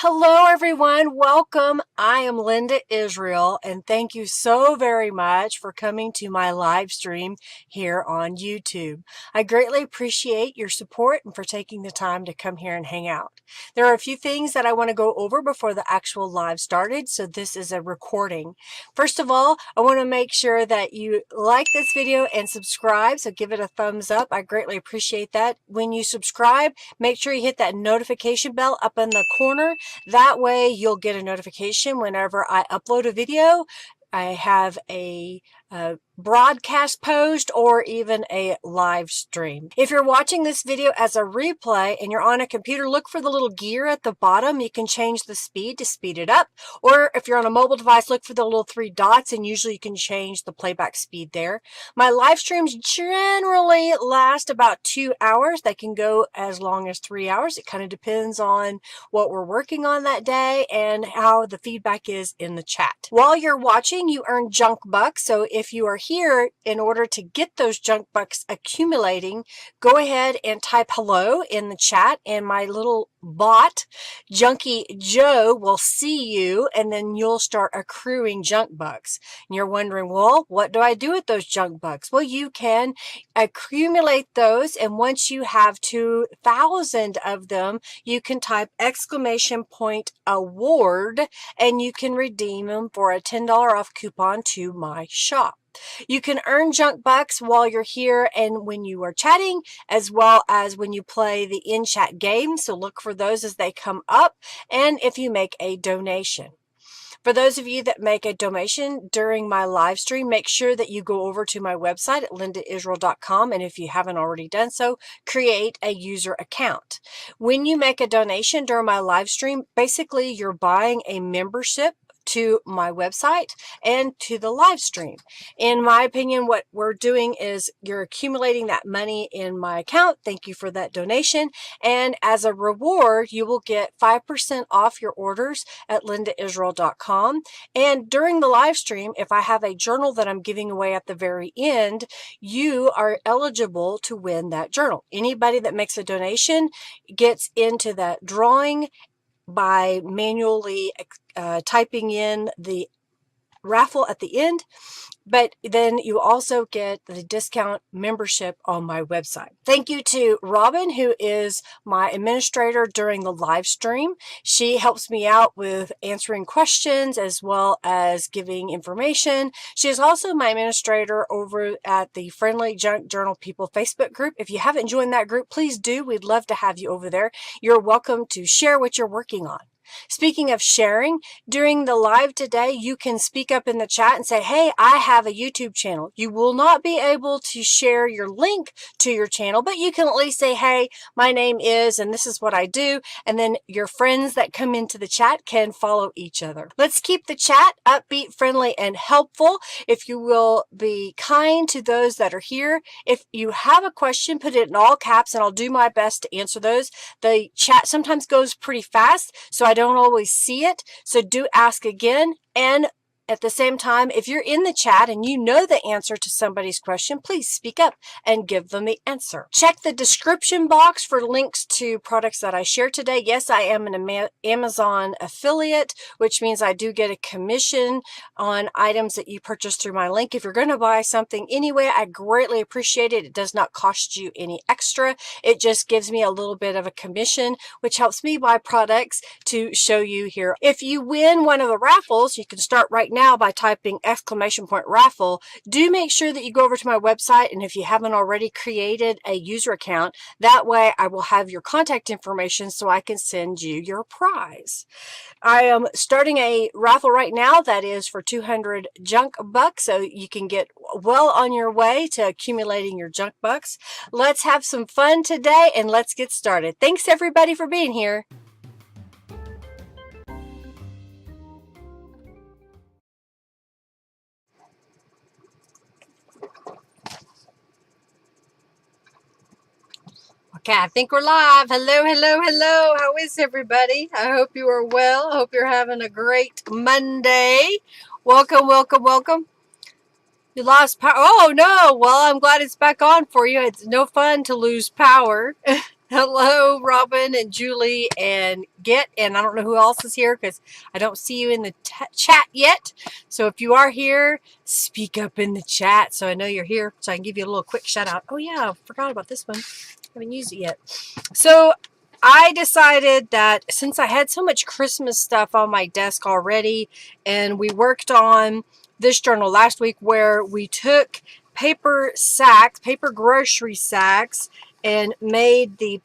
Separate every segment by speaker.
Speaker 1: Hello, everyone. Welcome. I am Linda Israel, and thank you so very much for coming to my live stream here on YouTube. I greatly appreciate your support and for taking the time to come here and hang out. There are a few things that I want to go over before the actual live started, so this is a recording. First of all, I want to make sure that you like this video and subscribe, so give it a thumbs up. I greatly appreciate that. When you subscribe, make sure you hit that notification bell up in the corner. That way you'll get a notification whenever I upload a video. I have a broadcast post or even a live stream. If you're watching this video as a replay and you're on a computer, look for the little gear at the bottom. You can change the speed to speed it up. Or if you're on a mobile device, look for the little three dots and usually you can change the playback speed there. My live streams generally last about 2 hours. They can go as long as 3 hours. It kind of depends on what we're working on that day and how the feedback is in the chat. While you're watching, you earn junk bucks. So if you are here in order to get those junk bucks accumulating, go ahead and type hello in the chat and my little bot, Junkie Joe, will see you and then you'll start accruing junk bucks. And you're wondering, well, what do I do with those junk bucks? Well, you can accumulate those, and once you have 2,000 of them, you can type !award and you can redeem them for a $10 off coupon to my shop. You can earn junk bucks while you're here and when you are chatting, as well as when you play the in-chat game. So look for those as they come up, and if you make a donation. For those of you that make a donation during my live stream, make sure that you go over to my website at lindaisrael.com, and if you haven't already done so, create a user account. When you make a donation during my live stream, basically you're buying a membership to my website and to the live stream. In my opinion, what we're doing is you're accumulating that money in my account. Thank you for that donation. And as a reward, you will get 5% off your orders at lindaisrael.com. And during the live stream, if I have a journal that I'm giving away at the very end, you are eligible to win that journal. Anybody that makes a donation gets into that drawing by manually typing in the raffle at the end, but then you also get the discount membership on my website. Thank you to Robin, who is my administrator during the live stream. She helps me out with answering questions as well as giving information. She is also my administrator over at the Friendly Junk Journal People Facebook group. If you haven't joined that group, please do. We'd love to have you over there. You're welcome to share what you're working on. Speaking of sharing, during the live today, you can speak up in the chat and say, hey, I have a YouTube channel. You will not be able to share your link to your channel, but you can at least say, hey, my name is, and this is what I do. And then your friends that come into the chat can follow each other. Let's keep the chat upbeat, friendly, and helpful. If you will be kind to those that are here. If you have a question, put it in all caps and I'll do my best to answer those. The chat sometimes goes pretty fast, so I don't always see it, so do ask again. And at the same time, if you're in the chat and you know the answer to somebody's question, please speak up and give them the answer. Check the description box for links to products that I share today. Yes, I am an Amazon affiliate, which means I do get a commission on items that you purchase through my link. If you're going to buy something anyway, I greatly appreciate it. It does not cost you any extra. It just gives me a little bit of a commission, which helps me buy products to show you here. If you win one of the raffles, you can start right now by typing !raffle. Do make sure that you go over to my website, and if you haven't already created a user account, that way I will have your contact information so I can send you your prize. I am starting a raffle right now that is for 200 junk bucks, so you can get well on your way to accumulating your junk bucks. Let's have some fun today and let's get started. Thanks everybody for being here. Okay, I think we're live. Hello, hello, hello. How is everybody? I hope you are well. I hope you're having a great Monday. Welcome, welcome, welcome. You lost power. Oh, no. Well, I'm glad it's back on for you. It's no fun to lose power. Hello, Robin and Julie and Get, and I don't know who else is here because I don't see you in the chat yet. So if you are here, speak up in the chat so I know you're here so I can give you a little quick shout out. Oh yeah, I forgot about this one. I haven't used it yet. So I decided that since I had so much Christmas stuff on my desk already, and we worked on this journal last week where we took paper sacks, paper grocery sacks, and made the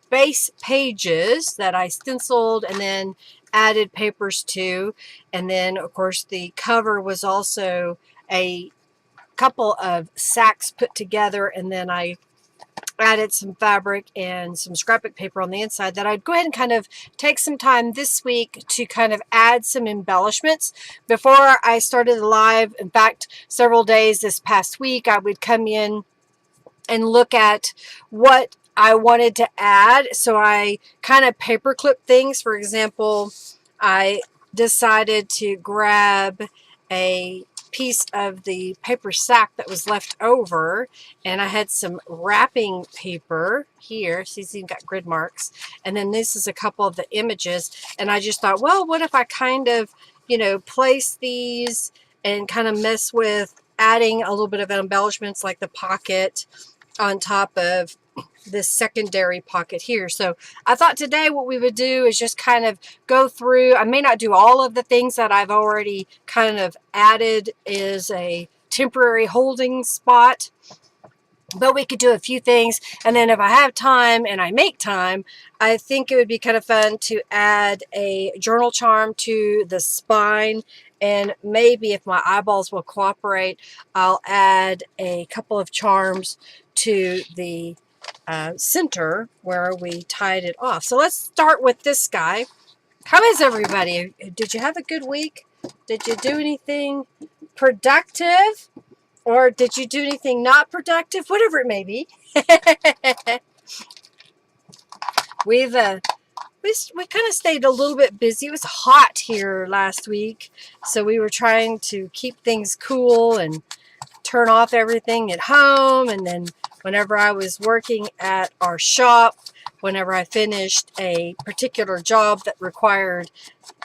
Speaker 1: base pages that I stenciled and then added papers to. And then, of course, the cover was also a couple of sacks put together, and then I added some fabric and some scrapbook paper on the inside that I'd go ahead and kind of take some time this week to kind of add some embellishments before I started the live. In fact, several days this past week, I would come in and look at what I wanted to add. So I kind of paperclip things. For example, I decided to grab a piece of the paper sack that was left over, and I had some wrapping paper here. See, it's even got grid marks. And then this is a couple of the images. And I just thought, well, what if I kind of, place these and kind of mess with adding a little bit of embellishments like the pocket on top of this secondary pocket here. So I thought today what we would do is just kind of go through. I may not do all of the things that I've already kind of added as a temporary holding spot, but we could do a few things. And then if I have time and I make time, I think it would be kind of fun to add a journal charm to the spine. And maybe if my eyeballs will cooperate, I'll add a couple of charms to the center where we tied it off. So let's start with this guy. How is everybody? Did you have a good week? Did you do anything productive? Or did you do anything not productive? Whatever it may be. we kind of stayed a little bit busy. It was hot here last week, so we were trying to keep things cool and turn off everything at home. And then whenever I was working at our shop, whenever I finished a particular job that required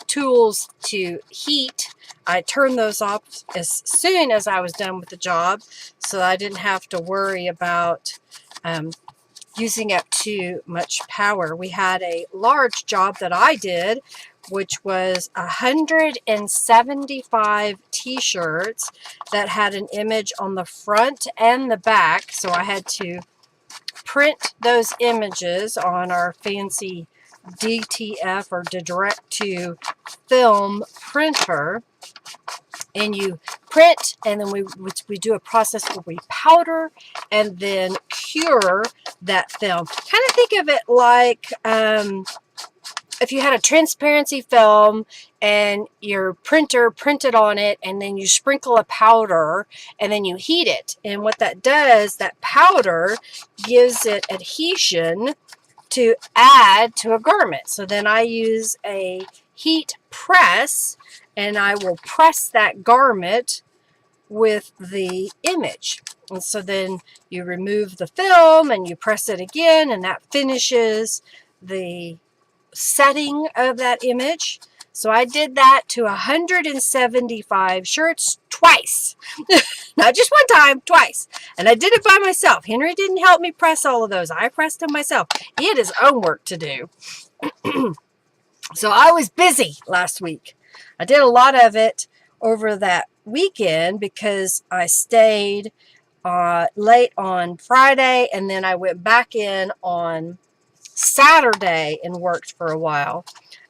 Speaker 1: tools to heat, I turned those off as soon as I was done with the job, so I didn't have to worry about using up too much power. We had a large job that I did, which was 175 t-shirts that had an image on the front and the back. So I had to print those images on our fancy DTF or direct to film printer. And you print, and then we do a process where we powder and then cure that film. Kind of think of it like if you had a transparency film and your printer printed on it, and then you sprinkle a powder and then you heat it. And what that does, that powder gives it adhesion to add to a garment. So then I use a heat press, and I will press that garment with the image. And so then you remove the film and you press it again, and that finishes the setting of that image. So I did that to 175 shirts twice. Not just one time, twice. And I did it by myself. Henry didn't help me press all of those. I pressed them myself. He had his own work to do. So I was busy last week. I did a lot of it over that weekend because I stayed late on Friday, and then I went back in on Saturday and worked for a while.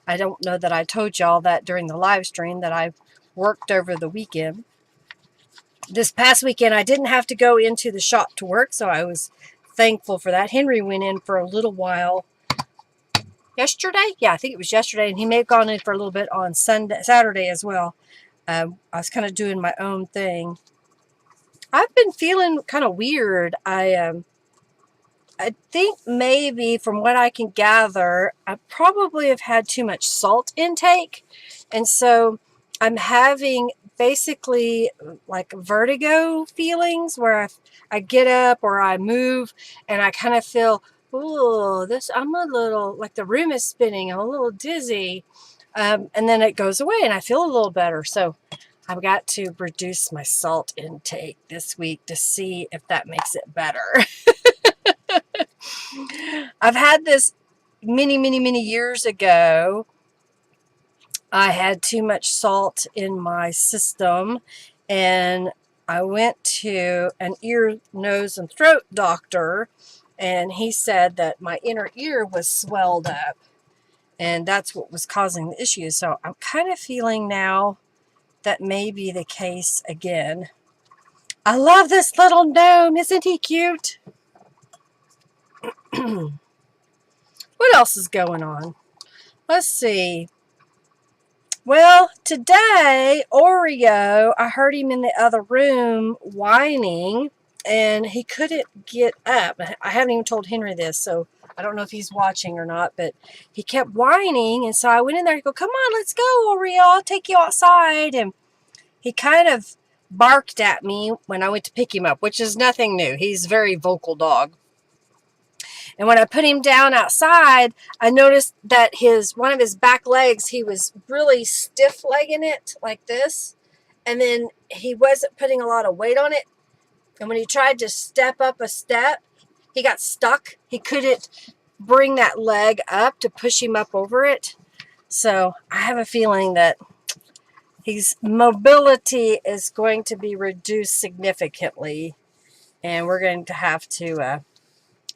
Speaker 1: I don't know that I told y'all that during the live stream that I worked over the weekend. This past weekend I didn't have to go into the shop to work, so I was thankful for that. Henry went in for a little while yesterday. Yeah, I think it was yesterday, and he may have gone in for a little bit on Saturday as well. I was kind of doing my own thing. I've been feeling kind of weird. I think maybe from what I can gather, I probably have had too much salt intake. And so I'm having basically like vertigo feelings where I get up or I move and I kind of feel, ooh, I'm a little, like the room is spinning. I'm a little dizzy. And then it goes away and I feel a little better. So I've got to reduce my salt intake this week to see if that makes it better. I've had this many years ago. I had too much salt in my system and I went to an ear, nose, and throat doctor, and he said that my inner ear was swelled up and that's what was causing the issue. So I'm kind of feeling now that may be the case again. I love this little gnome. Isn't he cute? What else is going on? Let's see. Well, today, Oreo, I heard him in the other room whining, and he couldn't get up. I haven't even told Henry this, so I don't know if he's watching or not, but he kept whining, and so I went in there and go, come on, let's go, Oreo, I'll take you outside. And he kind of barked at me when I went to pick him up, which is nothing new. He's a very vocal dog. And when I put him down outside, I noticed that one of his back legs, he was really stiff legging it like this. And then he wasn't putting a lot of weight on it. And when he tried to step up a step, he got stuck. He couldn't bring that leg up to push him up over it. So I have a feeling that his mobility is going to be reduced significantly. And we're going to have to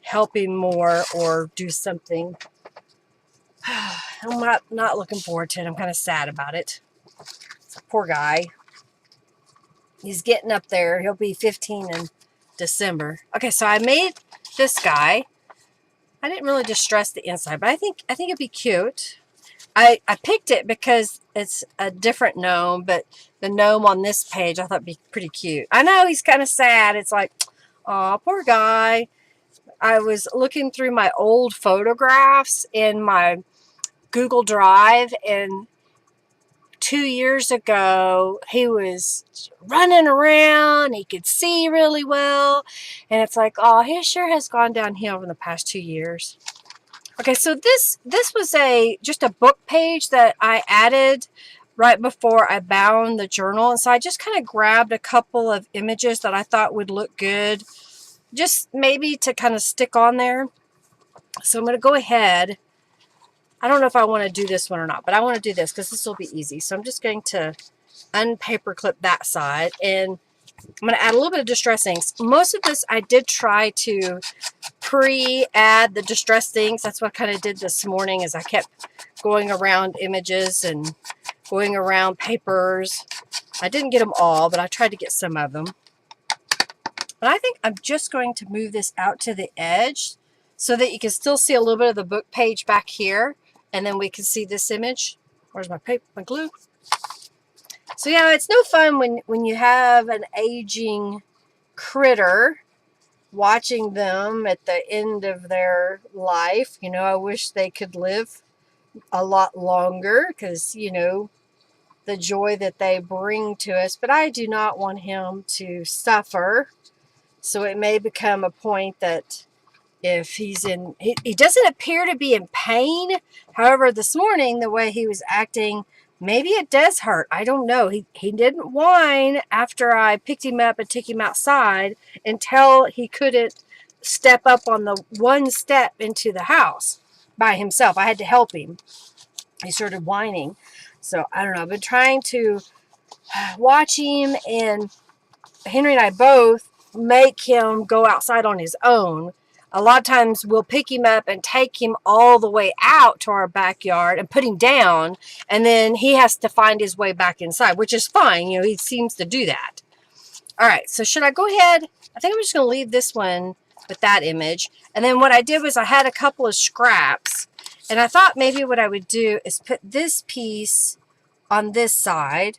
Speaker 1: help him more or do something. I'm not looking forward to it. I'm kind of sad about it. Poor guy. He's getting up there. He'll be 15 in December. Okay, so I made this guy. I didn't really distress the inside, but I think it'd be cute. I picked it because it's a different gnome, but the gnome on this page I thought would be pretty cute. I know he's kind of sad. It's like, oh, poor guy. I was looking through my old photographs in my Google Drive, and 2 years ago he was running around. He could see really well, and it's like, oh, he sure has gone downhill in the past 2 years. Okay, so this was just a book page that I added right before I bound the journal, and so I just kind of grabbed a couple of images that I thought would look good, just maybe to kind of stick on there. So I'm going to go ahead. I don't know if I want to do this one or not, but I want to do this because this will be easy. So I'm just going to unpaper clip that side, and I'm going to add a little bit of distress inks. Most of this I did try to pre-add the distress inks. That's what I kind of did this morning, is I kept going around images and going around papers. I didn't get them all, but I tried to get some of them. But I think I'm just going to move this out to the edge so that you can still see a little bit of the book page back here. And then we can see this image. Where's my paper, my glue? So yeah, it's no fun when you have an aging critter, watching them at the end of their life. You know, I wish they could live a lot longer because, you know, the joy that they bring to us. But I do not want him to suffer. So it may become a point that if he's in, he doesn't appear to be in pain. However, this morning, the way he was acting, maybe it does hurt. I don't know. He didn't whine after I picked him up and took him outside until he couldn't step up on the one step into the house by himself. I had to help him. He started whining. So I don't know. I've been trying to watch him, and Henry and I both make him go outside on his own. A lot of times we'll pick him up and take him all the way out to our backyard and put him down, and then he has to find his way back inside, which is fine. You know, he seems to do that. All right, so should I go ahead? I think I'm just going to leave this one with that image. And then what I did was I had a couple of scraps, and I thought maybe what I would do is put this piece on this side,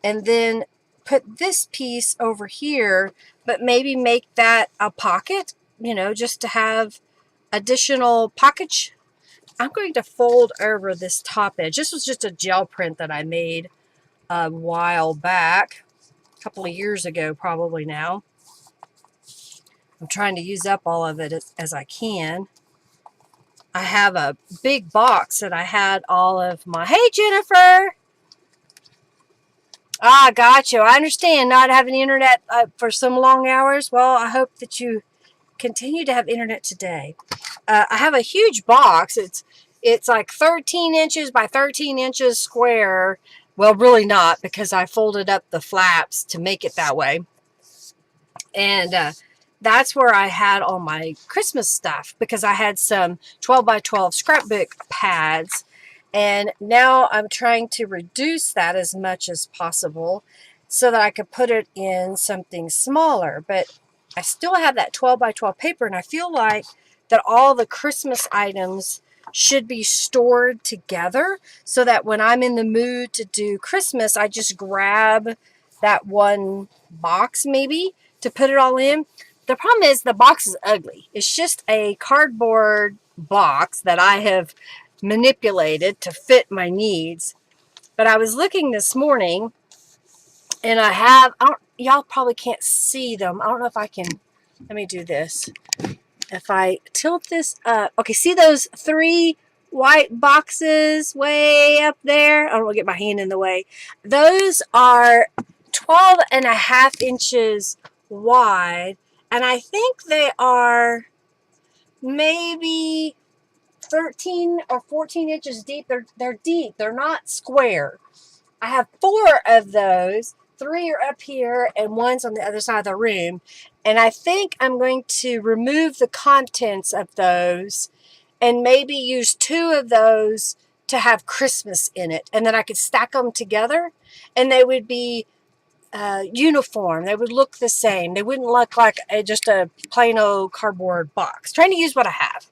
Speaker 1: and then put this piece over here, but maybe make that a pocket, you know, just to have additional pockets. I'm going to fold over this top edge. This was just a gel print that I made a while back, a couple of years ago probably now. I'm trying to use up all of it as I can. I have a big box that I had all of my, hey Jennifer! Ah, got you. I understand not having internet for some long hours. Well, I hope that you continue to have internet today. I have a huge box. It's like 13 inches by 13 inches square. Well, really not, because I folded up the flaps to make it that way. And that's where I had all my Christmas stuff, because I had some 12 by 12 scrapbook pads. And now I'm trying to reduce that as much as possible so that I could put it in something smaller. But I still have that 12 by 12 paper, and I feel like that all the Christmas items should be stored together so that when I'm in the mood to do Christmas, I just grab that one box maybe to put it all in. The problem is the box is ugly. It's just a cardboard box that I have manipulated to fit my needs. But I was looking this morning, and y'all probably can't see them. I don't know if I can, let me do this. If I tilt this up, okay, see those 3 white boxes way up there? I don't want to get my hand in the way. Those are 12.5 inches wide, and I think they are maybe 13 or 14 inches deep. They're deep. They're not square. I have 4 of those. 3 are up here and one's on the other side of the room. And I think I'm going to remove the contents of those and maybe use 2 of those to have Christmas in it. And then I could stack them together and they would be uniform. They would look the same. They wouldn't look like just a plain old cardboard box. Trying to use what I have.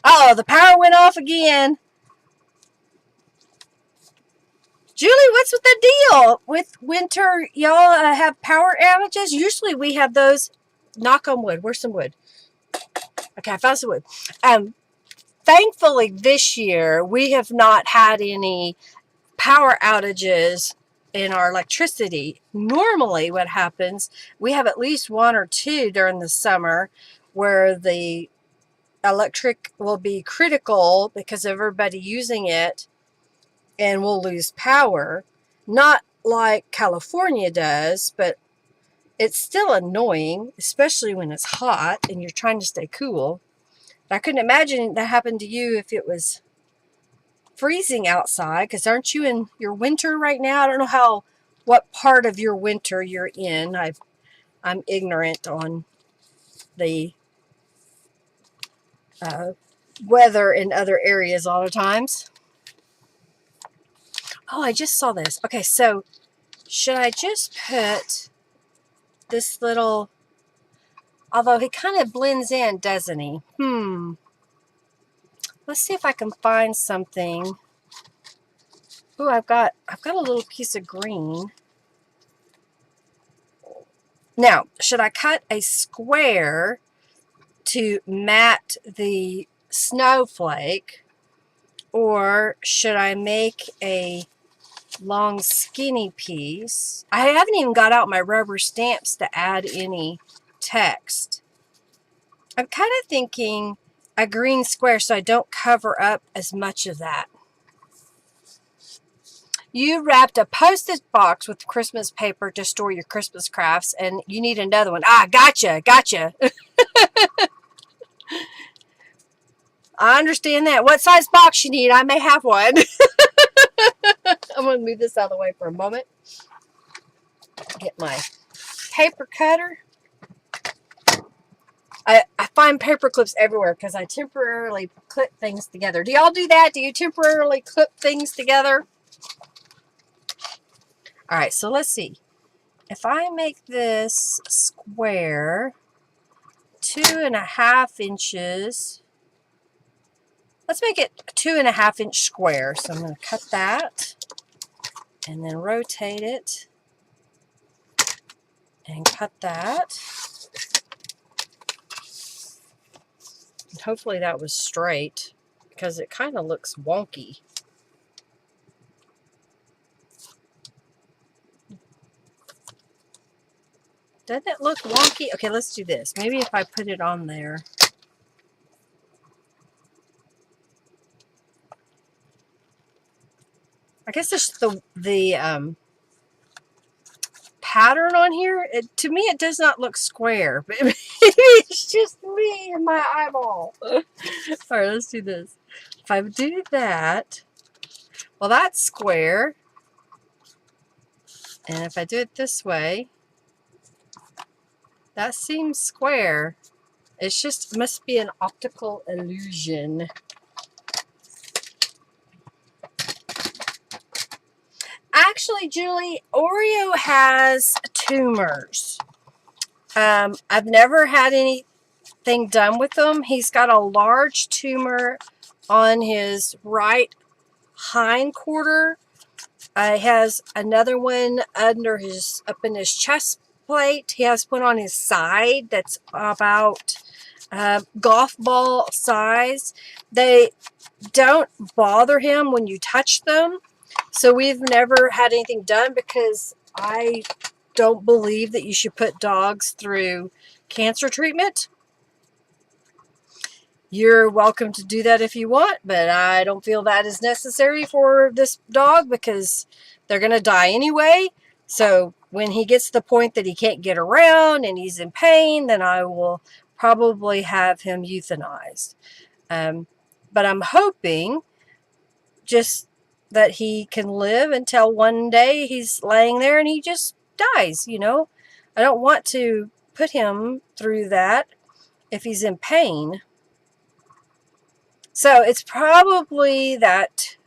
Speaker 1: Oh, the power went off again. Julie, what's with the deal with winter? Y'all have power outages? Usually we have those. Knock on wood. Where's some wood? Okay, I found some wood. Thankfully, this year we have not had any power outages in our electricity. Normally, what happens, we have at least 1 or 2 during the summer where the electric will be critical because of everybody using it, and we'll lose power. Not like California does, but it's still annoying, especially when it's hot and you're trying to stay cool. I couldn't imagine that happened to you if it was freezing outside, because aren't you in your winter right now? I don't know what part of your winter you're in. I'm ignorant on the weather in other areas all the times. Oh, I just saw this. Okay, so should I just put this little, although he kind of blends in, doesn't he? Let's see if I can find something. Ooh, I've got a little piece of green. Now, should I cut a square to mat the snowflake, or should I make a long skinny piece? I haven't even got out my rubber stamps to add any text. I'm kind of thinking a green square so I don't cover up as much of that. You wrapped a postage box with Christmas paper to store your Christmas crafts, and you need another one. Ah, gotcha. I understand that. What size box you need? I may have one. I'm going to move this out of the way for a moment. Get my paper cutter. I find paper clips everywhere because I temporarily clip things together. Do y'all do that? Do you temporarily clip things together? All right, so let's see. If I make this square 2.5 inches, let's make it a 2.5 inch square. So I'm going to cut that and then rotate it and cut that. And hopefully that was straight because it kind of looks wonky. Doesn't it look wonky? Okay, let's do this. Maybe if I put it on there. I guess it's the pattern on here. To me, it does not look square, but maybe it's just me and my eyeball. All right, let's do this. If I do that, well, that's square. And if I do it this way, that seems square. It's just, must be an optical illusion. Actually, Julie, Oreo has tumors. I've never had anything done with them. He's got a large tumor on his right hind quarter. He has another one under his, up in his chest plate. He has one on his side that's about golf ball size. They don't bother him when you touch them. So we've never had anything done because I don't believe that you should put dogs through cancer treatment. You're welcome to do that if you want, but I don't feel that is necessary for this dog because they're going to die anyway. So when he gets to the point that he can't get around and he's in pain, then I will probably have him euthanized. But I'm hoping just that he can live until one day he's laying there and he just dies, you know. I don't want to put him through that if he's in pain. So it's probably that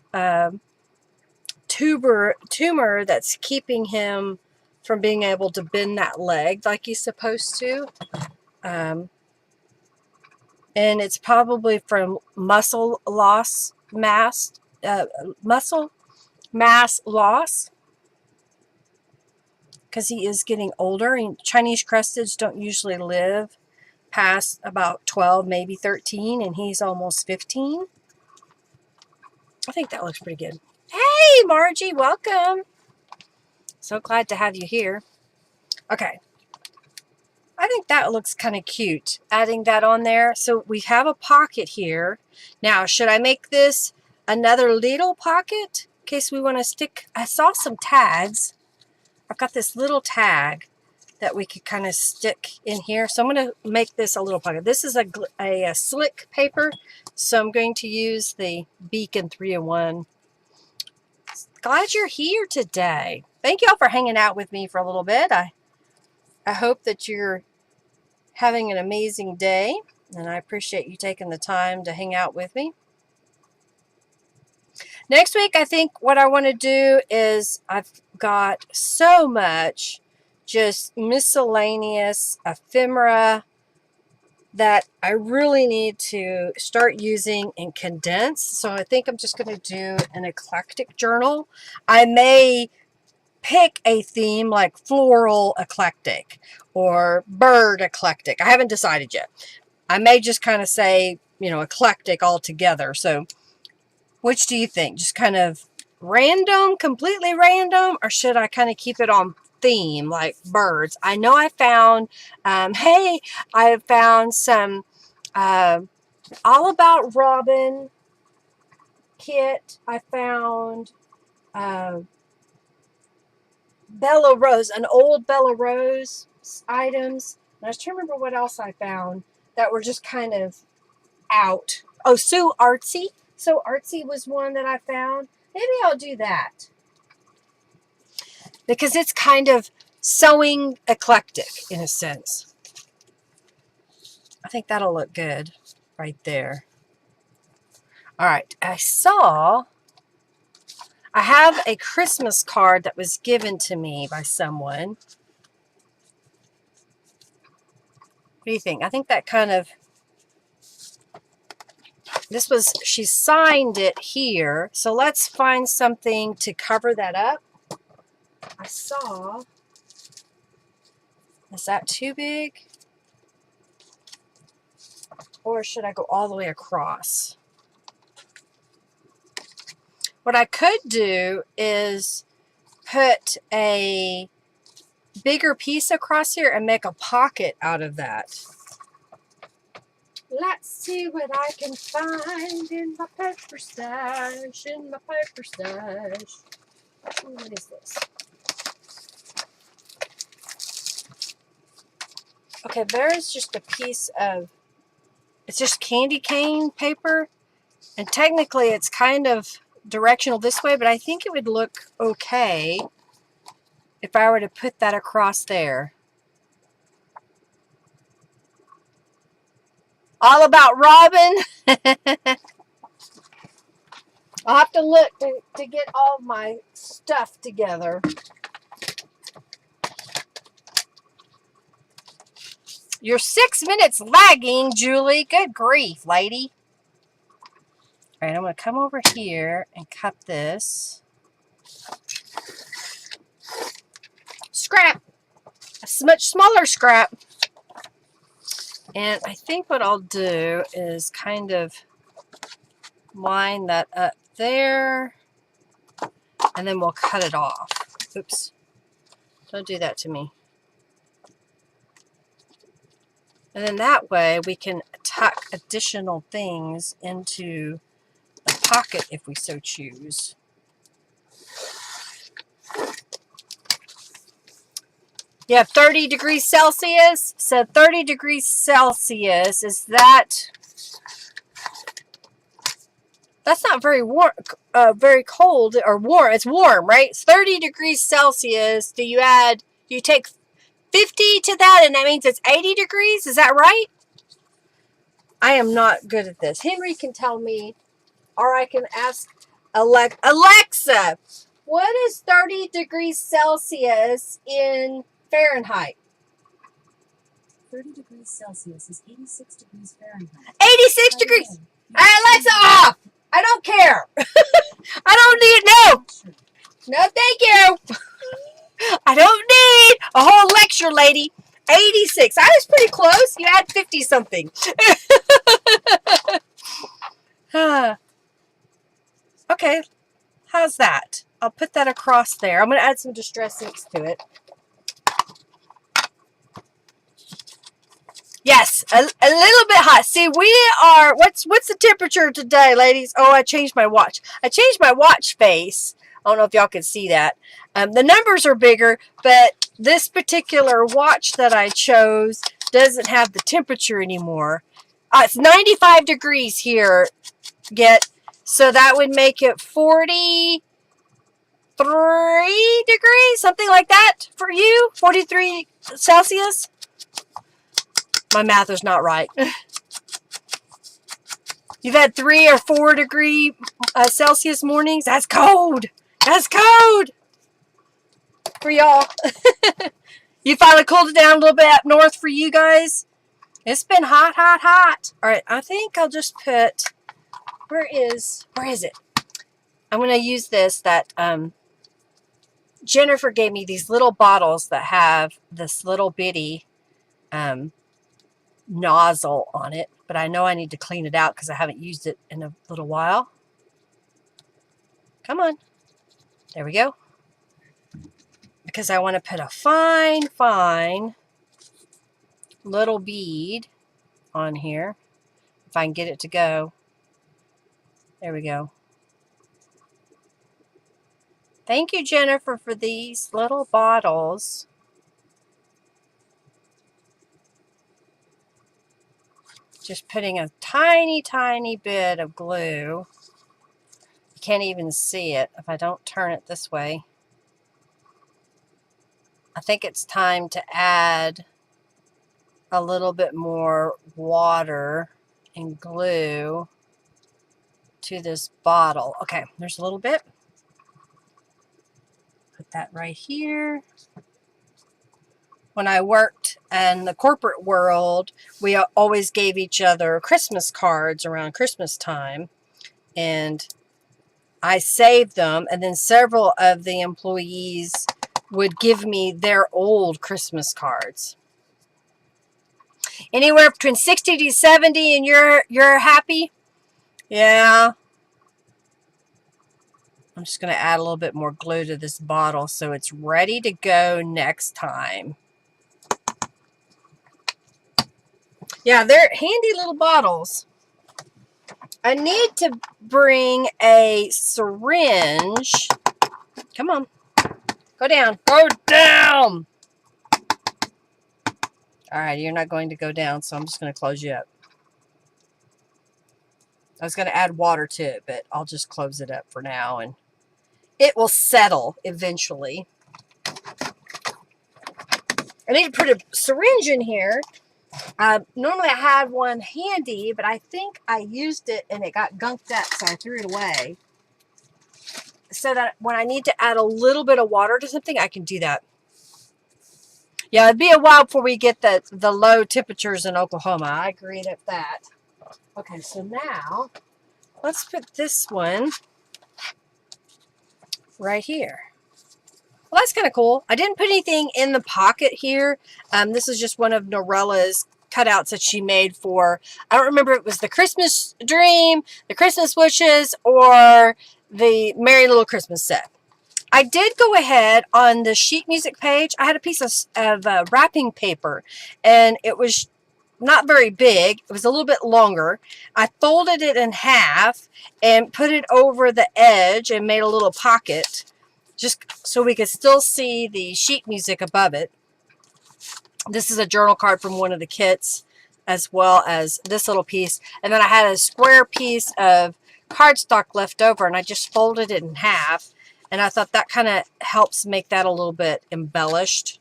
Speaker 1: tumor that's keeping him from being able to bend that leg like he's supposed to. And it's probably from muscle mass loss, because he is getting older, and Chinese crested don't usually live past about 12, maybe 13, and he's almost 15. I think that looks pretty good. Hey, Margie, welcome. So glad to have you here. Okay. I think that looks kind of cute, adding that on there. So we have a pocket here. Now, should I make this another little pocket in case we want to stick? I saw some tags. I've got this little tag that we could kind of stick in here. So I'm going to make this a little pocket. This is a slick paper, so I'm going to use the Beacon 3-in-1. Glad you're here today. Thank y'all for hanging out with me for a little bit. I hope that you're having an amazing day, and I appreciate you taking the time to hang out with me. Next week, I think what I want to do is I've got so much just miscellaneous ephemera that I really need to start using and condense. So I think I'm just going to do an eclectic journal. I may pick a theme like floral eclectic or bird eclectic. I haven't decided yet. I may just kind of say, you know, eclectic altogether. So which do you think? Just kind of random, completely random, or should I kind of keep it on theme like birds? I know I found, hey, I found some All About Robin kit. I found Bella Rose, an old Bella Rose items. And I was trying to remember what else I found that were just kind of out. Oh, So Artsy. So Artsy was one that I found. Maybe I'll do that, because it's kind of sewing eclectic in a sense. I think that'll look good right there. All right, I have a Christmas card that was given to me by someone. What do you think? I think that kind of, she signed it here. So let's find something to cover that up. I saw, is that too big? Or should I go all the way across? What I could do is put a bigger piece across here and make a pocket out of that. Let's see what I can find in my paper stash, Ooh, what is this? Okay, there's just a piece of, it's just candy cane paper. And technically it's kind of directional this way, but I think it would look okay if I were to put that across there. All about Robin. I'll have to look to get all my stuff together. You're 6 minutes lagging, Julie. Good grief, lady. All right, I'm going to come over here and cut this. Scrap. A much smaller scrap. And I think what I'll do is kind of line that up there. And then we'll cut it off. Oops. Don't do that to me. And then that way we can tuck additional things into the pocket if we so choose. You have 30 degrees Celsius. So 30 degrees Celsius, is that... That's not very warm, very cold or warm. It's warm, right? It's 30 degrees Celsius. Do you take 50 to that, and that means it's 80 degrees? Is that right? I am not good at this. Henry can tell me, or I can ask Alexa, what is 30 degrees Celsius in Fahrenheit?
Speaker 2: 30 degrees Celsius is 86 degrees Fahrenheit.
Speaker 1: 86 degrees! Hey, Alexa, off! I don't care. I don't need, no. No, thank you. I don't need a whole lecture, lady. 86. I was pretty close. You had 50 something. Okay. How's that? I'll put that across there. I'm going to add some distress inks to it. Yes, a little bit hot. See, we are, what's the temperature today, ladies? Oh, I changed my watch. I changed my watch face. I don't know if y'all can see that. The numbers are bigger, but this particular watch that I chose doesn't have the temperature anymore. It's 95 degrees here, so that would make it 43 degrees, something like that for you, 43 Celsius. My math is not right. You've had 3 or 4 degree Celsius mornings. That's cold. That's cold for y'all. You finally cooled it down a little bit up north for you guys. It's been hot, hot, hot. All right, I think I'll just put, where is it? I'm going to use this that Jennifer gave me, these little bottles that have this little bitty nozzle on it, but I know I need to clean it out because I haven't used it in a little while. Come on. There we go. Because I want to put a fine little bead on here. If I can get it to go. There we go. Thank you, Jennifer, for these little bottles. Just putting a tiny bit of glue. You can't even see it if I don't turn it this way. I think it's time to add a little bit more water and glue to this bottle. Okay, there's a little bit. Put that right here. When I worked in the corporate world, we always gave each other Christmas cards around Christmas time. And I saved them. And then several of the employees would give me their old Christmas cards. Anywhere between 60 to 70 and you're happy? Yeah. I'm just going to add a little bit more glue to this bottle so it's ready to go next time. Yeah, they're handy little bottles. I need to bring a syringe. Come on. Go down. Go down! Alright, you're not going to go down, so I'm just going to close you up. I was going to add water to it, but I'll just close it up for now, and it will settle eventually. I need to put a syringe in here. Normally I had one handy, but I think I used it and it got gunked up, so I threw it away. So that when I need to add a little bit of water to something, I can do that. Yeah, it'd be a while before we get the low temperatures in Oklahoma. I agree with that. Okay, so now let's put this one right here. Well, that's kind of cool. I didn't put anything in the pocket here. This is just one of Norella's cutouts that she made for, I don't remember if it was the Christmas Dream, the Christmas Wishes, or the Merry Little Christmas set. I did go ahead on the sheet music page. I had a piece of wrapping paper, and it was not very big. It was a little bit longer. I folded it in half and put it over the edge and made a little pocket just so we could still see the sheet music above it. This is a journal card from one of the kits, as well as this little piece. And then I had a square piece of cardstock left over, and I just folded it in half. And I thought that kind of helps make that a little bit embellished.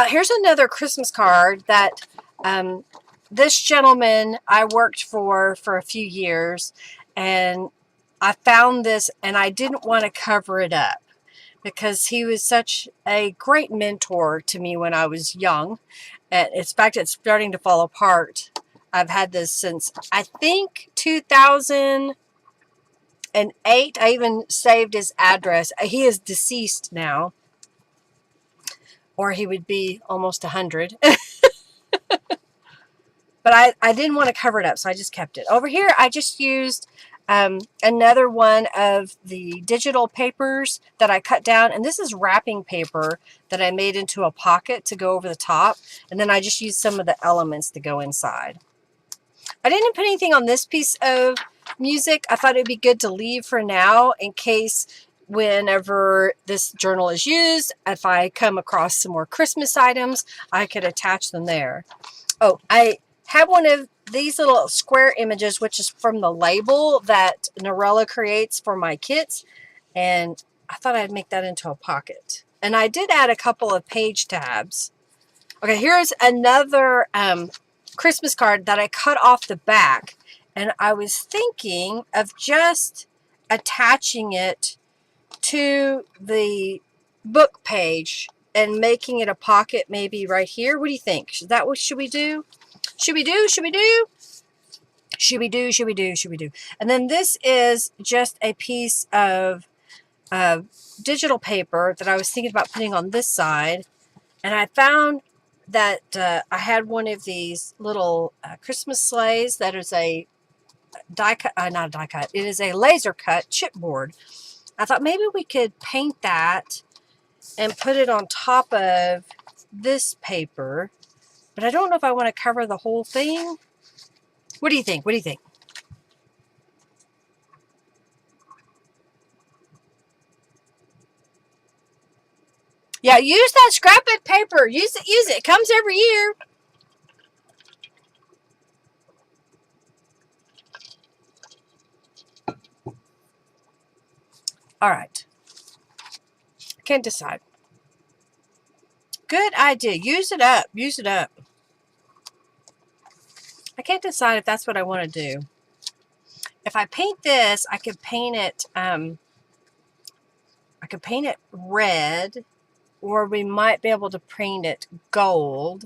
Speaker 1: Here's another Christmas card that this gentleman I worked for a few years, and I found this and I didn't want to cover it up because he was such a great mentor to me when I was young. And in fact, it's starting to fall apart. I've had this since, I think, 2008. I even saved his address. He is deceased now, or he would be almost 100. But I didn't want to cover it up, so I just kept it. Over here, I just used another one of the digital papers that I cut down. And this is wrapping paper that I made into a pocket to go over the top. And then I just used some of the elements to go inside. I didn't put anything on this piece of music. I thought it would be good to leave for now in case whenever this journal is used, if I come across some more Christmas items, I could attach them there. Oh, I have one of these little square images, which is from the label that Norella creates for my kits, and I thought I'd make that into a pocket. And I did add a couple of page tabs. Okay, here's another Christmas card that I cut off the back, and I was thinking of just attaching it to the book page and making it a pocket maybe right here. What do you think? Is that what should we do? Should we do? Should we do? Should we do? Should we do? Should we do? And then this is just a piece of digital paper that I was thinking about putting on this side. And I found that I had one of these little Christmas sleighs that is a die cut, not a die cut. It is a laser cut chipboard. I thought maybe we could paint that and put it on top of this paper. But I don't know if I want to cover the whole thing. What do you think? What do you think? Yeah, use that scrapbook paper. Use it, use it. It comes every year. All right. I can't decide. Good idea. Use it up. Use it up. I can't decide if that's what I want to do. If I paint this, I could paint it red, or we might be able to paint it gold.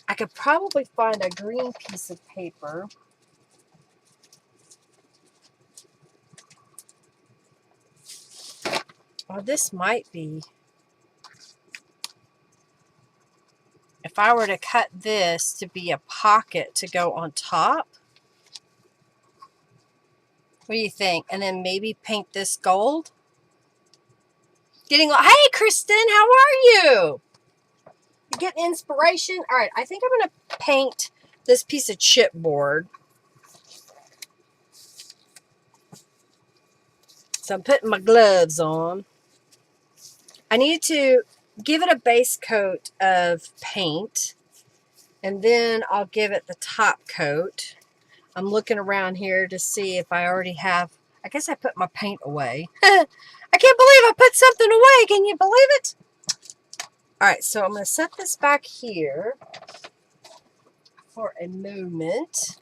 Speaker 1: I could probably find a green piece of paper. Or this might be. If I were to cut this to be a pocket to go on top. What do you think? And then maybe paint this gold? Hey, Kristen, how are you? get inspiration. All right, I think I'm going to paint this piece of chipboard. So I'm putting my gloves on. I need to give it a base coat of paint, and then I'll give it the top coat. I'm looking around here to see if I already have, I guess I put my paint away. I can't believe I put something away. Can you believe it? All right, so I'm going to set this back here for a moment.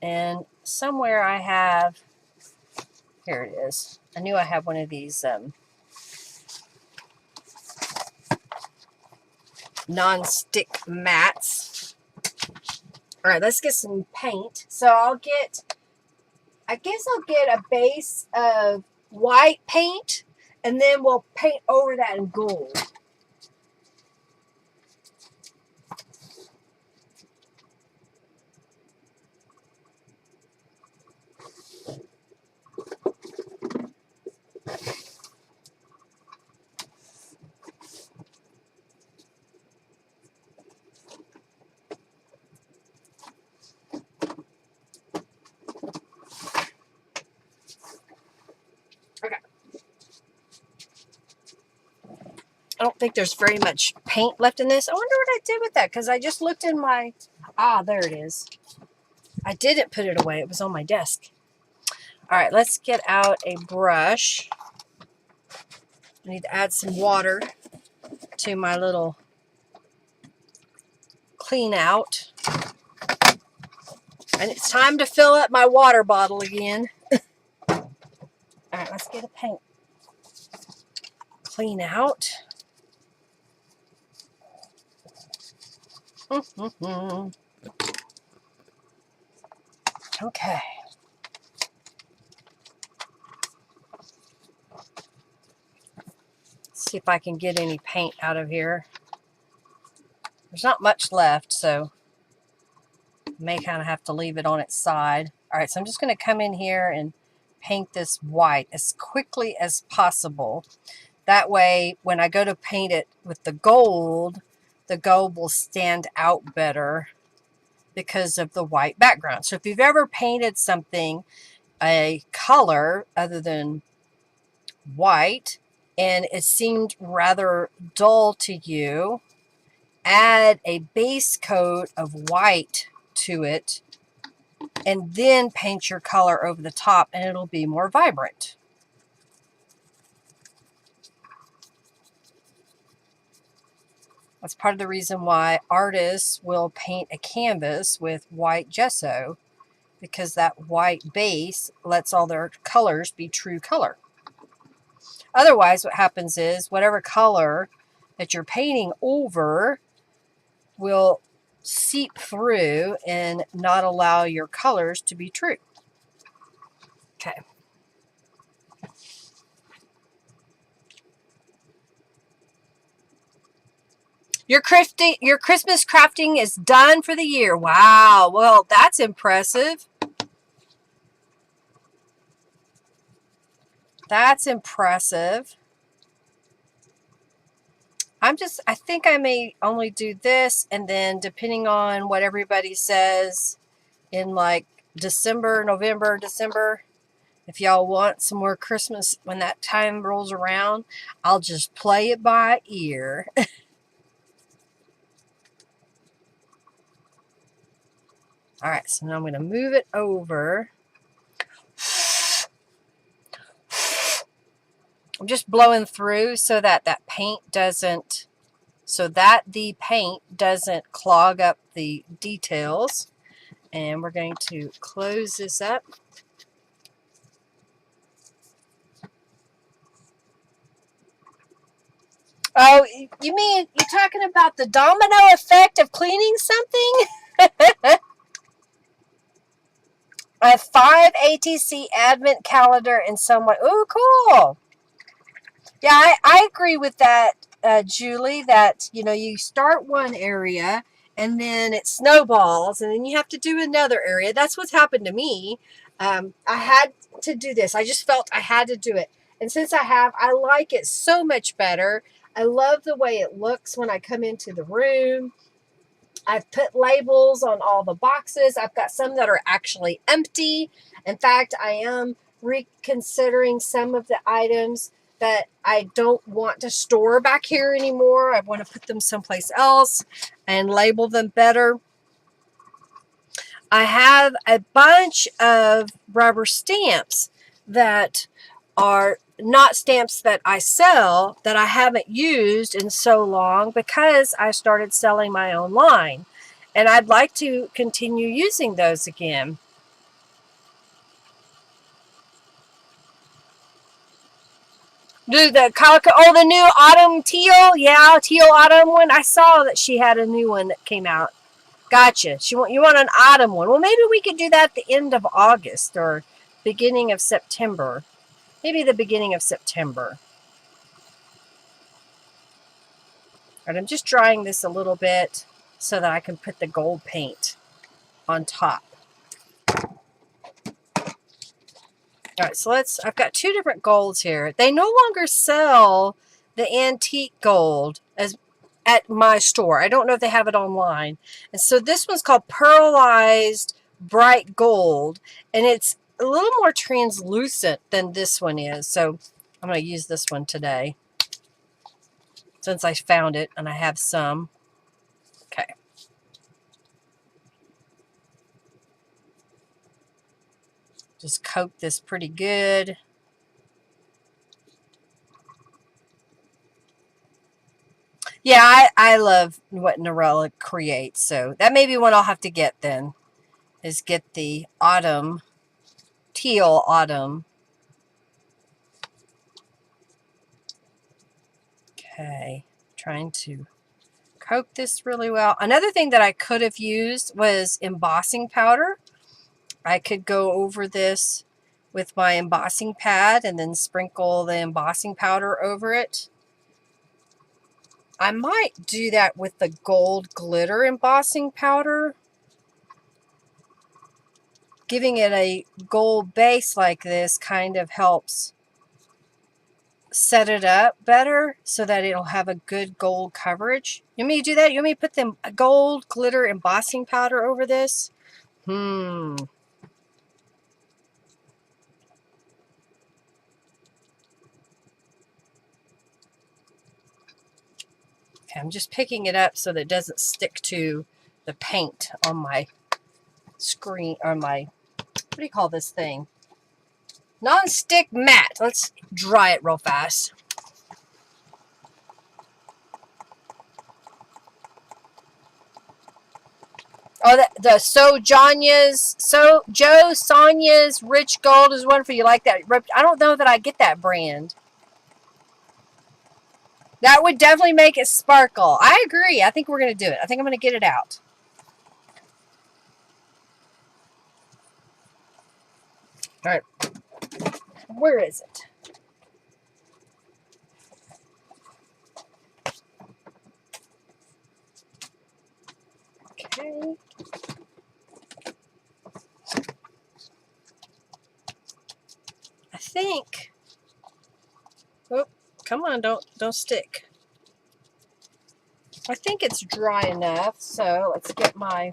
Speaker 1: And somewhere I have, here it is. I knew I had one of these non-stick mats. All right, let's get some paint. So I guess I'll get a base of white paint, and then we'll paint over that in gold. Okay. I don't think there's very much paint left in this. I wonder what I did with that, because I just looked in my, there it is. I didn't put it away. It was on my desk. All right, let's get out a brush. I need to add some water to my little clean out. And it's time to fill up my water bottle again. All right, let's get a paint. Clean out. Okay. See if I can get any paint out of here. There's not much left, so I may kind of have to leave it on its side. All right, so I'm just going to come in here and paint this white as quickly as possible. That way, when I go to paint it with the gold will stand out better because of the white background. So if you've ever painted something a color other than white, and it seemed rather dull to you, add a base coat of white to it, and then paint your color over the top, and it'll be more vibrant. That's part of the reason why artists will paint a canvas with white gesso, because that white base lets all their colors be true color. Otherwise, what happens is whatever color that you're painting over will seep through and not allow your colors to be true. Okay. Your Christmas crafting is done for the year. Wow. Well, that's impressive. That's impressive. I think I may only do this, and then depending on what everybody says in like November, December, if y'all want some more Christmas when that time rolls around, I'll just play it by ear. All right, so now I'm going to move it over. I'm just blowing through so that the paint doesn't clog up the details. And we're going to close this up. Oh, you mean you're talking about the domino effect of cleaning something? A 5 ATC advent calendar in some way. Oh, cool. Yeah, I agree with that, Julie, that, you start one area and then it snowballs and then you have to do another area. That's what's happened to me. I had to do this. I just felt I had to do it. And since I like it so much better. I love the way it looks when I come into the room. I've put labels on all the boxes. I've got some that are actually empty. In fact, I am reconsidering some of the items that I don't want to store back here anymore. I want to put them someplace else and label them better. I have a bunch of rubber stamps that are not stamps that I sell that I haven't used in so long because I started selling my own line. And I'd like to continue using those again. Do the calico, oh, the new autumn teal? Yeah, teal autumn one. I saw that she had a new one that came out. Gotcha. You want an autumn one. Well, maybe we could do that at the end of August or beginning of September. Maybe the beginning of September. All right, I'm just drying this a little bit so that I can put the gold paint on top. All right, so I've got two different golds here. They no longer sell the antique gold at my store. I don't know if they have it online. And so this one's called Pearlized Bright Gold, and it's a little more translucent than this one is. So I'm going to use this one today since I found it and I have some. Okay. Just coat this pretty good. Yeah, I love what Norella creates. So that may be what I'll have to get then, is get the autumn, teal autumn. Okay, trying to coat this really well. Another thing that I could have used was embossing powder. I could go over this with my embossing pad and then sprinkle the embossing powder over it. I might do that with the gold glitter embossing powder. Giving it a gold base like this kind of helps set it up better so that it'll have a good gold coverage. You want me to do that? You want me to put the gold glitter embossing powder over this? Okay, I'm just picking it up so that it doesn't stick to the paint on my screen, or my, what do you call this thing? Non-stick mat. Let's dry it real fast. Oh, Joe Sonia's Rich Gold is wonderful. You like that? I don't know that I get that brand. That would definitely make it sparkle. I agree. I think we're going to do it. I think I'm going to get it out. All right. Where is it? Okay. I think. Oh, come on! Don't stick. I think it's dry enough. So let's get my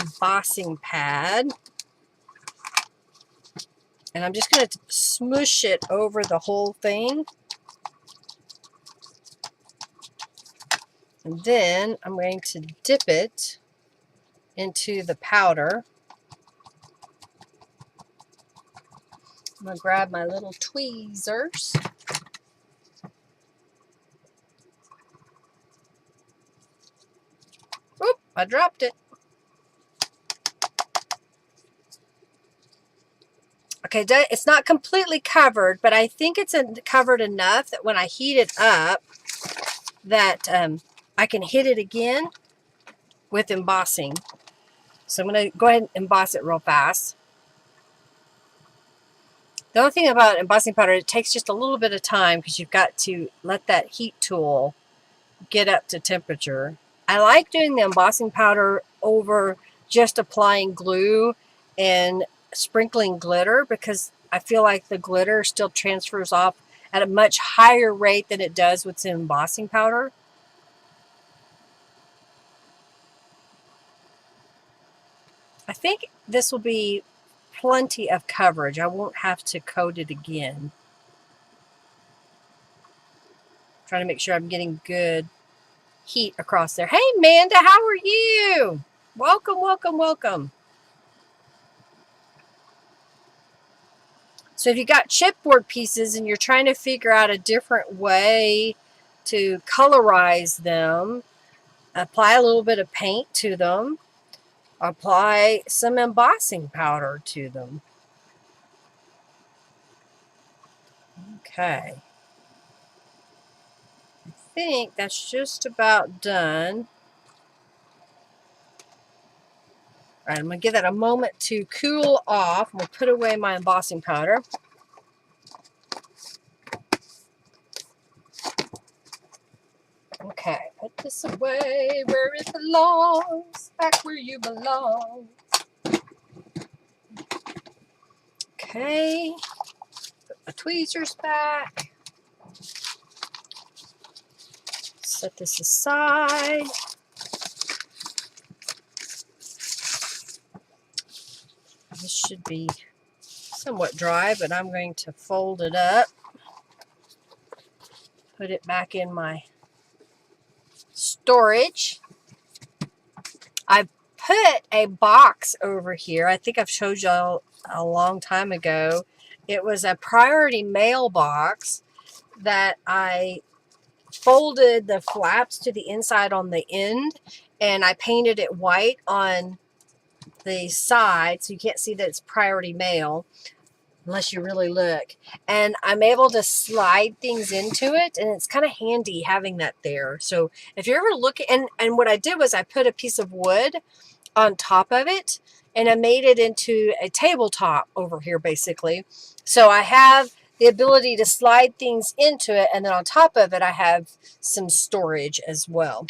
Speaker 1: embossing pad. And I'm just going to smoosh it over the whole thing. And then I'm going to dip it into the powder. I'm going to grab my little tweezers. Oop, I dropped it. Okay, it's not completely covered, but I think it's covered enough that when I heat it up, that I can hit it again with embossing. So I'm going to go ahead and emboss it real fast. The only thing about embossing powder, it takes just a little bit of time because you've got to let that heat tool get up to temperature. I like doing the embossing powder over just applying glue and sprinkling glitter because I feel like the glitter still transfers off at a much higher rate than it does with embossing powder. I think this will be plenty of coverage. I won't have to coat it again. Trying to make sure I'm getting good heat across there. Hey, Amanda, how are you? Welcome, welcome, welcome. So if you got chipboard pieces and you're trying to figure out a different way to colorize them, apply a little bit of paint to them, apply some embossing powder to them. Okay. I think that's just about done. All right, I'm going to give that a moment to cool off. We'll put away my embossing powder. Okay, put this away where it belongs, back where you belong. Okay, put my tweezers back. Set this aside. This should be somewhat dry, but I'm going to fold it up. Put it back in my storage. I put a box over here. I think I've showed y'all a long time ago. It was a priority mail box that I folded the flaps to the inside on the end, and I painted it white on the side so you can't see that it's priority mail unless you really look. And I'm able to slide things into it, and it's kind of handy having that there. So if you're ever looking, and what I did was I put a piece of wood on top of it, and I made it into a tabletop over here basically. So I have the ability to slide things into it, and then on top of it I have some storage as well.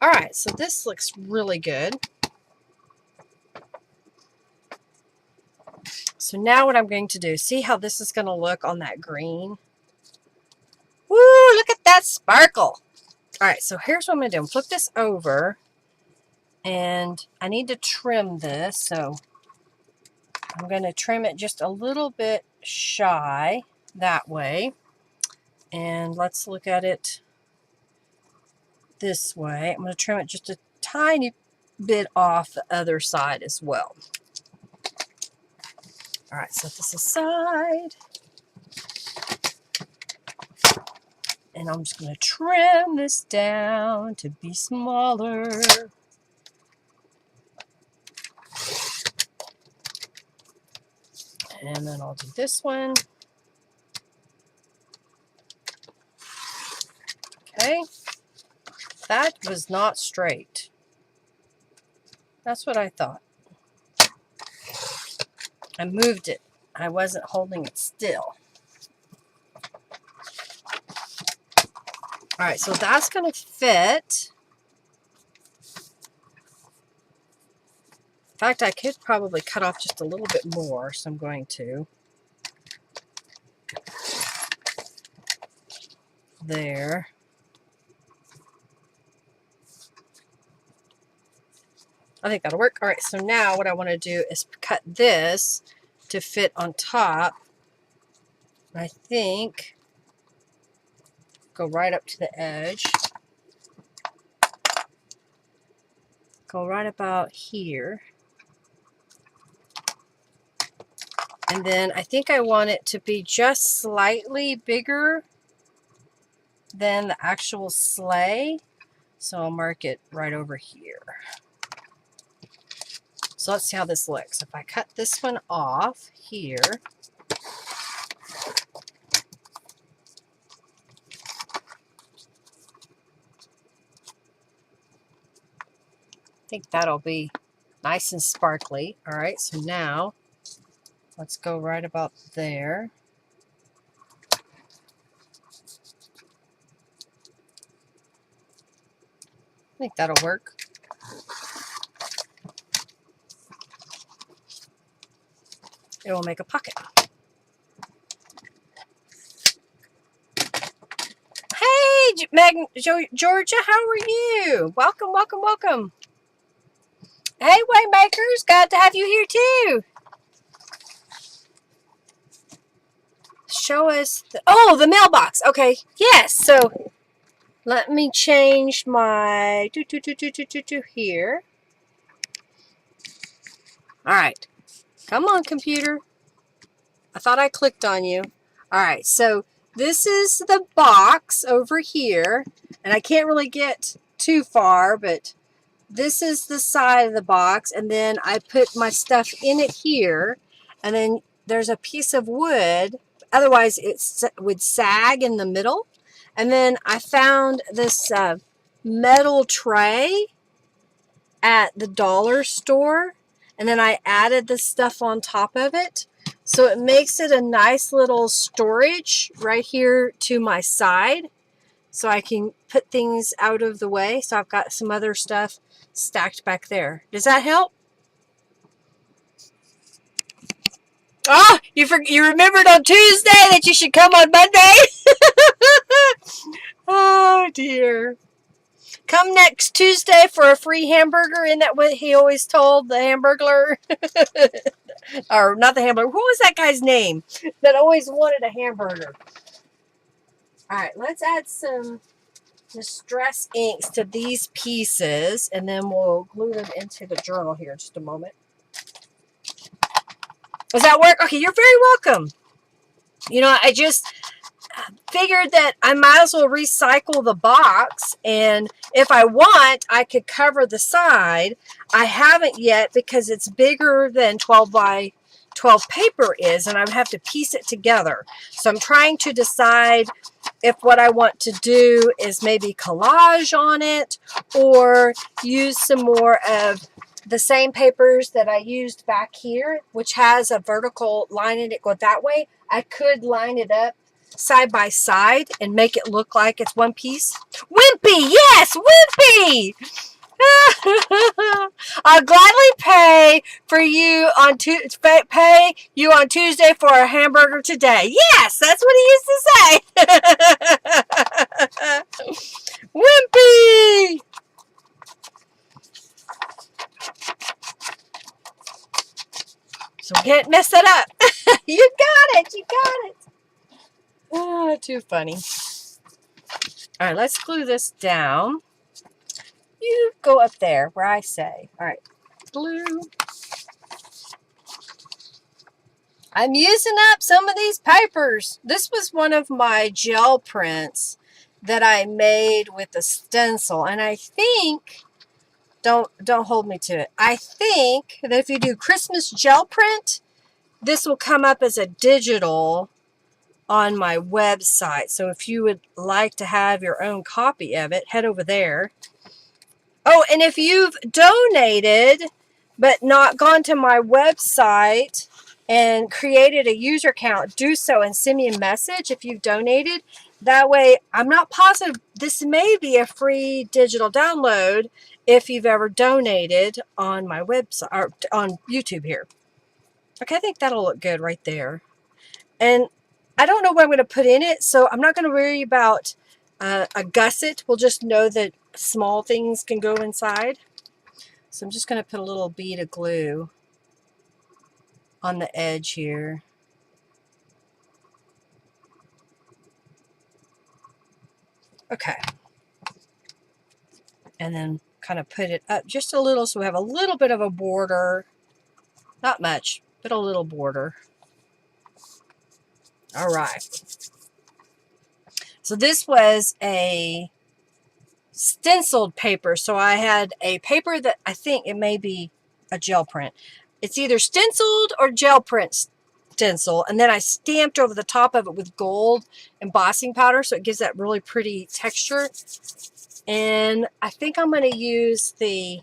Speaker 1: All right, so this looks really good. So now what I'm going to do, see how this is going to look on that green? Woo, look at that sparkle. All right, so here's what I'm going to do. I'm flip this over, and I need to trim this, so I'm going to trim it just a little bit shy that way. And let's look at it this way. I'm going to trim it just a tiny bit off the other side as well. All right, set this aside. And I'm just going to trim this down to be smaller. And then I'll do this one. Okay. That was not straight. That's what I thought. I moved it. I wasn't holding it still. All right, so that's going to fit. In fact, I could probably cut off just a little bit more, so I'm going to. There. I think that'll work. All right, so now what I want to do is cut this to fit on top. I think go right up to the edge. Go right about here. And then I think I want it to be just slightly bigger than the actual sleigh. So I'll mark it right over here. So let's see how this looks. If I cut this one off here, I think that'll be nice and sparkly. All right, so now let's go right about there. I think that'll work. It will make a pocket. Georgia, how are you? Welcome, welcome, welcome. Hey, Waymakers, glad to have you here too. Show us the mailbox. Okay, yes. So let me change my here. All right, come on, computer. I thought I clicked on you. All right, so this is the box over here, and I can't really get too far, but this is the side of the box, and then I put my stuff in it here, and then there's a piece of wood, otherwise it would sag in the middle. And then I found this metal tray at the dollar store, and then I added the stuff on top of it, so it makes it a nice little storage right here to my side, so I can put things out of the way. So I've got some other stuff stacked back there. Does that help? Oh, you remembered on Tuesday that you should come on Monday? Oh, dear. Come next Tuesday for a free hamburger. Isn't that what he always told the hamburglar? Or not the hamburger. Who was that guy's name that always wanted a hamburger? All right, let's add some distress inks to these pieces, and then we'll glue them into the journal here in just a moment. Does that work? Okay, you're very welcome. You know, I just figured that I might as well recycle the box, and if I want, I could cover the side. I haven't yet because it's bigger than 12 by 12 paper is, and I would have to piece it together. So I'm trying to decide if what I want to do is maybe collage on it, or use some more of the same papers that I used back here, which has a vertical line in it, go that way. I could line it up side by side and make it look like it's one piece. Wimpy, yes, Wimpy! I'll gladly pay you on Tuesday for a hamburger today. Yes, that's what he used to say. Wimpy! So we can't mess that up. You got it. You got it. Oh, too funny. All right, let's glue this down. You go up there where I say. All right, glue. I'm using up some of these papers. This was one of my gel prints that I made with a stencil, and I think, don't hold me to it, I think that if you do Christmas gel print, this will come up as a digital on my website. So if you would like to have your own copy of it, head over there. Oh, and if you've donated but not gone to my website and created a user account, do so and send me a message if you've donated. That way, I'm not positive, this may be a free digital download if you've ever donated on my website or on YouTube here. Okay, I think that'll look good right there. And I don't know what I'm going to put in it, so I'm not going to worry about a gusset. We'll just know that small things can go inside. So I'm just going to put a little bead of glue on the edge here. Okay. And then kind of put it up just a little so we have a little bit of a border. Not much, but a little border. All right. So this was a stenciled paper. So I had a paper that I think it may be a gel print. It's either stenciled or gel print stencil. And then I stamped over the top of it with gold embossing powder. So it gives that really pretty texture. And I think I'm going to use the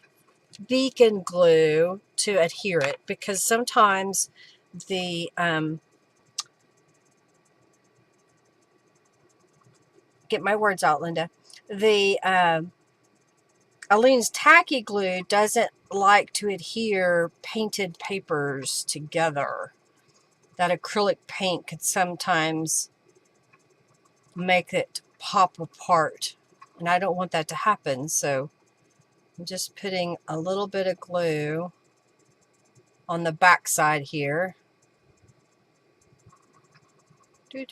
Speaker 1: beacon glue to adhere it, because sometimes the get my words out, Linda. The Aleene's tacky glue doesn't like to adhere painted papers together. That acrylic paint could sometimes make it pop apart. And I don't want that to happen, so I'm just putting a little bit of glue on the back side here. Okay.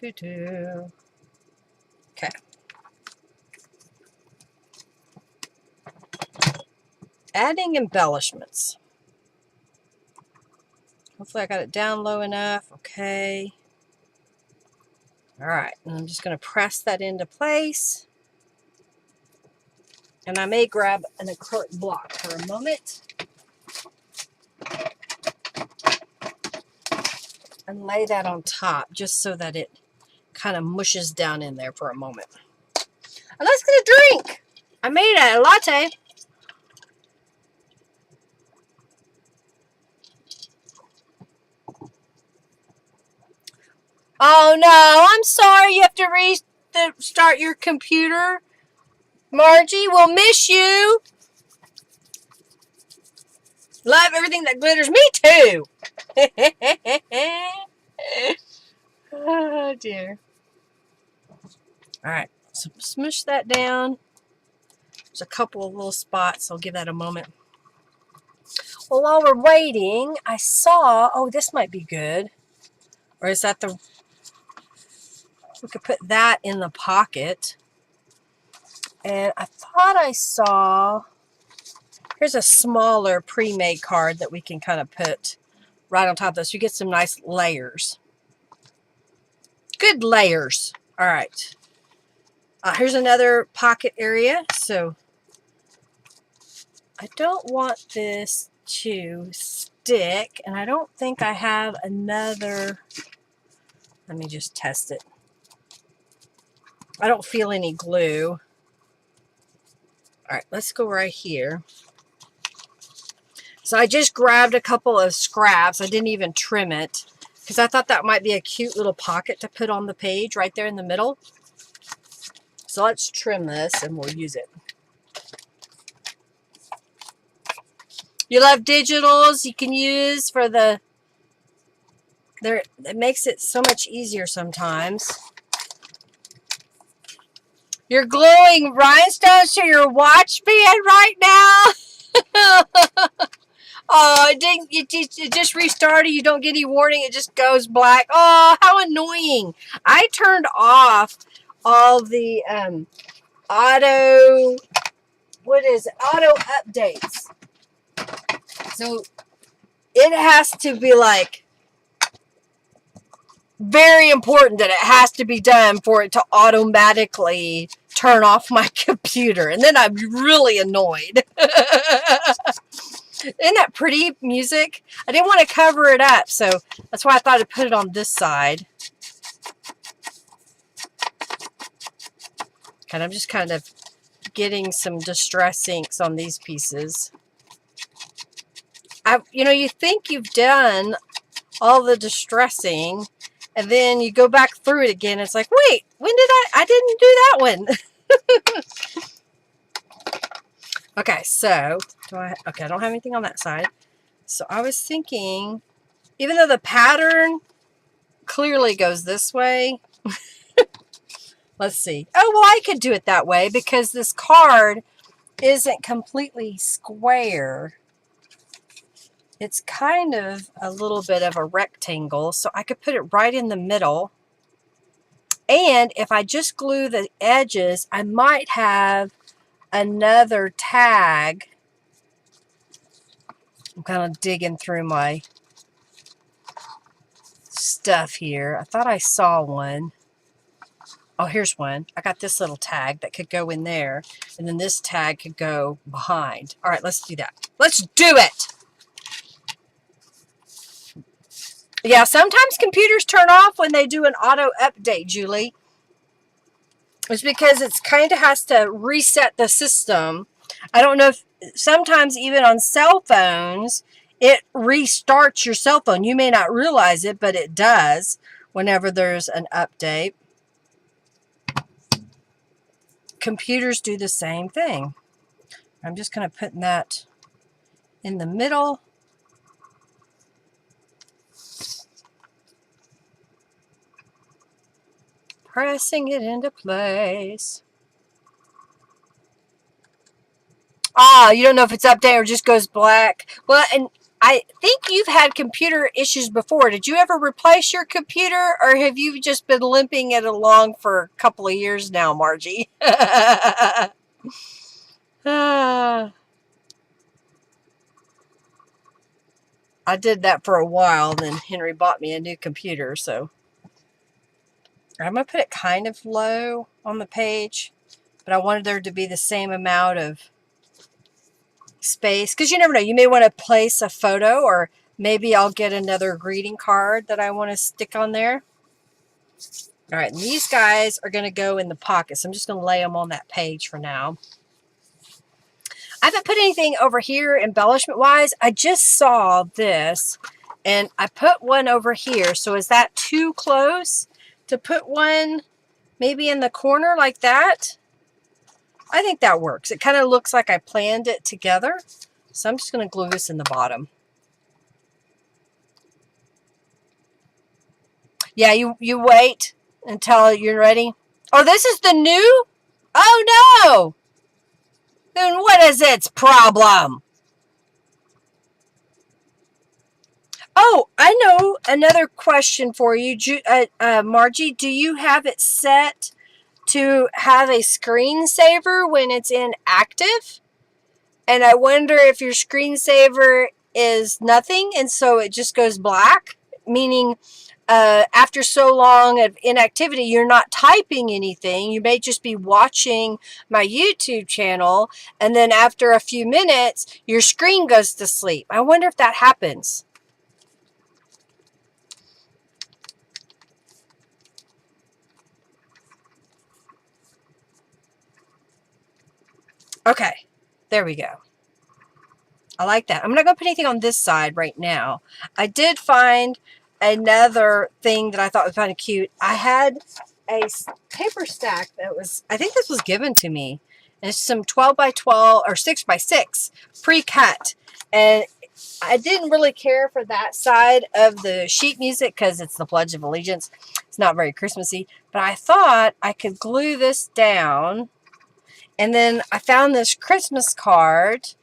Speaker 1: Adding embellishments. Hopefully I got it down low enough. Okay. All right, and I'm just going to press that into place. And I may grab an acrylic block for a moment and lay that on top just so that it kind of mushes down in there for a moment. And let's get a drink. I made a latte. Oh no, I'm sorry you have to restart your computer. Margie, we'll miss you. Love everything that glitters. Me too. Oh dear. All right, so smush that down. There's a couple of little spots. I'll give that a moment. Well, while we're waiting, I saw, oh, this might be good. Or is that the, we could put that in the pocket. And I thought I saw, here's a smaller pre-made card that we can kind of put right on top of this. You get some nice layers. Good layers. All right. Here's another pocket area. So I don't want this to stick, and I don't think I have another. Let me just test it. I don't feel any glue. All right, let's go right here. So I just grabbed a couple of scraps. I didn't even trim it because I thought that might be a cute little pocket to put on the page right there in the middle. So let's trim this and we'll use it. You love digitals you can use for the, it makes it so much easier sometimes. You're gluing rhinestones to your watch band right now? Oh, it just restarted. You don't get any warning. It just goes black. Oh, how annoying. I turned off all the auto updates. So it has to be like very important that it has to be done for it to automatically turn off my computer. And then I'm really annoyed. Isn't that pretty music? I didn't want to cover it up, so that's why I thought I'd put it on this side. And I'm just kind of getting some distress inks on these pieces. You think you've done all the distressing, and then you go back through it again. It's like, wait, when did I didn't do that one. Okay, so I don't have anything on that side. So I was thinking, even though the pattern clearly goes this way, let's see. Oh, well, I could do it that way because this card isn't completely square. It's kind of a little bit of a rectangle, so I could put it right in the middle. And if I just glue the edges, I might have another tag. I'm kind of digging through my stuff here. I thought I saw one. Oh, here's one. I got this little tag that could go in there, and then this tag could go behind. All right, let's do that. Let's do it. Yeah, sometimes computers turn off when they do an auto update, Julie. It's because it's kind of has to reset the system. I don't know if sometimes even on cell phones, it restarts your cell phone. You may not realize it, but it does whenever there's an update. Computers do the same thing. I'm just kind of putting that in the middle. Pressing it into place. Ah, you don't know if it's updated or just goes black. Well, and I think you've had computer issues before. Did you ever replace your computer, or have you just been limping it along for a couple of years now, Margie? Ah, I did that for a while, then Henry bought me a new computer, so I'm going to put it kind of low on the page, but I wanted there to be the same amount of space, because you never know, you may want to place a photo, or maybe I'll get another greeting card that I want to stick on there. All right, and these guys are going to go in the pockets. I'm just going to lay them on that page for now. I haven't put anything over here embellishment wise. I just saw this and I put one over here. So is that too close to put one maybe in the corner like that? I think that works. It kind of looks like I planned it together. So I'm just going to glue this in the bottom. Yeah, you wait until you're ready. Oh, this is the new? Oh, no. Then what is its problem? Oh, I know another question for you, Margie. Do you have it set to have a screensaver when it's inactive? And I wonder if your screensaver is nothing and so it just goes black, meaning after so long of inactivity, you're not typing anything. You may just be watching my YouTube channel, and then after a few minutes, your screen goes to sleep. I wonder if that happens. Okay, there we go. I like that. I'm not going to put anything on this side right now. I did find another thing that I thought was kind of cute. I had a paper stack that was, I think this was given to me. And it's some 12 by 12 or 6 by 6 pre-cut. And I didn't really care for that side of the sheet music because it's the Pledge of Allegiance. It's not very Christmassy. But I thought I could glue this down. And then I found this Christmas card.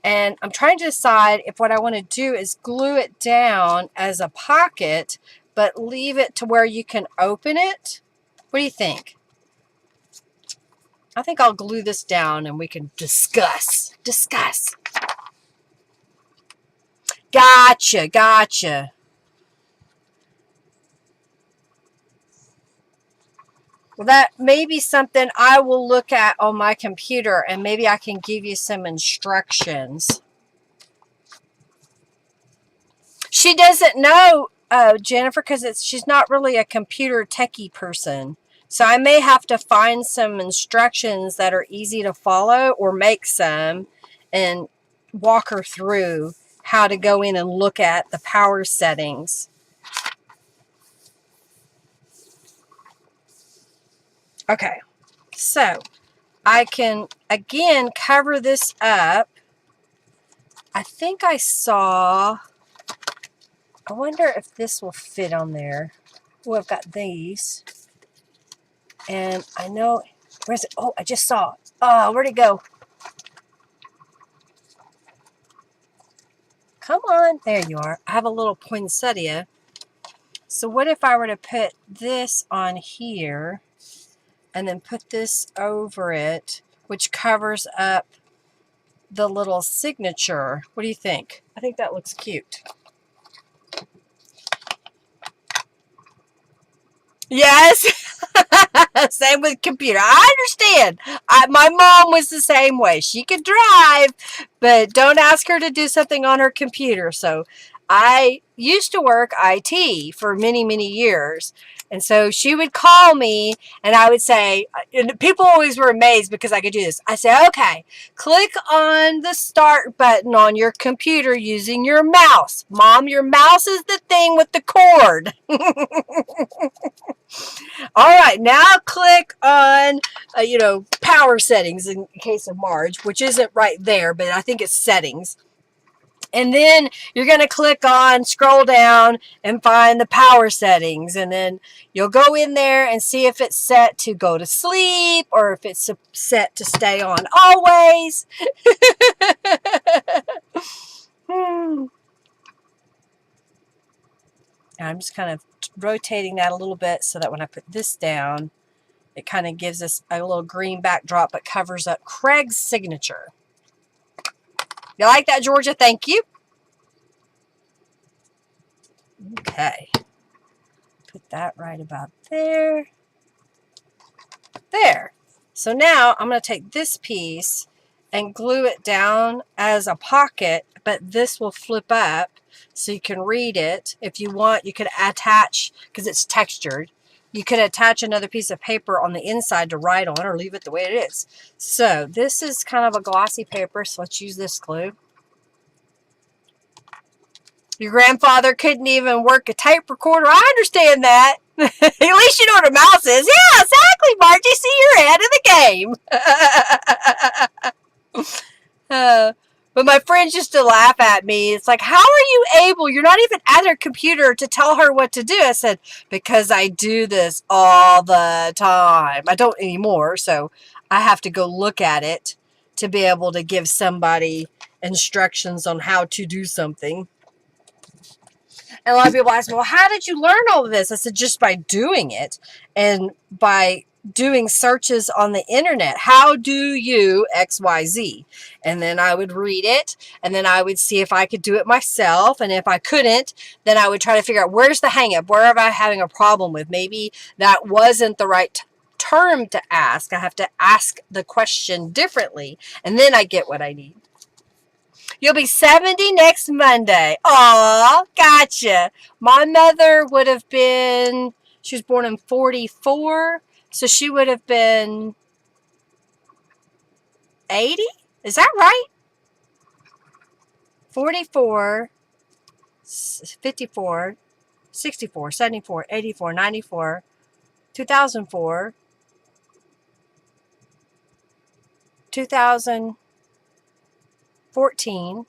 Speaker 1: And I'm trying to decide if what I want to do is glue it down as a pocket, but leave it to where you can open it. What do you think? I think I'll glue this down and we can discuss. Gotcha. Well, that may be something I will look at on my computer, and maybe I can give you some instructions. She doesn't know, Jennifer, because she's not really a computer techie person. So I may have to find some instructions that are easy to follow, or make some and walk her through how to go in and look at the power settings. Okay, so I can again cover this up. I think I saw, I wonder if this will fit on there. Oh, I've got these. And I know, where's it? Oh, I just saw it. Oh, where'd it go? Come on. There you are. I have a little poinsettia. So what if I were to put this on here and then put this over it, which covers up the little signature? What do you think? I think that looks cute. Yes. Same with computer. I understand. My mom was the same way. She could drive, but don't ask her to do something on her computer. So I used to work IT for many, many years. And so she would call me and I would say, and people always were amazed because I could do this. I say, okay, click on the start button on your computer using your mouse. Mom, your mouse is the thing with the cord. All right, now click on, power settings in case of Marge, which isn't right there, but I think it's settings. And then you're going to click on, scroll down, and find the power settings. And then you'll go in there and see if it's set to go to sleep or if it's set to stay on always. I'm just kind of rotating that a little bit so that when I put this down, it kind of gives us a little green backdrop but covers up Craig's signature. You like that, Georgia? Thank you. Okay. Put that right about there. There. So now I'm going to take this piece and glue it down as a pocket, but this will flip up so you can read it. If you want, you could attach, because it's textured, you could attach another piece of paper on the inside to write on or leave it the way it is. So this is kind of a glossy paper, so let's use this glue. Your grandfather couldn't even work a tape recorder. I understand that. At least you know what a mouse is. Yeah, exactly, Margie. See, you're ahead of the game. But my friends used to laugh at me. It's like, how are you able? You're not even at her computer to tell her what to do. I said, because I do this all the time. I don't anymore, so I have to go look at it to be able to give somebody instructions on how to do something. And a lot of people ask me, well, how did you learn all of this? I said, just by doing it and by doing searches on the internet. How do you XYZ? And then I would read it, and then I would see if I could do it myself. And if I couldn't, then I would try to figure out where's the hang up? Where am I having a problem with? Maybe that wasn't the right term to ask. I have to ask the question differently, and then I get what I need. You'll be 70 next Monday. Aw, gotcha. My mother would have been, she was born in 44, so she would have been 80? Is that right? 44, 54, 64, 74, 84, 94, 2004, 2014.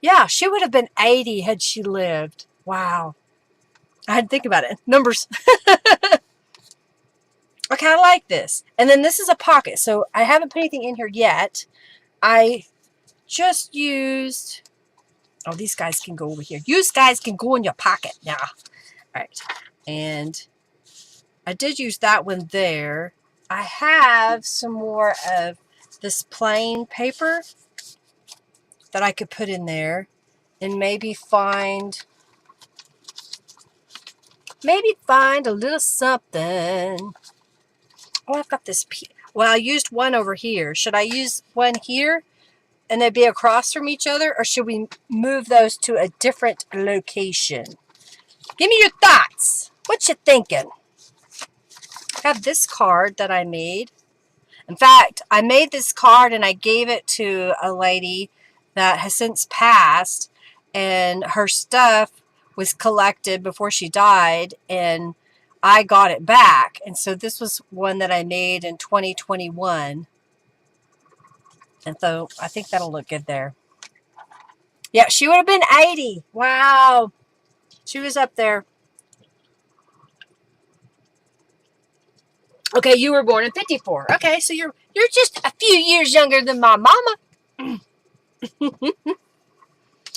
Speaker 1: Yeah, she would have been 80 had she lived. Wow. I had to think about it. Numbers. Okay, I like this. And then this is a pocket. So I haven't put anything in here yet. I just used... Oh, these guys can go over here. You guys can go in your pocket now. All right. And I did use that one there. I have some more of this plain paper that I could put in there and maybe find a little something. Oh, I've got this piece. Well, I used one over here. Should I use one here and they'd be across from each other, or should we move those to a different location? Give me your thoughts. What you thinking? I have this card that I made. In fact, I made this card and I gave it to a lady that has since passed, and her stuff was collected before she died, and I got it back. And so this was one that I made in 2021. And so I think that'll look good there. Yeah, she would have been 80. Wow. She was up there. Okay, you were born in 54. Okay, so you're just a few years younger than my mama.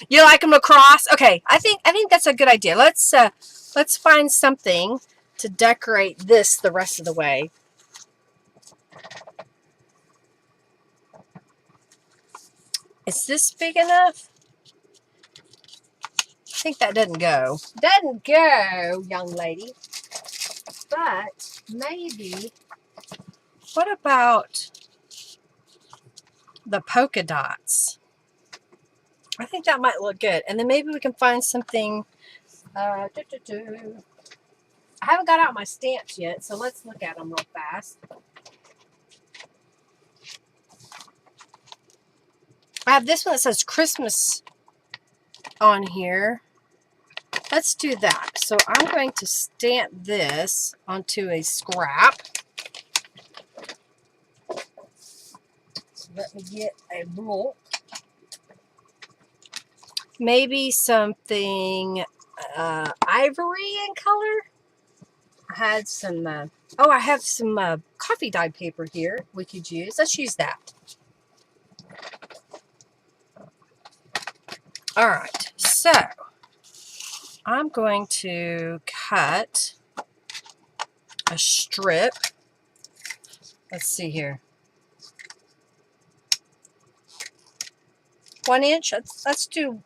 Speaker 1: You like them across? Okay, I think that's a good idea. Let's find something to decorate this the rest of the way. Is this big enough? I think that doesn't go. Doesn't go, young lady. But maybe, what about the polka dots? I think that might look good. And then maybe we can find something. I haven't got out my stamps yet, so let's look at them real fast. I have this one that says Christmas on here. Let's do that. So I'm going to stamp this onto a scrap. So let me get a roll. maybe something ivory in color. I had some, I have some coffee dye paper here we could use. Let's use that. All right, so I'm going to cut a strip. Let's see here. 1 inch. Let's do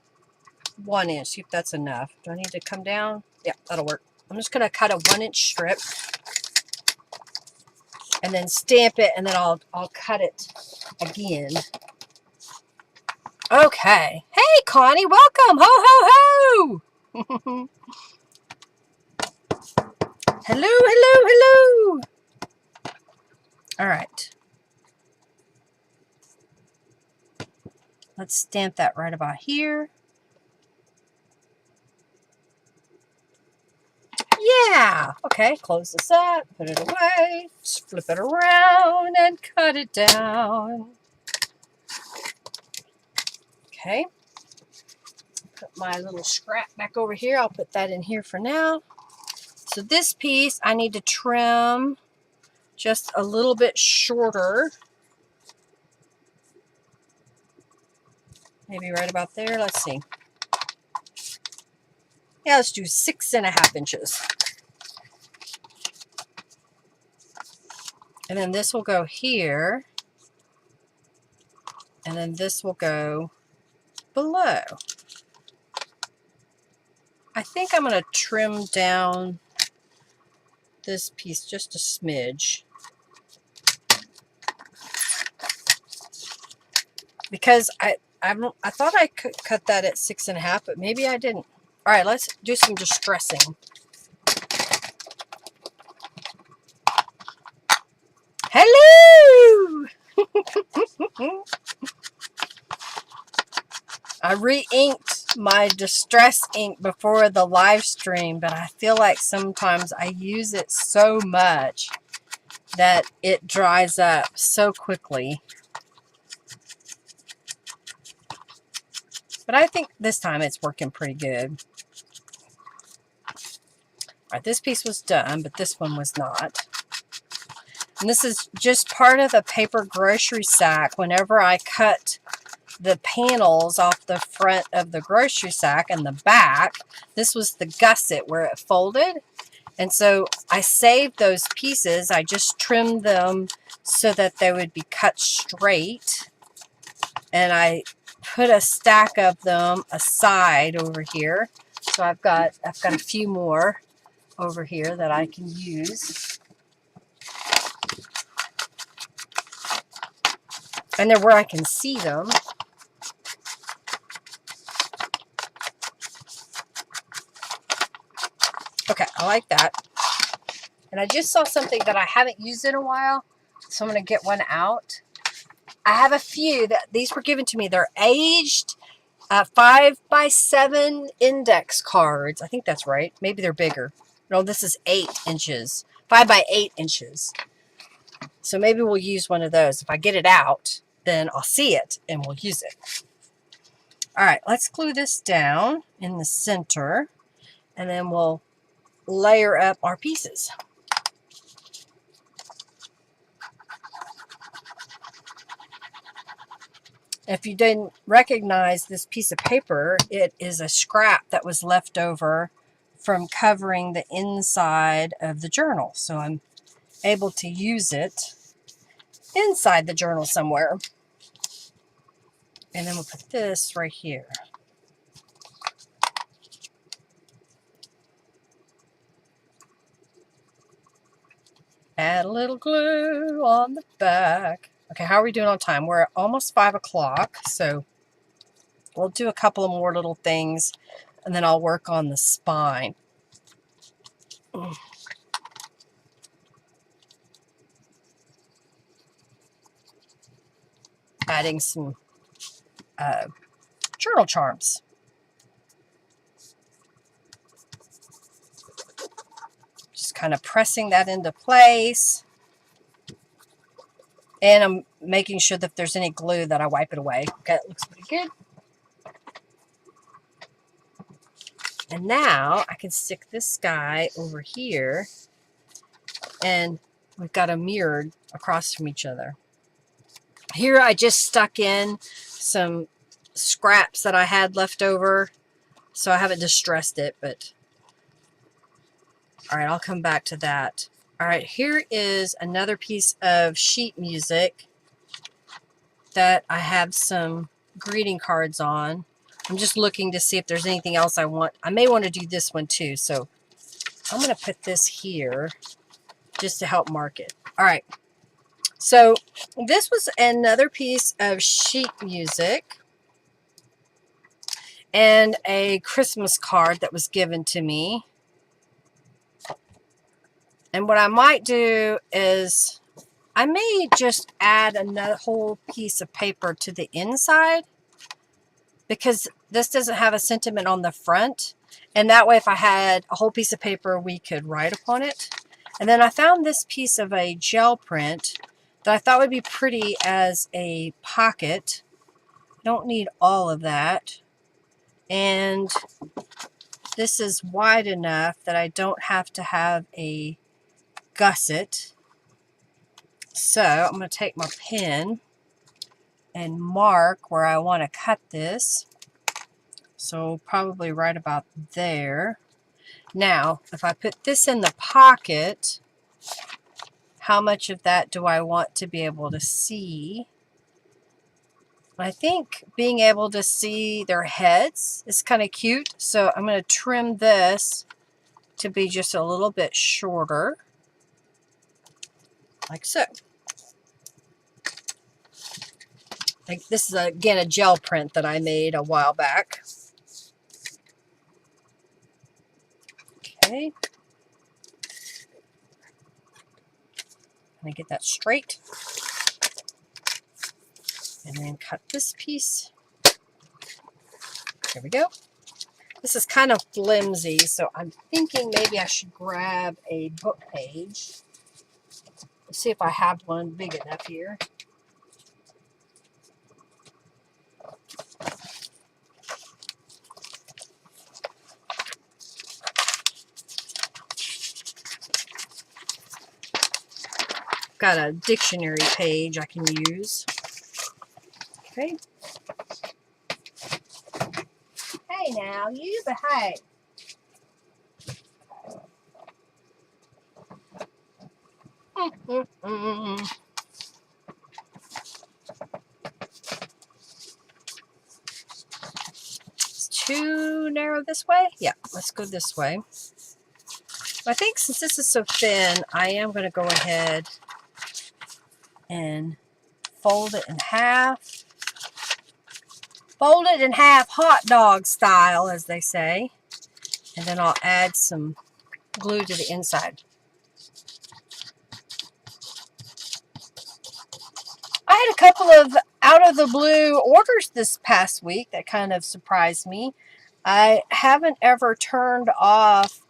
Speaker 1: 1 inch. See if that's enough. Do I need to come down? Yeah, that'll work. I'm just going to cut a 1 inch strip and then stamp it, and then I'll cut it again. Okay. Hey, Connie, welcome. Ho, ho, ho. Hello, hello, hello. All right. Let's stamp that right about here. Yeah. Okay, close this up, put it away, just flip it around and cut it down. Okay. Put my little scrap back over here. I'll put that in here for now. So this piece I need to trim just a little bit shorter. Maybe right about there. Let's see. Yeah, let's do 6.5 inches. And then this will go here. And then this will go below. I think I'm going to trim down this piece just a smidge. Because I thought I could cut that at 6.5, but maybe I didn't. All right, let's do some distressing. Hello! I re-inked my distress ink before the live stream, but I feel like sometimes I use it so much that it dries up so quickly. But I think this time it's working pretty good. All right, this piece was done, but this one was not. And this is just part of the paper grocery sack. Whenever I cut the panels off the front of the grocery sack and the back, this was the gusset where it folded. And so I saved those pieces. I just trimmed them so that they would be cut straight. And I put a stack of them aside over here. So I've got a few more over here that I can use. And they're where I can see them. Okay, I like that. And I just saw something that I haven't used in a while, so I'm going to get one out. I have a few that these were given to me. They're aged 5x7 index cards. I think that's right. Maybe they're bigger. No, this is 8 inches. 5x8 inches. So maybe we'll use one of those. If I get it out, then I'll see it and we'll use it. All right, let's glue this down in the center, and then we'll layer up our pieces. If you didn't recognize this piece of paper, it is a scrap that was left over from covering the inside of the journal. So I'm able to use it inside the journal somewhere. And then we'll put this right here. Add a little glue on the back. Okay, how are we doing on time? We're at almost 5 o'clock, so we'll do a couple of more little things, and then I'll work on the spine. Adding some journal charms. Just kind of pressing that into place. And I'm making sure that if there's any glue that I wipe it away. Okay, it looks pretty good. And now I can stick this guy over here, and we've got them mirrored across from each other. Here I just stuck in some scraps that I had left over, so I haven't distressed it, but all right, I'll come back to that. All right, here is another piece of sheet music that I have some greeting cards on. I'm just looking to see if there's anything else I want. I may want to do this one too, so I'm going to put this here just to help mark it. All right, so this was another piece of sheet music and a Christmas card that was given to me. And what I might do is I may just add another whole piece of paper to the inside, because this doesn't have a sentiment on the front. And that way, if I had a whole piece of paper, we could write upon it. And then I found this piece of a gel print that I thought would be pretty as a pocket. Don't need all of that. And this is wide enough that I don't have to have a gusset. So I'm going to take my pen and mark where I want to cut this. So probably right about there. Now, if I put this in the pocket, how much of that do I want to be able to see? I think being able to see their heads is kind of cute. So I'm going to trim this to be just a little bit shorter, like so. Like this is, again, a gel print that I made a while back. Okay. Let me get that straight. And then cut this piece. There we go. This is kind of flimsy, so I'm thinking maybe I should grab a book page. Let's see if I have one big enough here. Got a dictionary page I can use. Okay. Hey now, you behave. It's too narrow this way? Yeah, let's go this way. I think since this is so thin, I am going to go ahead and fold it in half. Fold it in half, hot dog style, as they say. And then I'll add some glue to the inside. I had a couple of out of the blue orders this past week that kind of surprised me. I haven't ever turned off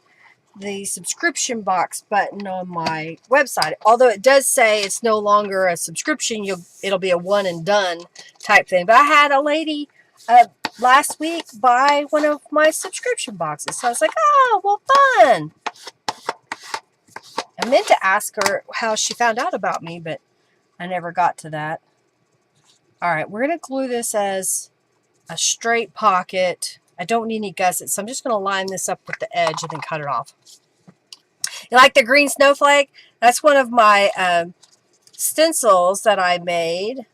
Speaker 1: the subscription box button on my website, although it does say it's no longer a subscription. It'll be a one and done type thing. But I had a lady last week buy one of my subscription boxes, so I was like, oh, well, fun. I meant to ask her how she found out about me, but I never got to that. All right, we're going to glue this as a straight pocket. I don't need any gussets, so I'm just going to line this up with the edge and then cut it off. You like the green snowflake? That's one of my stencils that I made.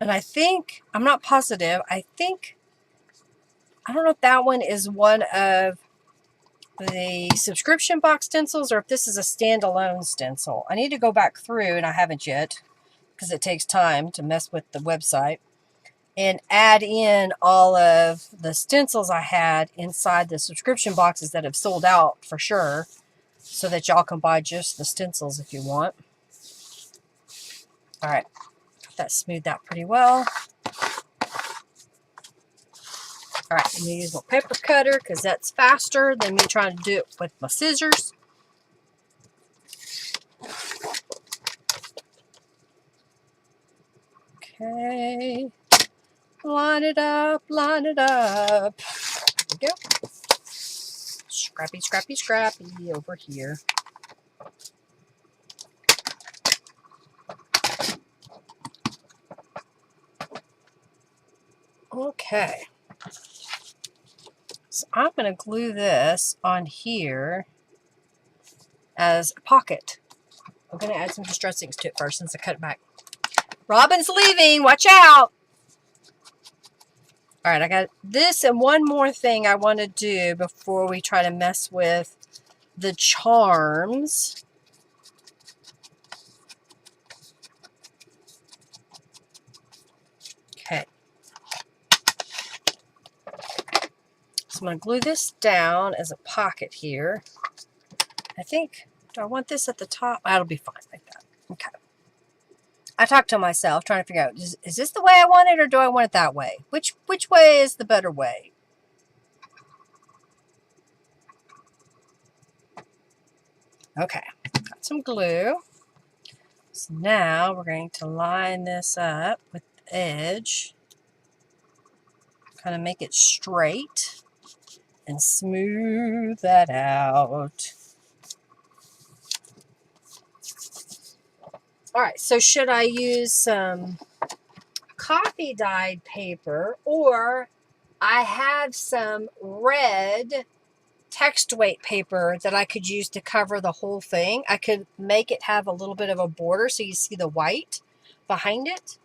Speaker 1: And I think, I'm not positive, I don't know if that one is one of the subscription box stencils or if this is a standalone stencil. I need to go back through, and I haven't yet because it takes time to mess with the website, and add in all of the stencils I had inside the subscription boxes that have sold out for sure, so that y'all can buy just the stencils if you want. All right, that smoothed out pretty well. All right, I'm going to use my paper cutter because that's faster than me trying to do it with my scissors. Okay. Line it up, line it up. There we go. Scrappy, scrappy, scrappy over here. Okay. So I'm going to glue this on here as a pocket. I'm going to add some distressings to it first since I cut it back. Robin's leaving. Watch out. All right, I got this and one more thing I want to do before we try to mess with the charms. Okay. So I'm going to glue this down as a pocket here. I think, do I want this at the top? That'll be fine like that. Okay. I talked to myself trying to figure out, is this the way I want it or do I want it that way? Which way is the better way? Okay, got some glue. So now we're going to line this up with the edge. Kind of make it straight and smooth that out. All right, so should I use some coffee dyed paper, or I have some red text weight paper that I could use to cover the whole thing. I could make it have a little bit of a border so you see the white behind it.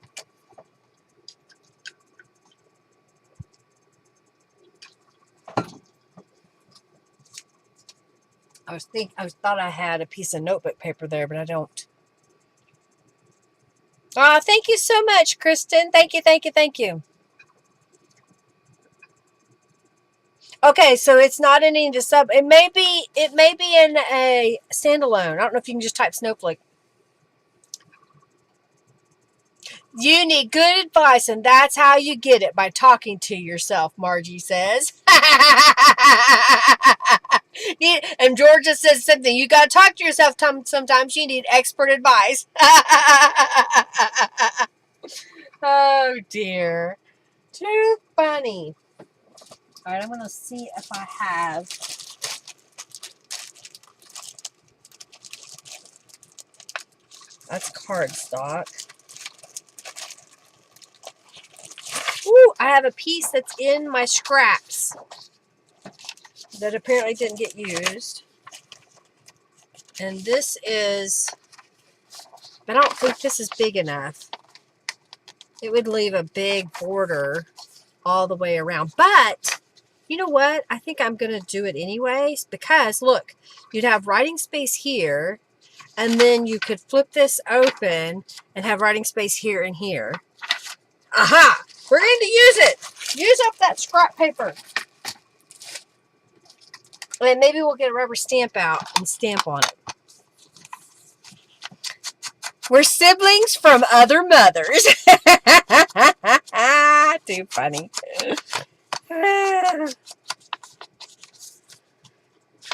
Speaker 1: I thought I had a piece of notebook paper there, but I don't. Oh, thank you so much, Kristen. Thank you, thank you, thank you. Okay, so it's not in any sub. It may be in a standalone. I don't know if you can just type snowflake. You need good advice, and that's how you get it, by talking to yourself, Margie says. And Georgia says something. You got to talk to yourself sometimes. You need expert advice. Oh, dear. Too funny. All right, I'm going to see if I have... That's cardstock. Ooh, I have a piece that's in my scraps that apparently didn't get used. And this is... I don't think this is big enough. It would leave a big border all the way around. But, you know what? I think I'm going to do it anyways. Because, look, you'd have writing space here. And then you could flip this open and have writing space here and here. Aha! We're going to use it. Use up that scrap paper. And maybe we'll get a rubber stamp out and stamp on it. We're siblings from other mothers. Too funny.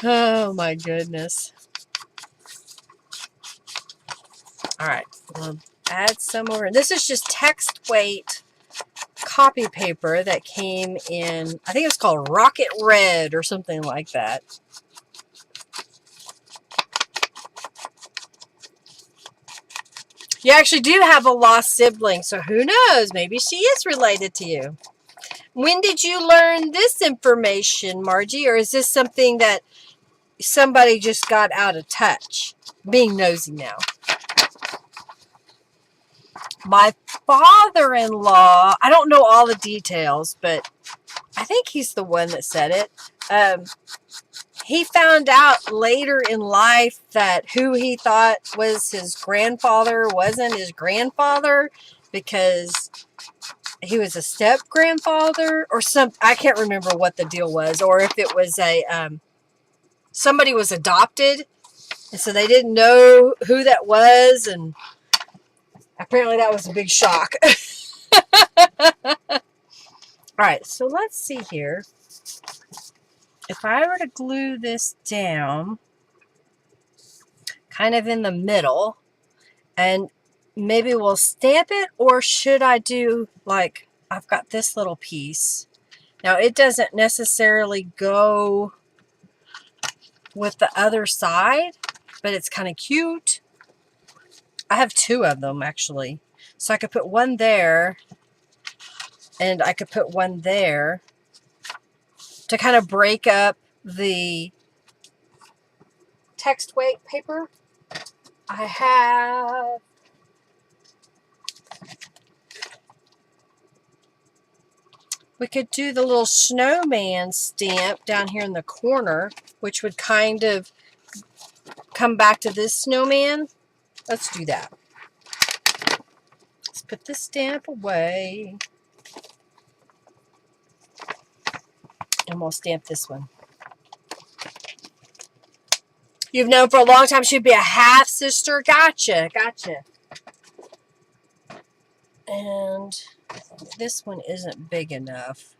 Speaker 1: Oh my goodness. All right, we'll add some more. This is just text weight copy paper that came in, I think it's called Rocket Red or something like that. You actually do have a lost sibling, so who knows? Maybe she is related to you. When did you learn this information, Margie? Or is this something that somebody just got out of touch? Being nosy now. My father-in-law, I don't know all the details, but I think he's the one that said it. He found out later in life that who he thought was his grandfather wasn't his grandfather because he was a step-grandfather or something. I can't remember what the deal was, or if it was somebody was adopted, and so they didn't know who that was, and apparently that was a big shock. All right, so let's see here. If I were to glue this down kind of in the middle, and maybe we'll stamp it, or should I do like I've got this little piece. Now, it doesn't necessarily go with the other side, but it's kind of cute. I have two of them, actually. So I could put one there, and I could put one there to kind of break up the text weight paper. I have we could do the little snowman stamp down here in the corner, which would kind of come back to this snowman. Let's do that. Let's put this stamp away. And we'll stamp this one. You've known for a long time she'd be a half sister. Gotcha. And this one isn't big enough.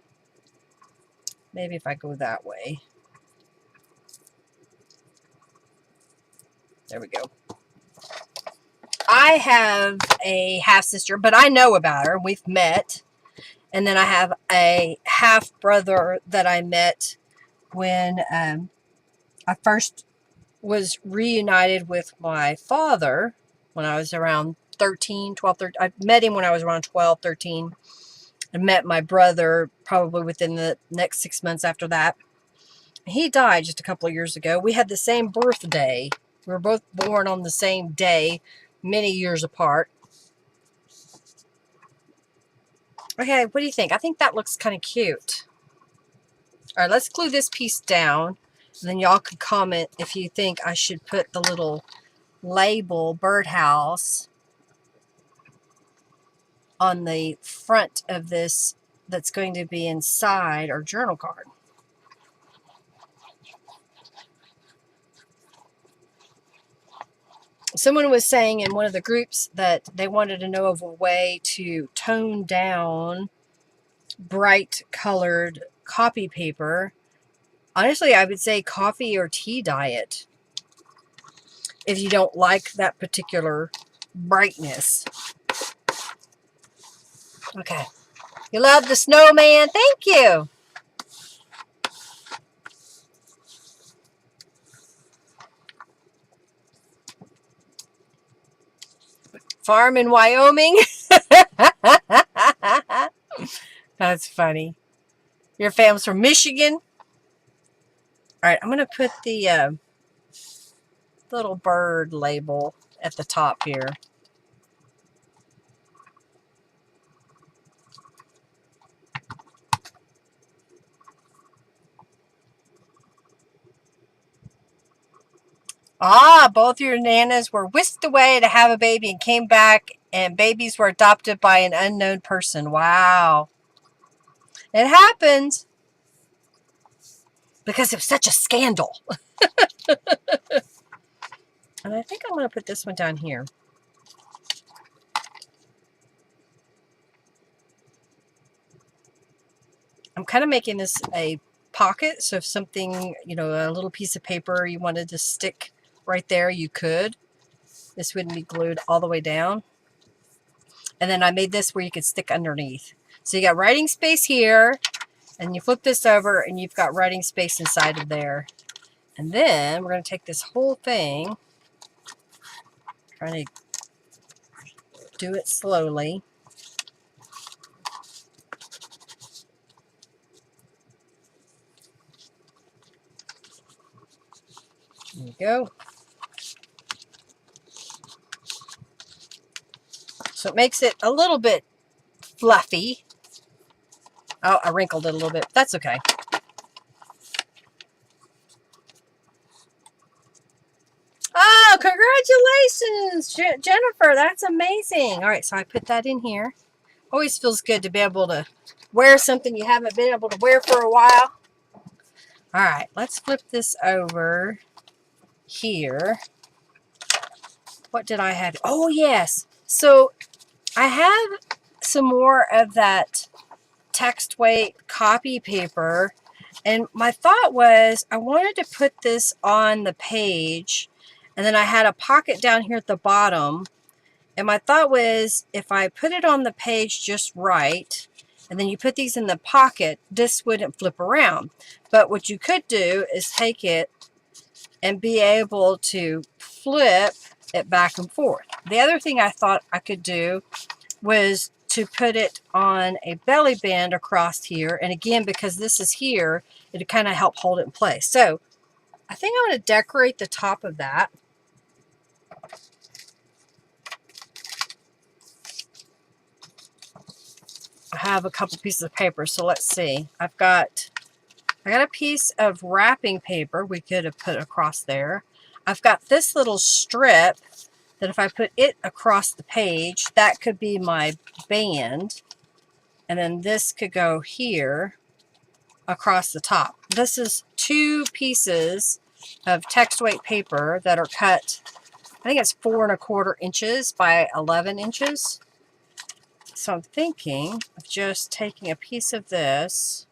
Speaker 1: Maybe if I go that way. There we go. I have a half sister, but I know about her. We've met. And then I have a half brother that I met when I first was reunited with my father when I was around 13, 12, 13. I met him when I was around 12, 13. I met my brother probably within the next 6 months after that. He died just a couple of years ago. We had the same birthday. We were both born on the same day, many years apart. Okay, what do you think? I think that looks kind of cute. All right, let's glue this piece down. And then y'all can comment if you think I should put the little label, birdhouse, on the front of this that's going to be inside our journal card. Someone was saying in one of the groups that they wanted to know of a way to tone down bright colored copy paper. Honestly, I would say coffee or tea diet if you don't like that particular brightness. Okay. You love the snowman? Thank you. Farm in Wyoming? That's funny. Your family's from Michigan? All right, I'm going to put the little bird label at the top here. Ah, both your nanas were whisked away to have a baby and came back, and babies were adopted by an unknown person. Wow. It happened because it was such a scandal. And I think I'm going to put this one down here. I'm kind of making this a pocket, so if something, you know, a little piece of paper you wanted to stick right there, you could. This wouldn't be glued all the way down. And then I made this where you could stick underneath. So you got writing space here, and you flip this over, and you've got writing space inside of there. And then we're going to take this whole thing, trying to do it slowly. There you go. So it makes it a little bit fluffy. Oh, I wrinkled it a little bit. That's okay. Oh, congratulations, Jennifer. That's amazing. All right, so I put that in here. Always feels good to be able to wear something you haven't been able to wear for a while. All right, let's flip this over here. What did I have? Oh, yes. So I have some more of that text weight copy paper. And my thought was I wanted to put this on the page. And then I had a pocket down here at the bottom. And my thought was if I put it on the page just right, and then you put these in the pocket, this wouldn't flip around. But what you could do is take it and be able to flip it back and forth. The other thing I thought I could do was to put it on a belly band across here. And again, because this is here, it'd kind of help hold it in place. So I think I'm going to decorate the top of that. I have a couple pieces of paper, so let's see. I got a piece of wrapping paper we could have put across there. I've got this little strip that if I put it across the page, that could be my band. And then this could go here across the top. This is 2 pieces of text weight paper that are cut, I think it's 4 1/4 inches by 11 inches. So I'm thinking of just taking a piece of this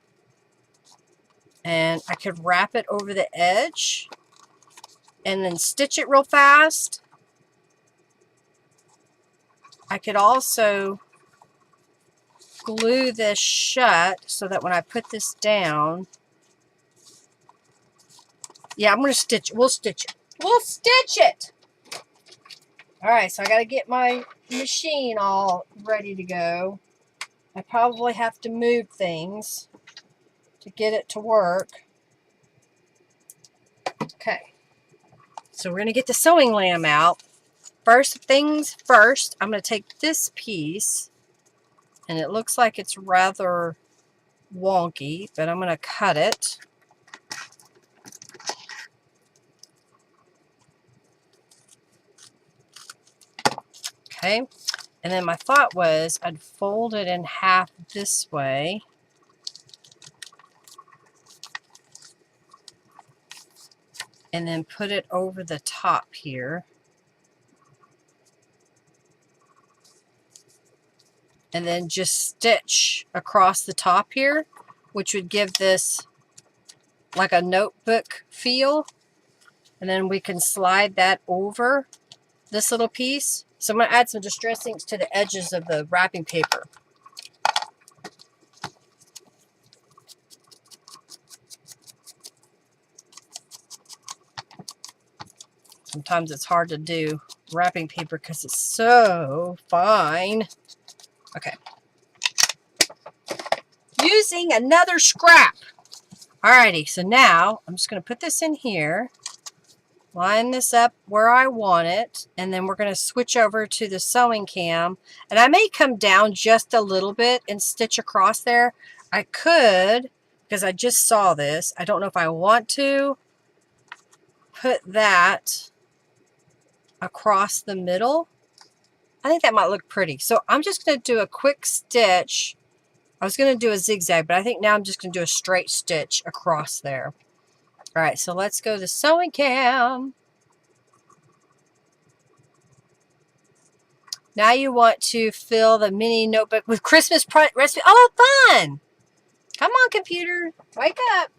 Speaker 1: and I could wrap it over the edge and then stitch it real fast. I could also glue this shut so that when I put this down, yeah, I'm going to stitch it. We'll stitch it. We'll stitch it! Alright, so I got to get my machine all ready to go. I probably have to move things to get it to work. Okay, so we're going to get the sewing lamb out. First things first, I'm going to take this piece, and it looks like it's rather wonky, but I'm going to cut it. Okay, and then my thought was I'd fold it in half this way. And then put it over the top here. And then just stitch across the top here, which would give this like a notebook feel. And then we can slide that over this little piece. So I'm going to add some distress inks to the edges of the wrapping paper. Sometimes it's hard to do wrapping paper because it's so fine. Okay. Using another scrap. Alrighty, so now I'm just going to put this in here, line this up where I want it, and then we're going to switch over to the sewing cam. And I may come down just a little bit and stitch across there. I could, because I just saw this. I don't know if I want to put that across the middle. I think that might look pretty. So I'm just going to do a quick stitch. I was going to do a zigzag, but I think now I'm just going to do a straight stitch across there. All right, so let's go to sewing cam. Now you want to fill the mini notebook with Christmas recipe. Oh, fun! Come on, computer. Wake up.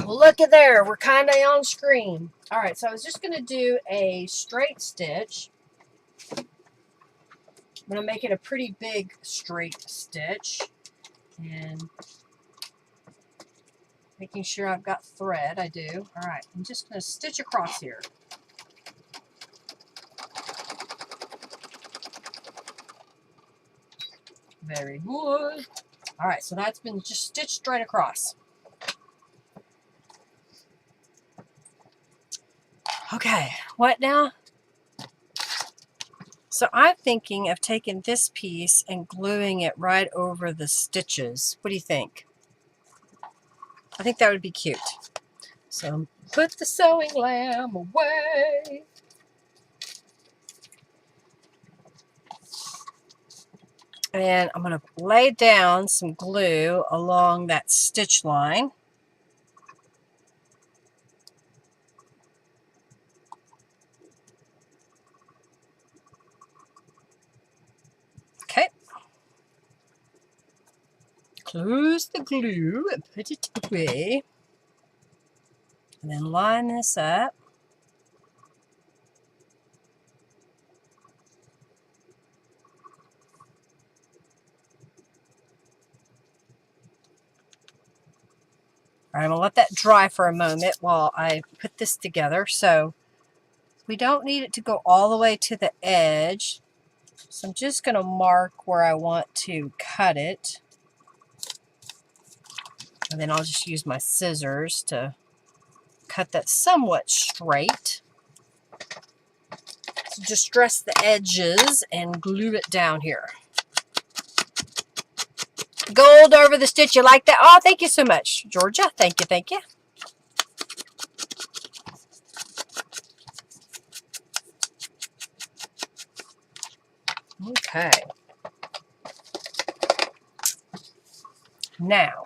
Speaker 1: Well, look at there. We're kind of on screen. All right, so I was just going to do a straight stitch. I'm going to make it a pretty big straight stitch. And making sure I've got thread. I do. All right, I'm just going to stitch across here. Very good. All right, so that's been just stitched straight across. Okay, what now? So I'm thinking of taking this piece and gluing it right over the stitches. What do you think? I think that would be cute. So put the sewing lamb away. And I'm going to lay down some glue along that stitch line. Okay. Close the glue and put it away. And then line this up. All right, I'm going to let that dry for a moment while I put this together. So we don't need it to go all the way to the edge. So I'm just going to mark where I want to cut it. And then I'll just use my scissors to cut that somewhat straight. So just dress the edges and glue it down here. Gold over the stitch. You like that? Oh, thank you so much, Georgia. Thank you, thank you. Okay. Now,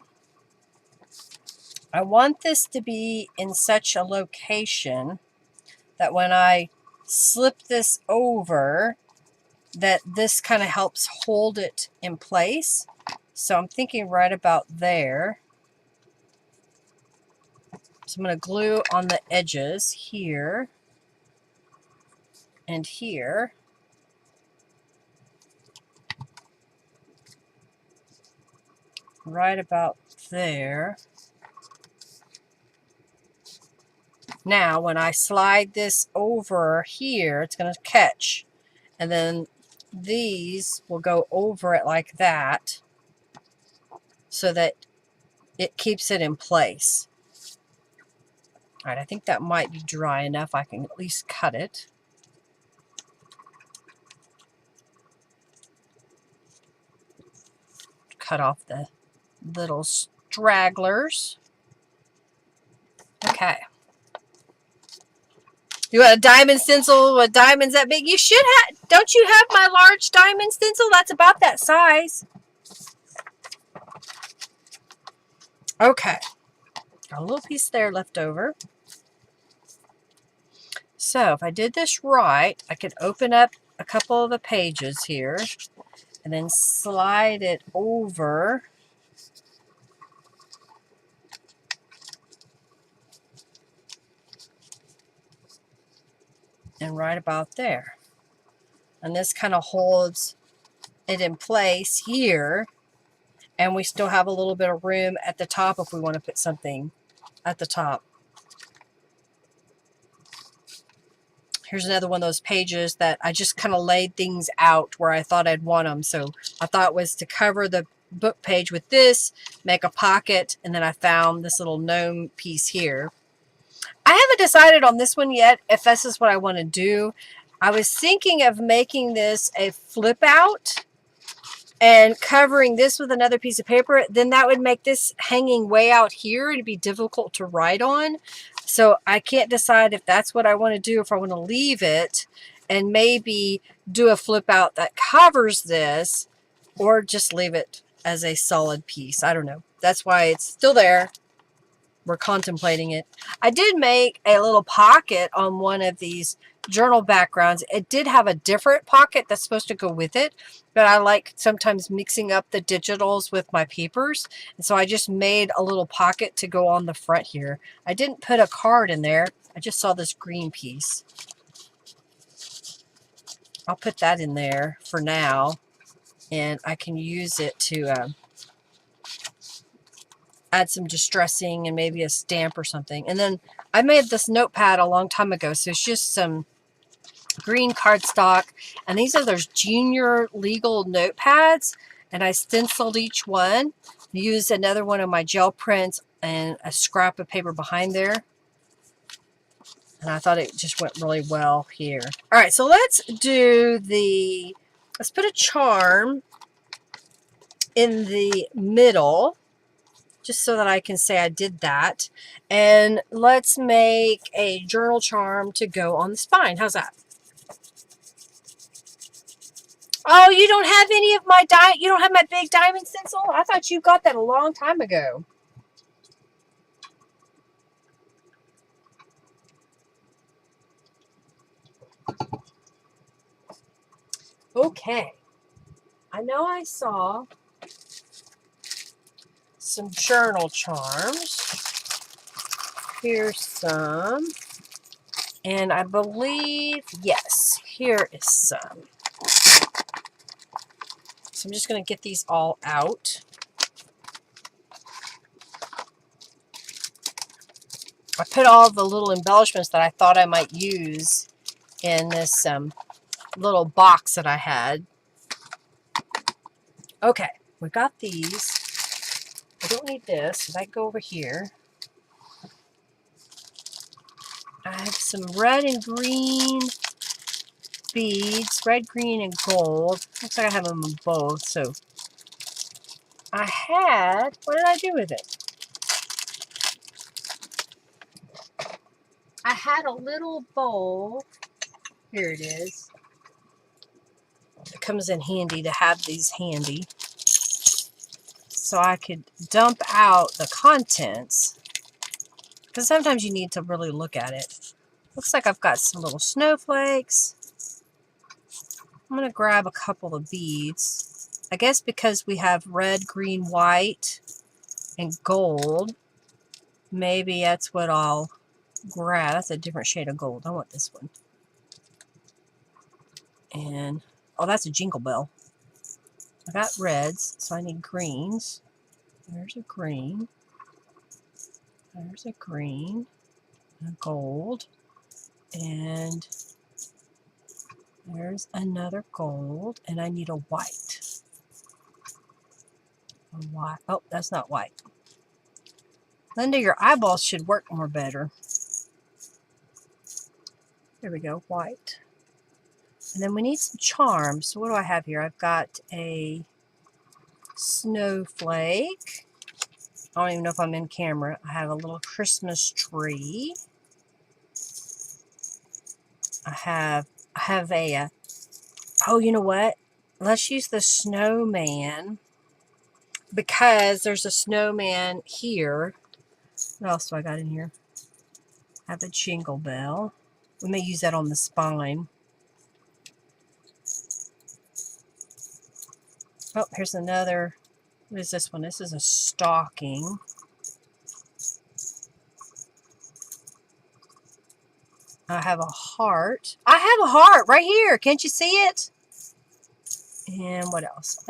Speaker 1: I want this to be in such a location that when I slip this over, that this kind of helps hold it in place. So I'm thinking right about there. So I'm going to glue on the edges here and here. Right about there. Now, when I slide this over here, it's going to catch. And then these will go over it like that so that it keeps it in place. All right, I think that might be dry enough. I can at least cut it. Cut off the little stragglers. Okay. You want a diamond stencil with diamonds that big? You should have. Don't you have my large diamond stencil? That's about that size. Okay. Got a little piece there left over. So if I did this right, I could open up a couple of the pages here and then slide it over. And right about there. And this kind of holds it in place here. And we still have a little bit of room at the top if we want to put something at the top. Here's another one of those pages that I just kind of laid things out where I thought I'd want them. So I thought it was to cover the book page with this, make a pocket, and then I found this little gnome piece here. I haven't decided on this one yet if this is what I want to do. I was thinking of making this a flip out and covering this with another piece of paper. Then that would make this hanging way out here. It'd be difficult to write on. So I can't decide if that's what I want to do, if I want to leave it and maybe do a flip out that covers this, or just leave it as a solid piece. I don't know. That's why it's still there. We're contemplating it. I did make a little pocket on one of these journal backgrounds. It did have a different pocket that's supposed to go with it, but I like sometimes mixing up the digitals with my papers, and so I just made a little pocket to go on the front here. I didn't put a card in there. I just saw this green piece. I'll put that in there for now, and I can use it to add some distressing and maybe a stamp or something. And then I made this notepad a long time ago, so it's just some green cardstock, and these are those junior legal notepads, and I stenciled each one, used another one of my gel prints and a scrap of paper behind there, and I thought it just went really well here. All right, so let's put a charm in the middle, just so that I can say I did that. And let's make a journal charm to go on the spine. How's that? Oh, you don't have any of my you don't have my big diamond stencil? I thought you got that a long time ago. Okay. I know I saw some journal charms. Here's some. And I believe, yes, here is some. So I'm just going to get these all out. I put all the little embellishments that I thought I might use in this little box that I had. Okay, we got these. I don't need this. If I go over here, I have some red and green beads, red, green, and gold. Looks like I have them in both. So I had, what did I do with it? I had a little bowl. Here it is. It comes in handy to have these handy, so I could dump out the contents, because sometimes you need to really look at it. Looks like I've got some little snowflakes. I'm going to grab a couple of beads. I guess because we have red, green, white, and gold, maybe that's what I'll grab. That's a different shade of gold. I want this one. And, oh, that's a jingle bell. I got reds, so I need greens. There's a green. There's a green. A gold. And there's another gold. And I need a white. A white. Oh, that's not white. Linda, your eyeballs should work more better. There we go, white. And then we need some charms. So what do I have here? I've got a snowflake. I don't even know if I'm in camera. I have a little Christmas tree. I have a, oh, you know what? Let's use the snowman, because there's a snowman here. What else do I got in here? I have a jingle bell. We may use that on the spine. Oh, here's another. What is this one? This is a stocking. I have a heart. I have a heart right here. Can't you see it? And what else?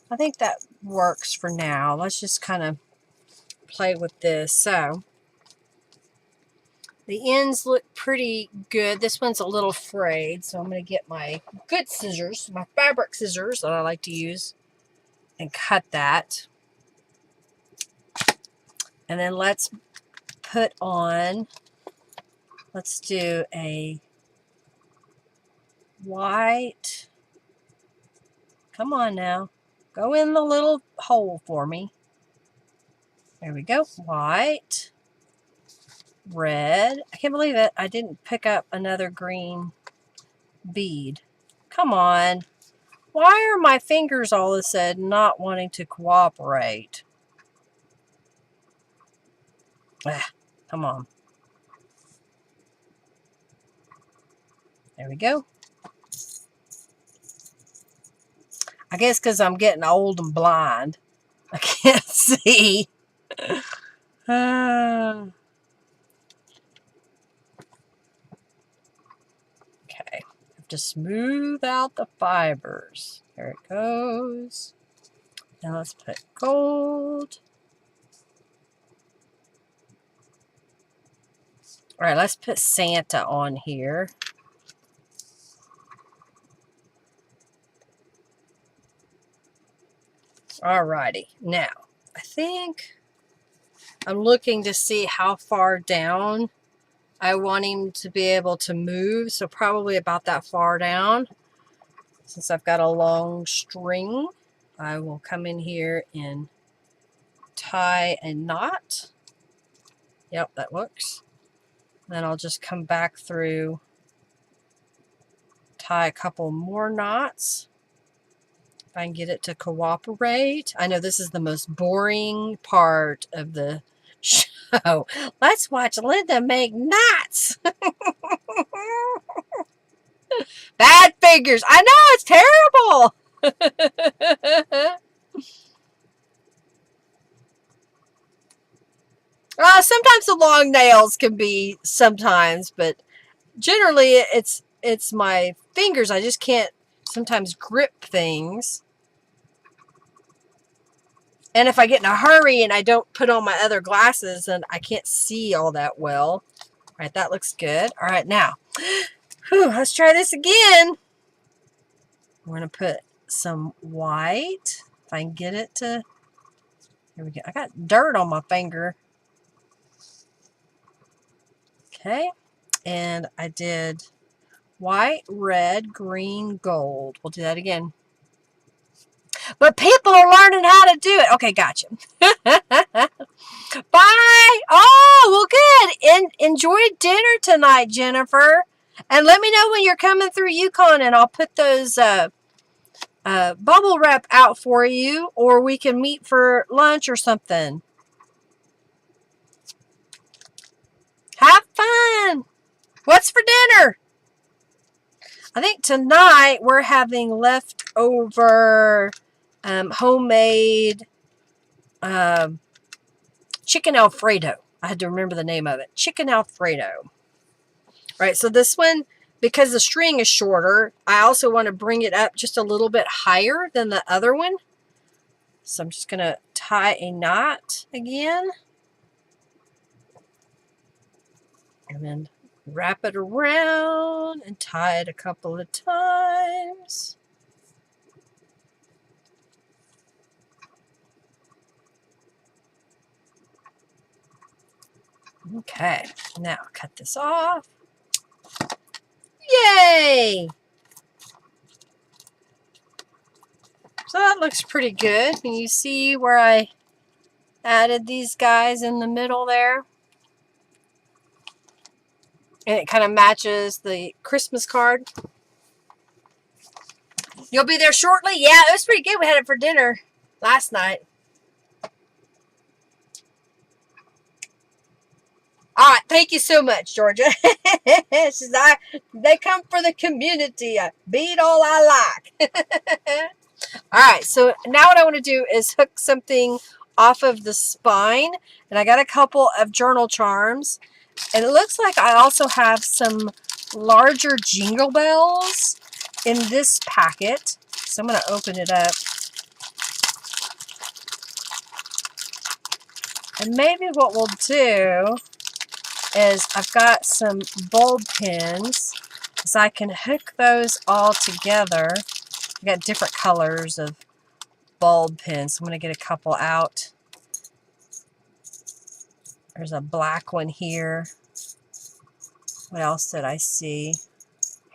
Speaker 1: I think that works for now. Let's just kind of play with this. So the ends look pretty good. This one's a little frayed, so I'm going to get my good scissors, my fabric scissors that I like to use, and cut that. And then let's put on, let's do a white. Come on now. Go in the little hole for me. There we go. White. Red. I can't believe it. I didn't pick up another green bead. Come on. Why are my fingers all of a sudden not wanting to cooperate? Come on. There we go. I guess because I'm getting old and blind, I can't see. Okay. Have to smooth out the fibers. There it goes. Now let's put gold. All right, let's put Santa on here. Alrighty, now I think I'm looking to see how far down I want him to be able to move, so probably about that far down. Since I've got a long string, I will come in here and tie a knot. Yep, that works. Then I'll just come back through, tie a couple more knots. If I can get it to cooperate. I know this is the most boring part of the show. Let's watch Linda make knots. Bad fingers. I know, it's terrible. Sometimes the long nails can be sometimes, but generally it's my fingers. I just can't sometimes grip things. And if I get in a hurry and I don't put on my other glasses, then I can't see all that well. All right, that looks good. All right, now, let's try this again. We're going to put some white. If I can get it to... Here we go. I got dirt on my finger. Okay. And I did white, red, green, gold. We'll do that again. But people are learning how to do it. Okay, gotcha. Bye. Oh, well, good. Enjoy dinner tonight, Jennifer. And let me know when you're coming through Yukon, and I'll put those bubble wrap out for you, or we can meet for lunch or something. Have fun. What's for dinner? I think tonight we're having leftover homemade chicken Alfredo. I had to remember the name of it. Chicken Alfredo. Right, so this one, because the string is shorter, I also want to bring it up just a little bit higher than the other one. So I'm just going to tie a knot again. And then wrap it around and tie it a couple of times. Okay, now cut this off. Yay! So that looks pretty good. Can you see where I added these guys in the middle there? And it kind of matches the Christmas card. You'll be there shortly? Yeah, it was pretty good. We had it for dinner last night. All right, thank you so much, Georgia. They come for the community. I beat all I like. All right, so now what I want to do is hook something off of the spine. And I got a couple of journal charms. And it looks like I also have some larger jingle bells in this packet. So I'm going to open it up. And maybe what we'll do is I've got some bulb pins, so I can hook those all together. I've got different colors of bulb pins. So I'm going to get a couple out. There's a black one here. What else did I see?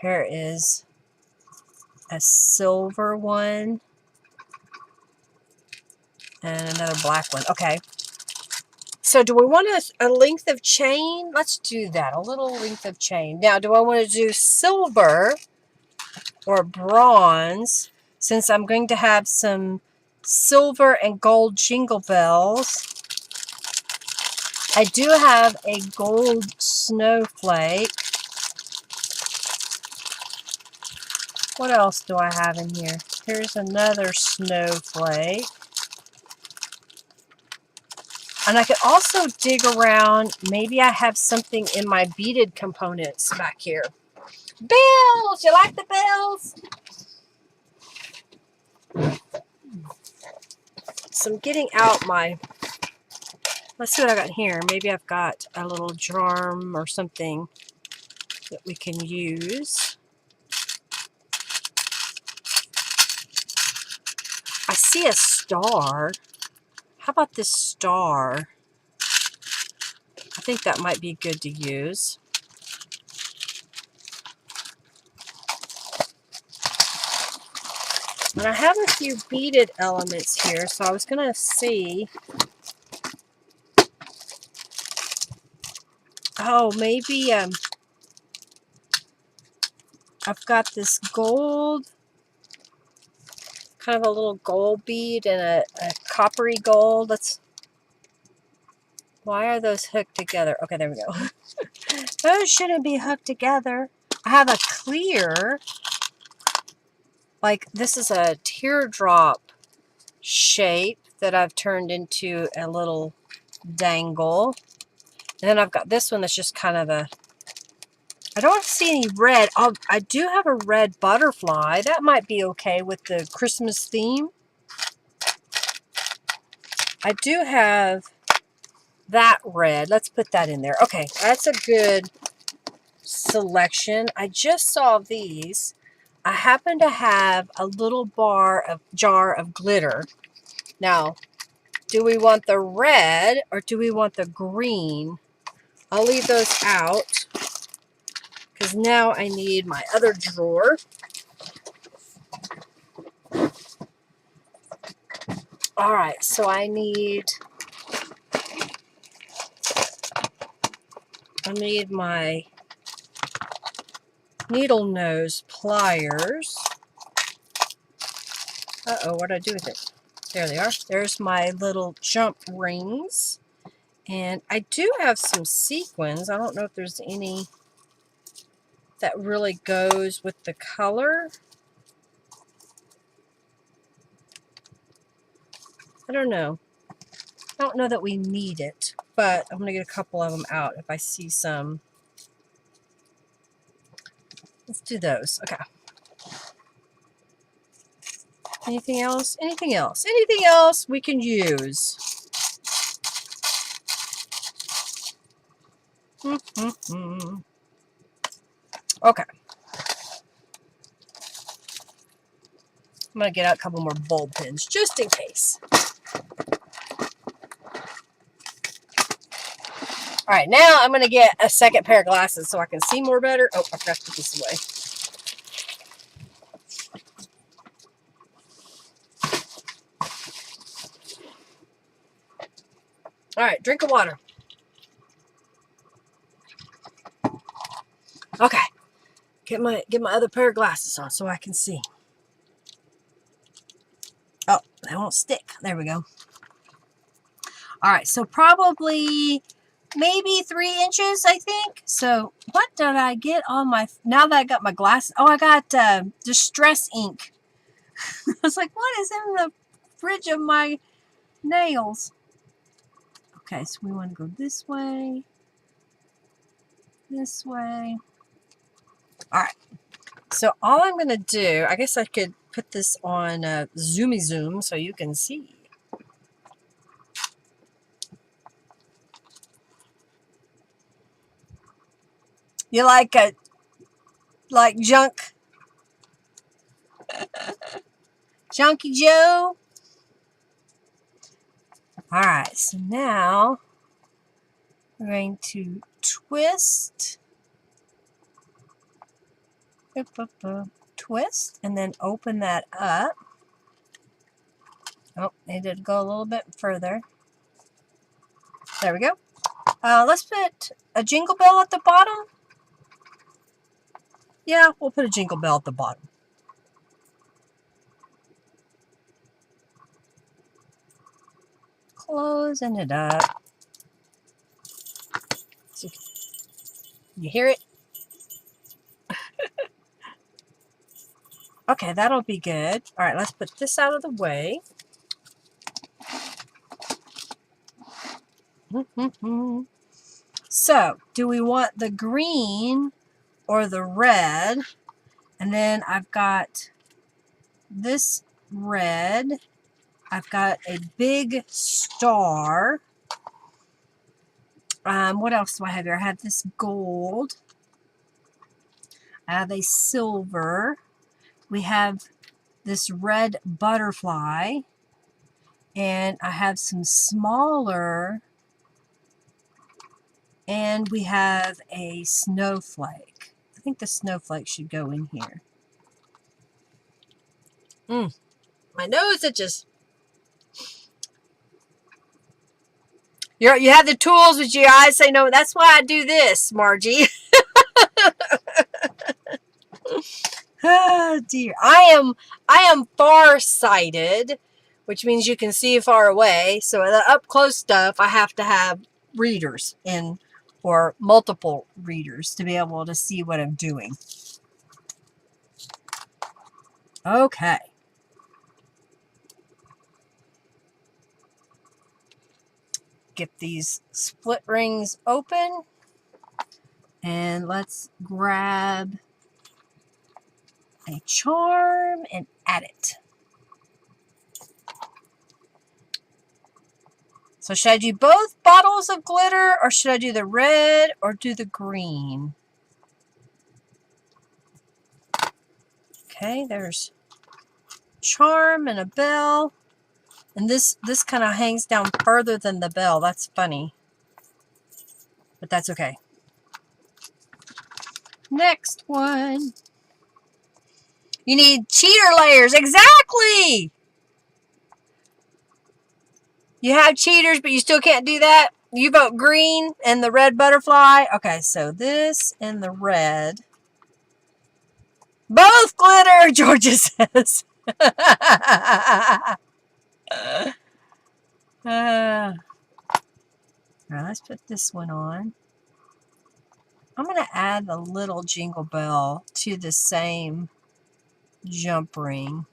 Speaker 1: Here is a silver one. And another black one. Okay. So do we want a length of chain? Let's do that. A little length of chain. Now, do I want to do silver or bronze? Since I'm going to have some silver and gold jingle bells. I do have a gold snowflake. What else do I have in here? Here's another snowflake. And I could also dig around. Maybe I have something in my beaded components back here. Bells! You like the bells? So I'm getting out my... Let's see what I got here. Maybe I've got a little charm or something that we can use. I see a star. How about this star? I think that might be good to use. And I have a few beaded elements here, so I was going to see. Oh, maybe I've got this gold, kind of a little gold bead and a coppery gold. Why are those hooked together? Okay, there we go. Those shouldn't be hooked together. I have a clear, like this is a teardrop shape that I've turned into a little dangle. And then I've got this one that's just kind of a, I don't see any red. I do have a red butterfly. That might be okay with the Christmas theme. I do have that red. Let's put that in there. Okay, that's a good selection. I just saw these. I happen to have a little jar of glitter. Now, do we want the red or do we want the green? I'll leave those out because now I need my other drawer. All right, so I need my needle nose pliers. Uh-oh, what did I do with it? There they are. There's my little jump rings. And I do have some sequins. I don't know if there's any that really goes with the color. I don't know. I don't know that we need it, but I'm going to get a couple of them out if I see some. Let's do those. Okay. Anything else? Anything else? Anything else we can use? Okay. I'm going to get out a couple more bulb pins just in case. All right, now I'm going to get a second pair of glasses so I can see more better. Oh, I forgot to put this away. All right, drink of water. Okay, get my other pair of glasses on so I can see. Oh, they won't stick. There we go. All right, so probably maybe 3 inches, I think. So what did I get on my, now that I got my glasses? Oh, I got Distress ink. I was like, what is in the fridge of my nails? Okay, so we want to go this way. This way. All right. So all I'm going to do, I guess I could put this on Zoomy Zoom so you can see. You like junk? Junkie Joe? All right, so now we're going to twist. Twist, and then open that up. Oh, they did go a little bit further. There we go. Let's put a jingle bell at the bottom. Yeah, we'll put a jingle bell at the bottom. Closing it up. So you hear it? Okay, that'll be good. All right, let's put this out of the way. So, do we want the green or the red? And then I've got this red. I've got a big star. What else do I have here? I have this gold. I have a silver. We have this red butterfly. And I have some smaller. And we have a snowflake. I think the snowflake should go in here. My nose itches. You have the tools, but your eyes say no. That's why I do this, Margie. Oh dear. I am far-sighted, which means you can see far away. So the up close stuff, I have to have readers in, or multiple readers to be able to see what I'm doing. Okay. Get these split rings open. And let's grab a charm and add it. So should I do both bottles of glitter, or should I do the red or do the green? Okay, there's charm and a bell. And this kind of hangs down further than the bell. That's funny. But that's okay. Next one. You need cheater layers. Exactly! You have cheaters, but you still can't do that? You vote green and the red butterfly. Okay, so this and the red. Both glitter, Georgia says. Now let's put this one on. I'm going to add the little jingle bell to the same jump ring.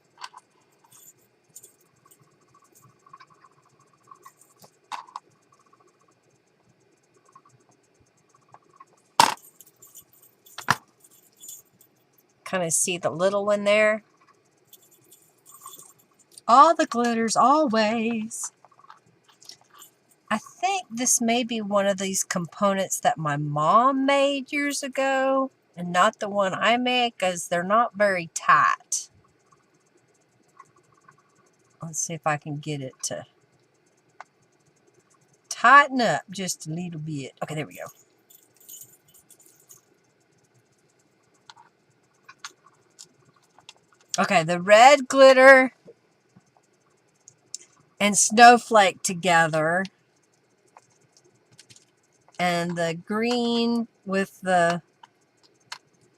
Speaker 1: Kind of see the little one there. All the glitters, always. I think this may be one of these components that my mom made years ago, and not the one I make, because they're not very tight. Let's see if I can get it to tighten up just a little bit. Okay, there we go. Okay, the red glitter and snowflake together, and the green with the,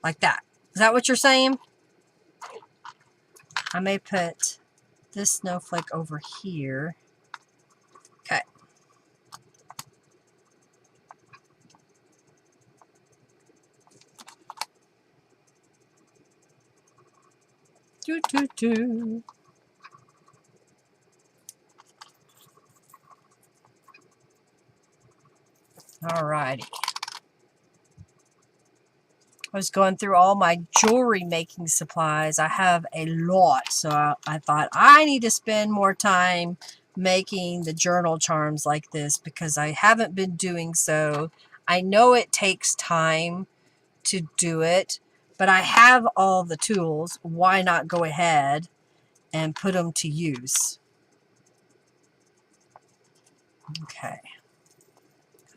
Speaker 1: like that. Is that what you're saying? I may put this snowflake over here. Okay. Doo, doo, doo. Alrighty. I was going through all my jewelry making supplies. I have a lot, so I thought I need to spend more time making the journal charms like this because I haven't been doing so. I know it takes time to do it, but I have all the tools. Why not go ahead and put them to use? Okay.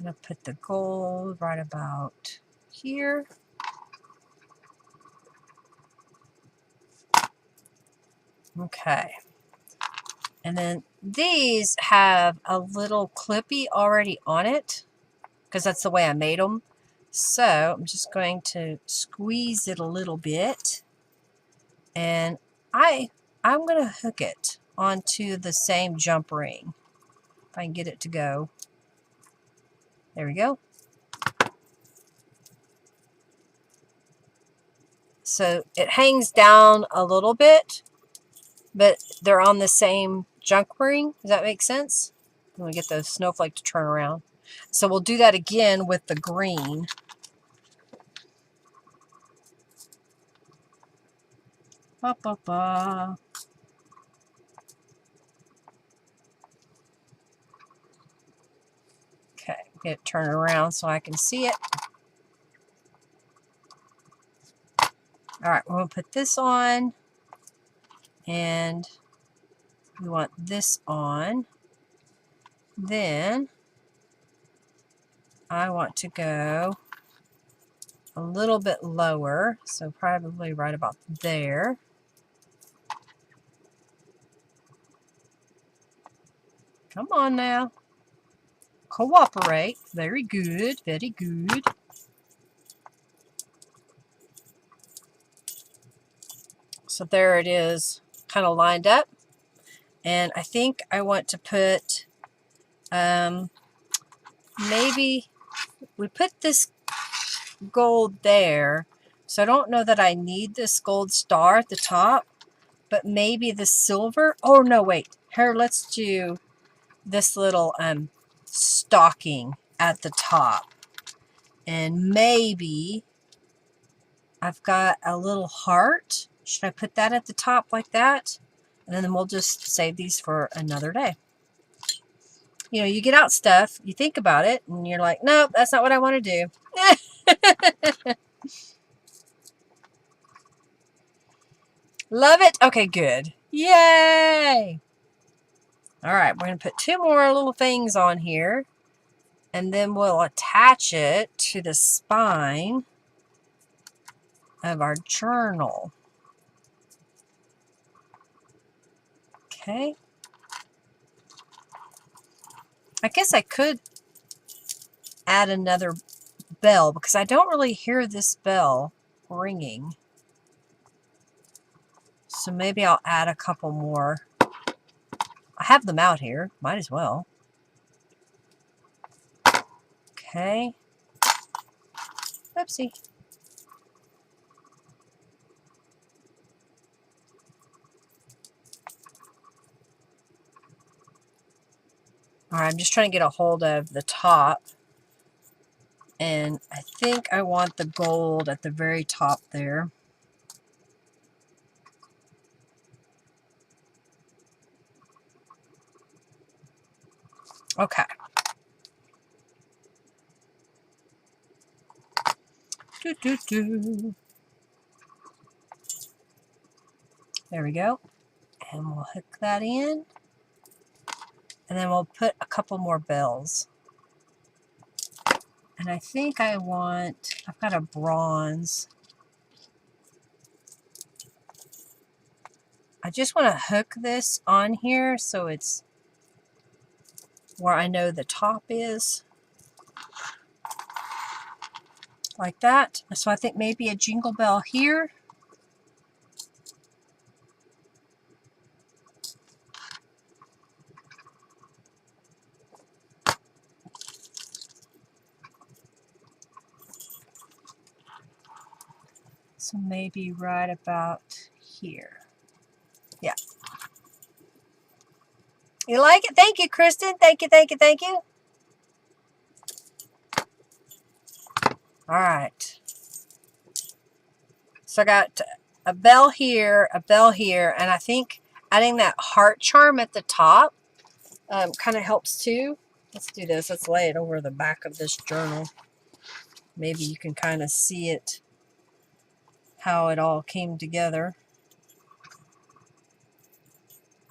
Speaker 1: I'm going to put the gold right about here. Okay. And then these have a little clippy already on it because that's the way I made them. So I'm just going to squeeze it a little bit, and I'm going to hook it onto the same jump ring. If I can get it to go. There we go. So it hangs down a little bit, but they're on the same jump ring. Does that make sense? I'm going to get the snowflake to turn around. So we'll do that again with the green. Ba, ba, ba. Okay, get it turned around so I can see it. All right, we're going to put this on, and we want this on. Then I want to go a little bit lower, so probably right about there. Come on now. Cooperate. Very good, very good. So there it is, kind of lined up. And I think I want to put, maybe we put this gold there. So I don't know that I need this gold star at the top, but maybe the silver. Oh, no, wait. Here, let's do this little stocking at the top. And maybe I've got a little heart. Should I put that at the top like that? And then we'll just save these for another day. You know, you get out stuff, you think about it, and you're like, nope, that's not what I want to do. Love it. Okay, good. Yay. All right, we're going to put 2 more little things on here, and then we'll attach it to the spine of our journal. Okay. I guess I could add another bell because I don't really hear this bell ringing. So maybe I'll add a couple more. I have them out here. Might as well. Okay. Oopsie. All right, I'm just trying to get a hold of the top. And I think I want the gold at the very top there. Okay. Doo, doo, doo. There we go. And we'll hook that in. And then we'll put a couple more bells. And I think I want, I've got a bronze. I just want to hook this on here so it's where I know the top is. Like that. So I think maybe a jingle bell here. So maybe right about here. Yeah. You like it? Thank you, Kristen. Thank you, thank you, thank you. All right. So I got a bell here, and I think adding that heart charm at the top kind of helps too. Let's do this. Let's lay it over the back of this journal. Maybe you can kind of see it, how it all came together.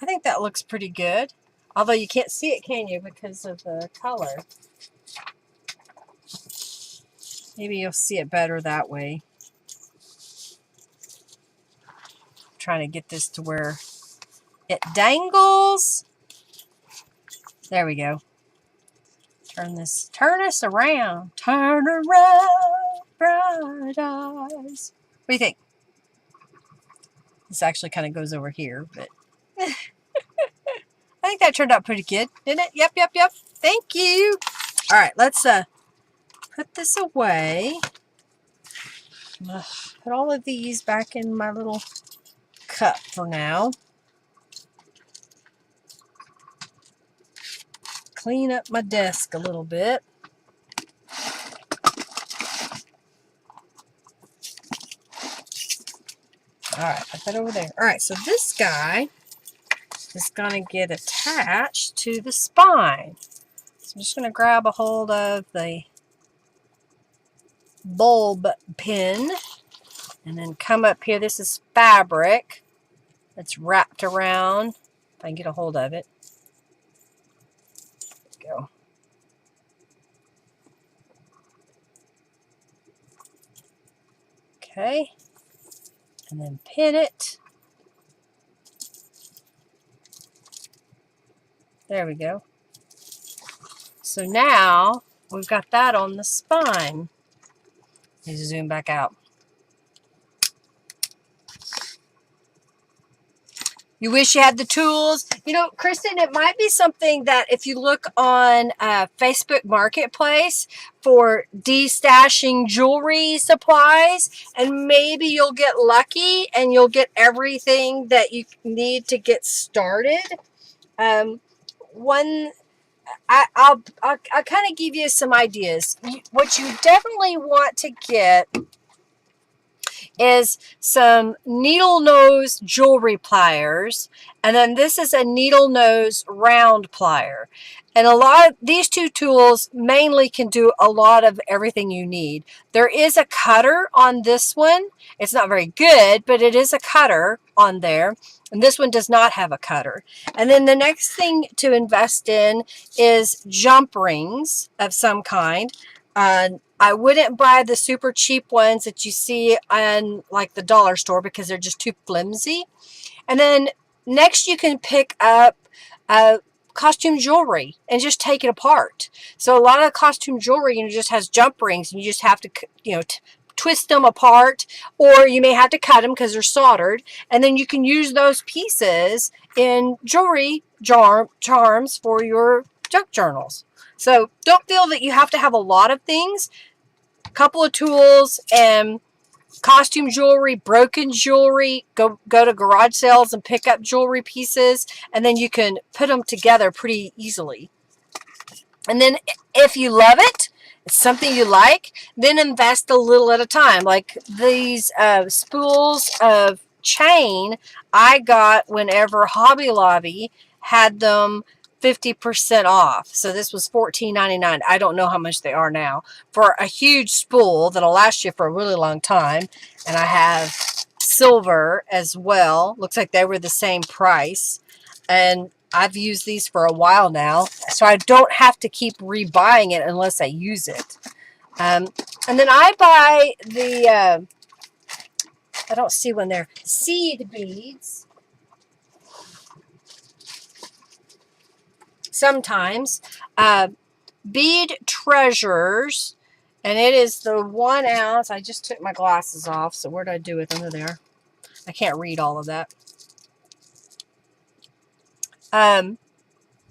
Speaker 1: I think that looks pretty good. Although you can't see it, can you, because of the color. Maybe you'll see it better that way. I'm trying to get this to where it dangles. There we go. Turn us around. Turn around, bright eyes. What do you think? This actually kind of goes over here, but I think that turned out pretty good, didn't it? Yep, yep, yep. Thank you. All right, let's put this away. I'm gonna put all of these back in my little cup for now. Clean up my desk a little bit. All right, put that over there. All right, so this guy is going to get attached to the spine. So I'm just going to grab a hold of the bulb pin and then come up here. This is fabric that's wrapped around. If I can get a hold of it. There we go. Okay. And then pin it. There we go. So now we've got that on the spine. Let's zoom back out. You wish you had the tools. You know, Kristen, it might be something that if you look on Facebook Marketplace for destashing jewelry supplies, and maybe you'll get lucky and you'll get everything that you need to get started. I'll kind of give you some ideas. What you definitely want to get is some needle nose jewelry pliers, and then this is a needle nose round plier. And a lot of these two tools mainly can do a lot of everything you need. There is a cutter on this one. It's not very good, but it is a cutter on there. And this one does not have a cutter. And then the next thing to invest in is jump rings of some kind. I wouldn't buy the super cheap ones that you see on like the dollar store because they're just too flimsy. And then next you can pick up costume jewelry and just take it apart. So a lot of costume jewelry, just has jump rings, and you just have to, twist them apart, or you may have to cut them because they're soldered. And then you can use those pieces in jewelry charms for your junk journals. So don't feel that you have to have a lot of things. A couple of tools and costume jewelry, broken jewelry. Go to garage sales and pick up jewelry pieces, and then you can put them together pretty easily. And then if you love it, it's something you like, then invest a little at a time. Like these spools of chain I got whenever Hobby Lobby had them 50% off. So this was $14.99. I don't know how much they are now for a huge spool that'll last you for a really long time. And I have silver as well. Looks like they were the same price. And I've used these for a while now, so I don't have to keep rebuying it unless I use it. And then I buy the, I don't see one there, seed beads. Sometimes. Bead treasures. And it is the 1 ounce. I just took my glasses off, so where did I do it? Under there. I can't read all of that.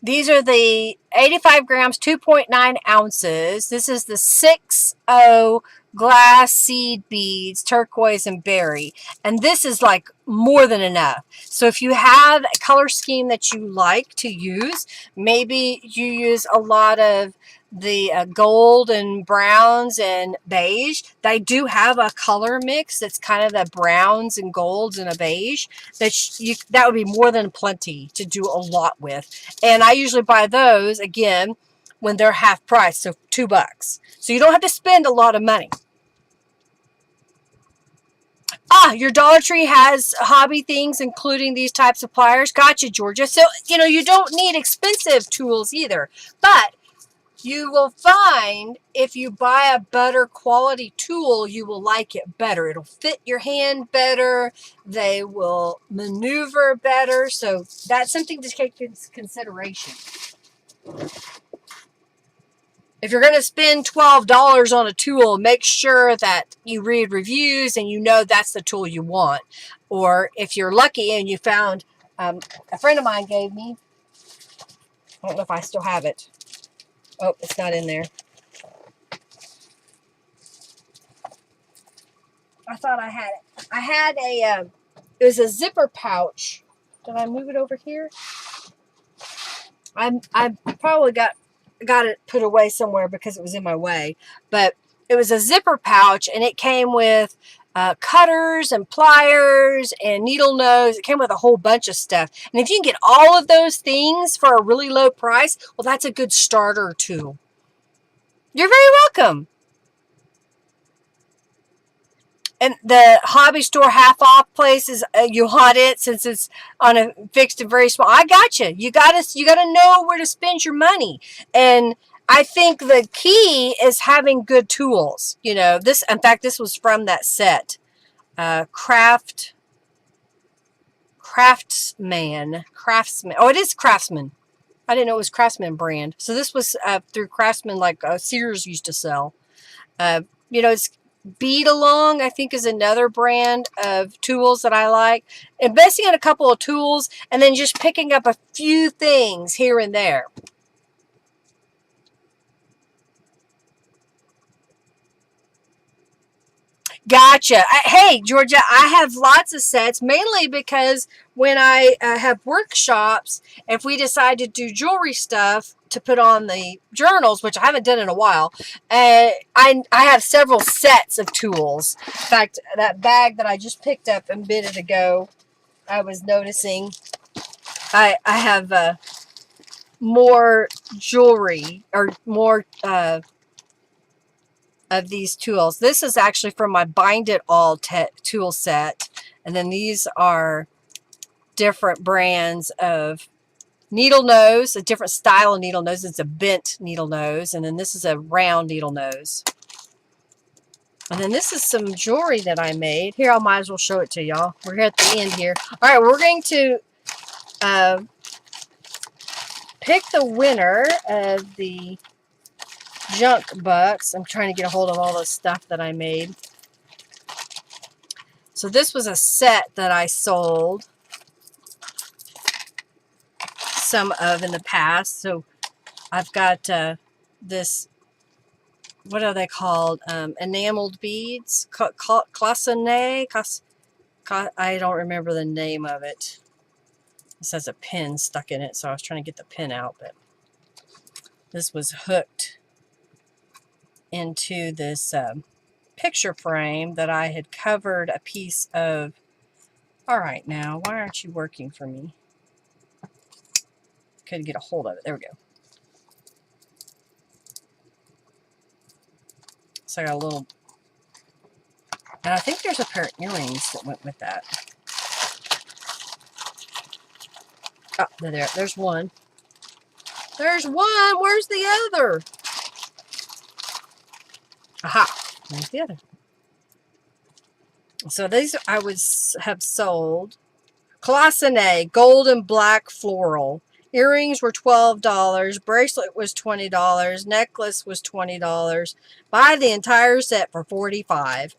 Speaker 1: These are the 85 grams, 2.9 ounces. This is the 6.0 glass seed beads, turquoise and berry. And this is like more than enough. So if you have a color scheme that you like to use, maybe you use a lot of the gold and browns and beige. They do have a color mix that's kind of the browns and golds and a beige. That would be more than plenty to do a lot with. And I usually buy those again when they're half price, so $2. So you don't have to spend a lot of money. Your Dollar Tree has hobby things, including these types of pliers. Gotcha, Georgia. So, you don't need expensive tools either. But you will find if you buy a better quality tool, you will like it better. It'll fit your hand better. They will maneuver better. So that's something to take into consideration. If you're going to spend $12 on a tool, make sure that you read reviews and you know that's the tool you want. Or if you're lucky and you found, a friend of mine gave me, I don't know if I still have it. Oh, it's not in there. I thought I had it. I had it was a zipper pouch. Did I move it over here? I probably got it put away somewhere because it was in my way. But it was a zipper pouch, and it came with cutters and pliers and needle nose. It came with a whole bunch of stuff. And if you can get all of those things for a really low price, well, that's a good starter tool. You're very welcome. And the hobby store half off place is you want it since it's on a fixed and very small. I got you. You gotta know where to spend your money. And I think the key is having good tools. In fact, this was from that set. Craftsman. Oh, it is Craftsman. I didn't know it was Craftsman brand. So this was through Craftsman, like Sears used to sell. It's Bead Along, I think, is another brand of tools that I like. Investing in a couple of tools and then just picking up a few things here and there. Gotcha. Hey, Georgia, I have lots of sets, mainly because when I have workshops, if we decide to do jewelry stuff to put on the journals, which I haven't done in a while, I have several sets of tools. In fact, that bag that I just picked up a minute ago, I was noticing I have more jewelry or more of these tools. This is actually from my Bind It All tool set. And then these are different brands of needle nose, a different style of needle nose. It's a bent needle nose. And then this is a round needle nose. And then this is some jewelry that I made. Here, I might as well show it to y'all. We're here at the end here. All right, we're going to pick the winner of the junk bucks. I'm trying to get a hold of all the stuff that I made. So this was a set that I sold some of in the past. So I've got this, what are they called? Enameled beads, classonet. I don't remember the name of it. This has a pin stuck in it, so I was trying to get the pin out, but this was hooked into this picture frame that I had covered a piece of. All right, now, why aren't you working for me? Couldn't get a hold of it. There we go. So I got a little, and I think there's a pair of earrings that went with that. Oh, there's one. There's one. Where's the other? Aha. There's the other. So these I would have sold. Classonet, gold and black floral. Earrings were $12. Bracelet was $20. Necklace was $20. Buy the entire set for $45.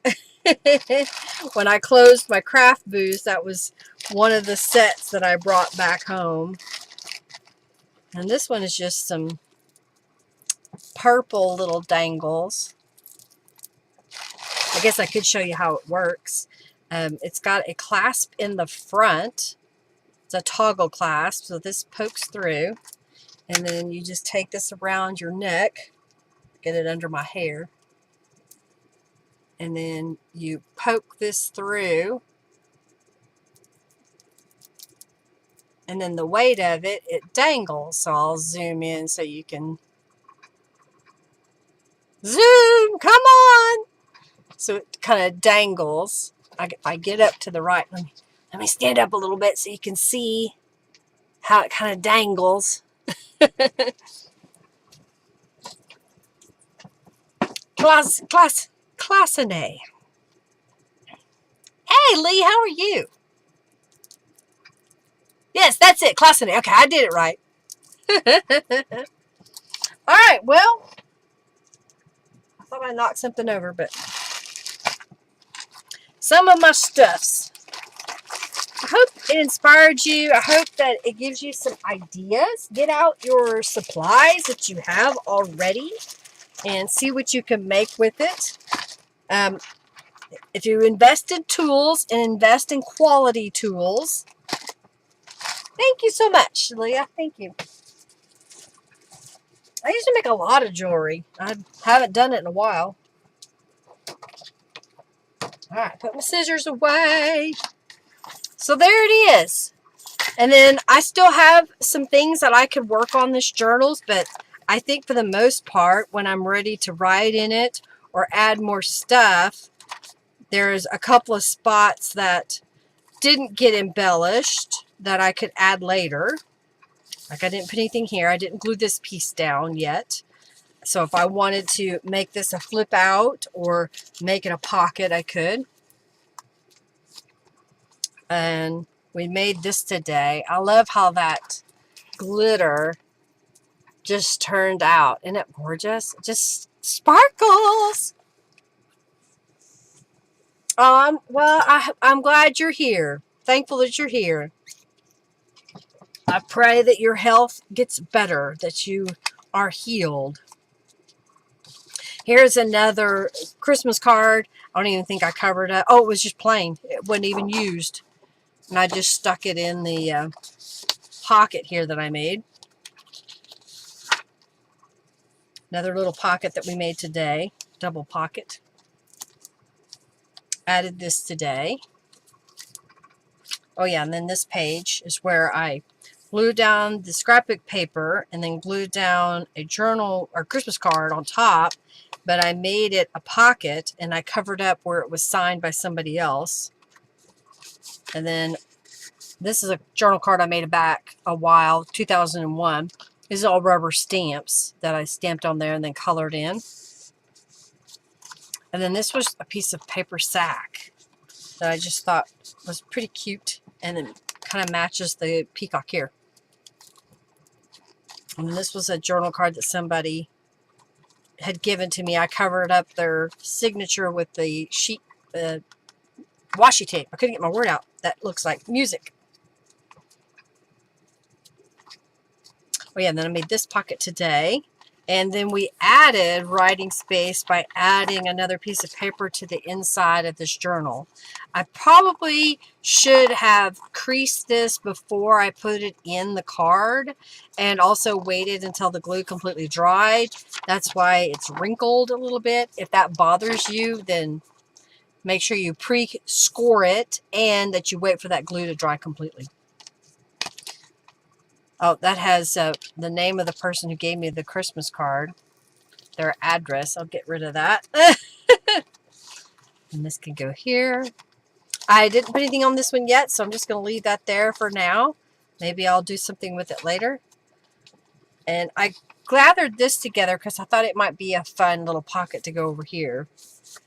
Speaker 1: When I closed my craft booth, that was one of the sets that I brought back home. And this one is just some purple little dangles. I guess I could show you how it works. It's got a clasp in the front. It's a toggle clasp, so this pokes through. And then you just take this around your neck, get it under my hair. And then you poke this through. And then the weight of it, it dangles. So I'll zoom in so you can zoom, come on. So it kind of dangles. I get up to the right. Let me stand up a little bit so you can see how it kind of dangles. Classonet. Hey, Lee, how are you? Yes, that's it, Classonet. Okay, I did it right. All right, well, I thought I knocked something over, but some of my stuffs. I hope it inspired you. I hope that it gives you some ideas. Get out your supplies that you have already and see what you can make with it. If you invest in tools and invest in quality tools, thank you so much, Leah. Thank you. I used to make a lot of jewelry. I haven't done it in a while. All right, put my scissors away. So there it is. And then I still have some things that I could work on this journals, but I think for the most part, when I'm ready to write in it or add more stuff, there's a couple of spots that didn't get embellished that I could add later. Like I didn't put anything here. I didn't glue this piece down yet. So if I wanted to make this a flip out or make it a pocket, I could. And we made this today. I love how that glitter just turned out. Isn't it gorgeous? It just sparkles. Well, I'm glad you're here. Thankful that you're here. I pray that your health gets better, that you are healed. Here's another Christmas card. I don't even think I covered it. Oh, it was just plain. It wasn't even used. And I just stuck it in the pocket here that I made. Another little pocket that we made today. Double pocket. Added this today. Oh yeah, and then this page is where I glued down the scrapbook paper, and then glued down a journal or Christmas card on top, but I made it a pocket and I covered up where it was signed by somebody else. And then this is a journal card I made back a while, 2001. These are all rubber stamps that I stamped on there and then colored in. And then this was a piece of paper sack that I just thought was pretty cute, and it kind of matches the peacock here. And this was a journal card that somebody had given to me. I covered up their signature with the sheet washi tape. I couldn't get my word out. That looks like music. Oh yeah, and then I made this pocket today. And then we added writing space by adding another piece of paper to the inside of this journal. I probably should have creased this before I put it in the card, and also waited until the glue completely dried. That's why it's wrinkled a little bit. If that bothers you, then make sure you pre-score it and that you wait for that glue to dry completely. Oh, that has the name of the person who gave me the Christmas card, their address. I'll get rid of that. And this can go here. I didn't put anything on this one yet, so I'm just going to leave that there for now. Maybe I'll do something with it later. And I gathered this together because I thought it might be a fun little pocket to go over here.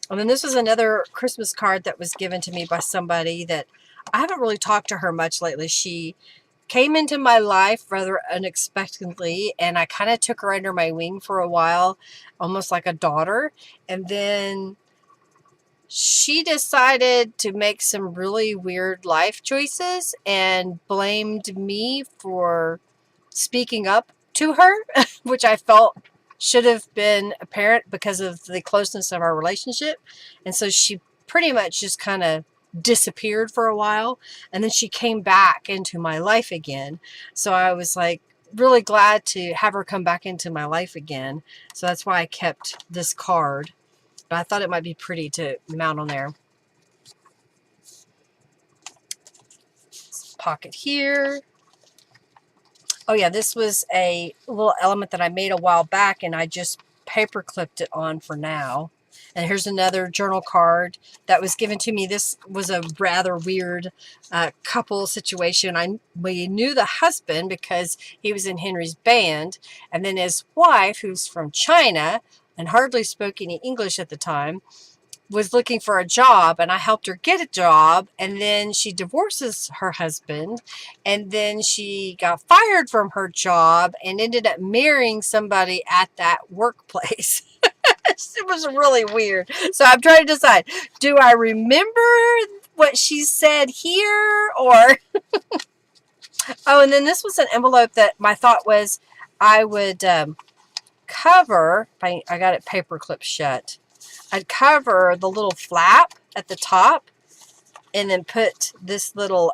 Speaker 1: And then this was another Christmas card that was given to me by somebody that I haven't really talked to her much lately. She came into my life rather unexpectedly, and I kind of took her under my wing for a while, almost like a daughter. And then she decided to make some really weird life choices and blamed me for speaking up to her, which I felt should have been apparent because of the closeness of our relationship. And so she pretty much just kind of disappeared for a while, and then she came back into my life again. So I was like really glad to have her come back into my life again. So that's why I kept this card, but I thought it might be pretty to mount on there. Pocket here. Oh yeah, this was a little element that I made a while back, and I just paper clipped it on for now. And here's another journal card that was given to me. This was a rather weird couple situation. We knew the husband because he was in Henry's band, and then his wife, who's from China and hardly spoke any English at the time, was looking for a job, and I helped her get a job, and then she divorces her husband, and then she got fired from her job and ended up marrying somebody at that workplace. It was really weird. So I'm trying to decide, do I remember what she said here, or oh, and then this was an envelope that my thought was I would cover. I got it paper clipped shut. I'd cover the little flap at the top and then put this little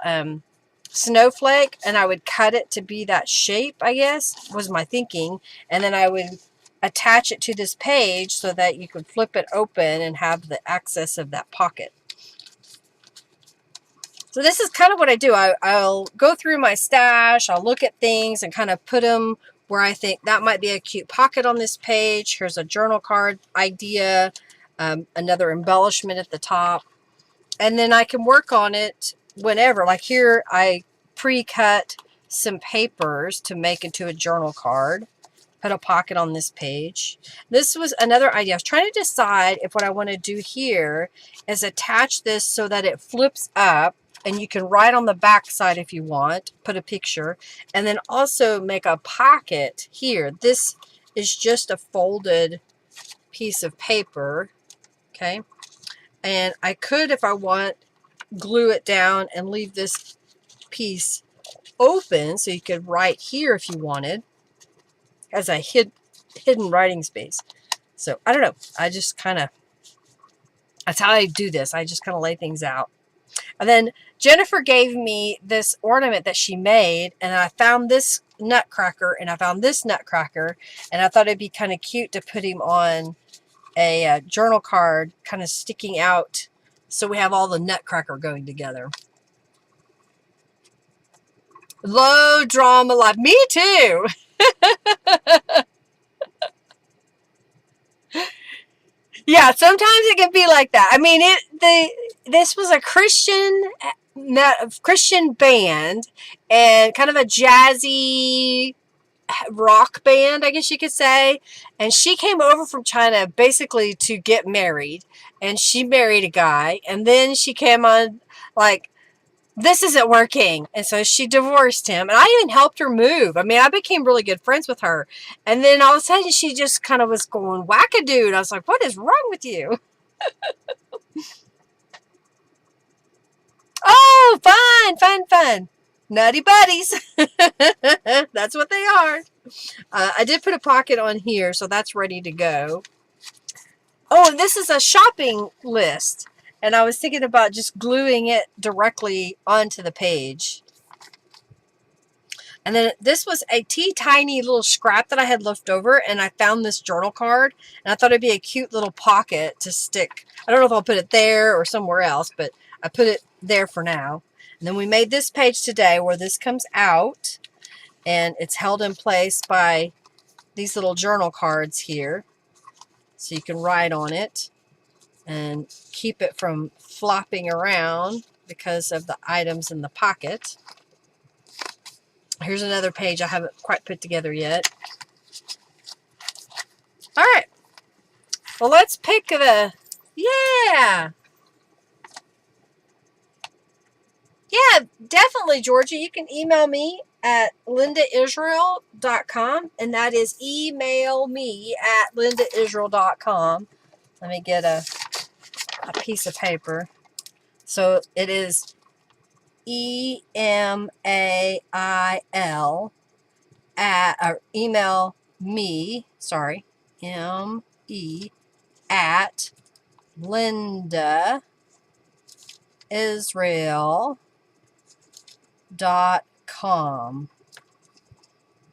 Speaker 1: snowflake, and I would cut it to be that shape, I guess, was my thinking. And then I would attach it to this page so that you could flip it open and have the access of that pocket. So this is kind of what I do. I'll go through my stash, I'll look at things and kind of put them where I think that might be a cute pocket on this page. Here's a journal card idea. Another embellishment at the top, and then I can work on it whenever. Like here, I pre-cut some papers to make into a journal card, put a pocket on this page. This was another idea. I was trying to decide if what I want to do here is attach this so that it flips up, and you can write on the back side if you want, put a picture, and then also make a pocket here. This is just a folded piece of paper. Okay, and I could, if I want, glue it down and leave this piece open so you could write here if you wanted as a hidden writing space. So I don't know. I just kind of, that's how I do this. I just kind of lay things out. And then Jennifer gave me this ornament that she made, and I found this nutcracker and I found this nutcracker, and I thought it'd be kind of cute to put him on a journal card kind of sticking out, so we have all the nutcracker going together. Low drama life. Me too. Yeah, sometimes it can be like that. I mean, this was a Christian band and kind of a jazzy rock band, I guess you could say. And she came over from China basically to get married, and she married a guy, and then she came on like, this isn't working. And so she divorced him. And I even helped her move. I mean, I became really good friends with her. And then all of a sudden she just kind of was going wackadoo. And I was like, what is wrong with you? Oh, fun, fun, fun. Nutty buddies. That's what they are. I did put a pocket on here, so that's ready to go. Oh, and this is a shopping list. And I was thinking about just gluing it directly onto the page. And then this was a tiny little scrap that I had left over, and I found this journal card, and I thought it'd be a cute little pocket to stick. I don't know if I'll put it there or somewhere else, but I put it there for now. And then we made this page today where this comes out, and it's held in place by these little journal cards here. So you can write on it and keep it from flopping around because of the items in the pocket. Here's another page I haven't quite put together yet. All right. Well, let's pick the... Yeah. Yeah, definitely, Georgia. You can email me at lindaisrael.com, and that is email me at lindaisrael.com. Let me get a piece of paper. So it is email at, or email me, sorry, M-E at lindaisrael.com.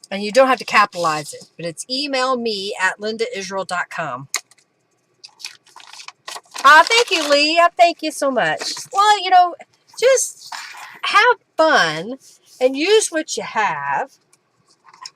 Speaker 1: And you don't have to capitalize it, but it's email me at lindaisrael.com. Thank you, Leah. Thank you so much. Well, just have fun and use what you have.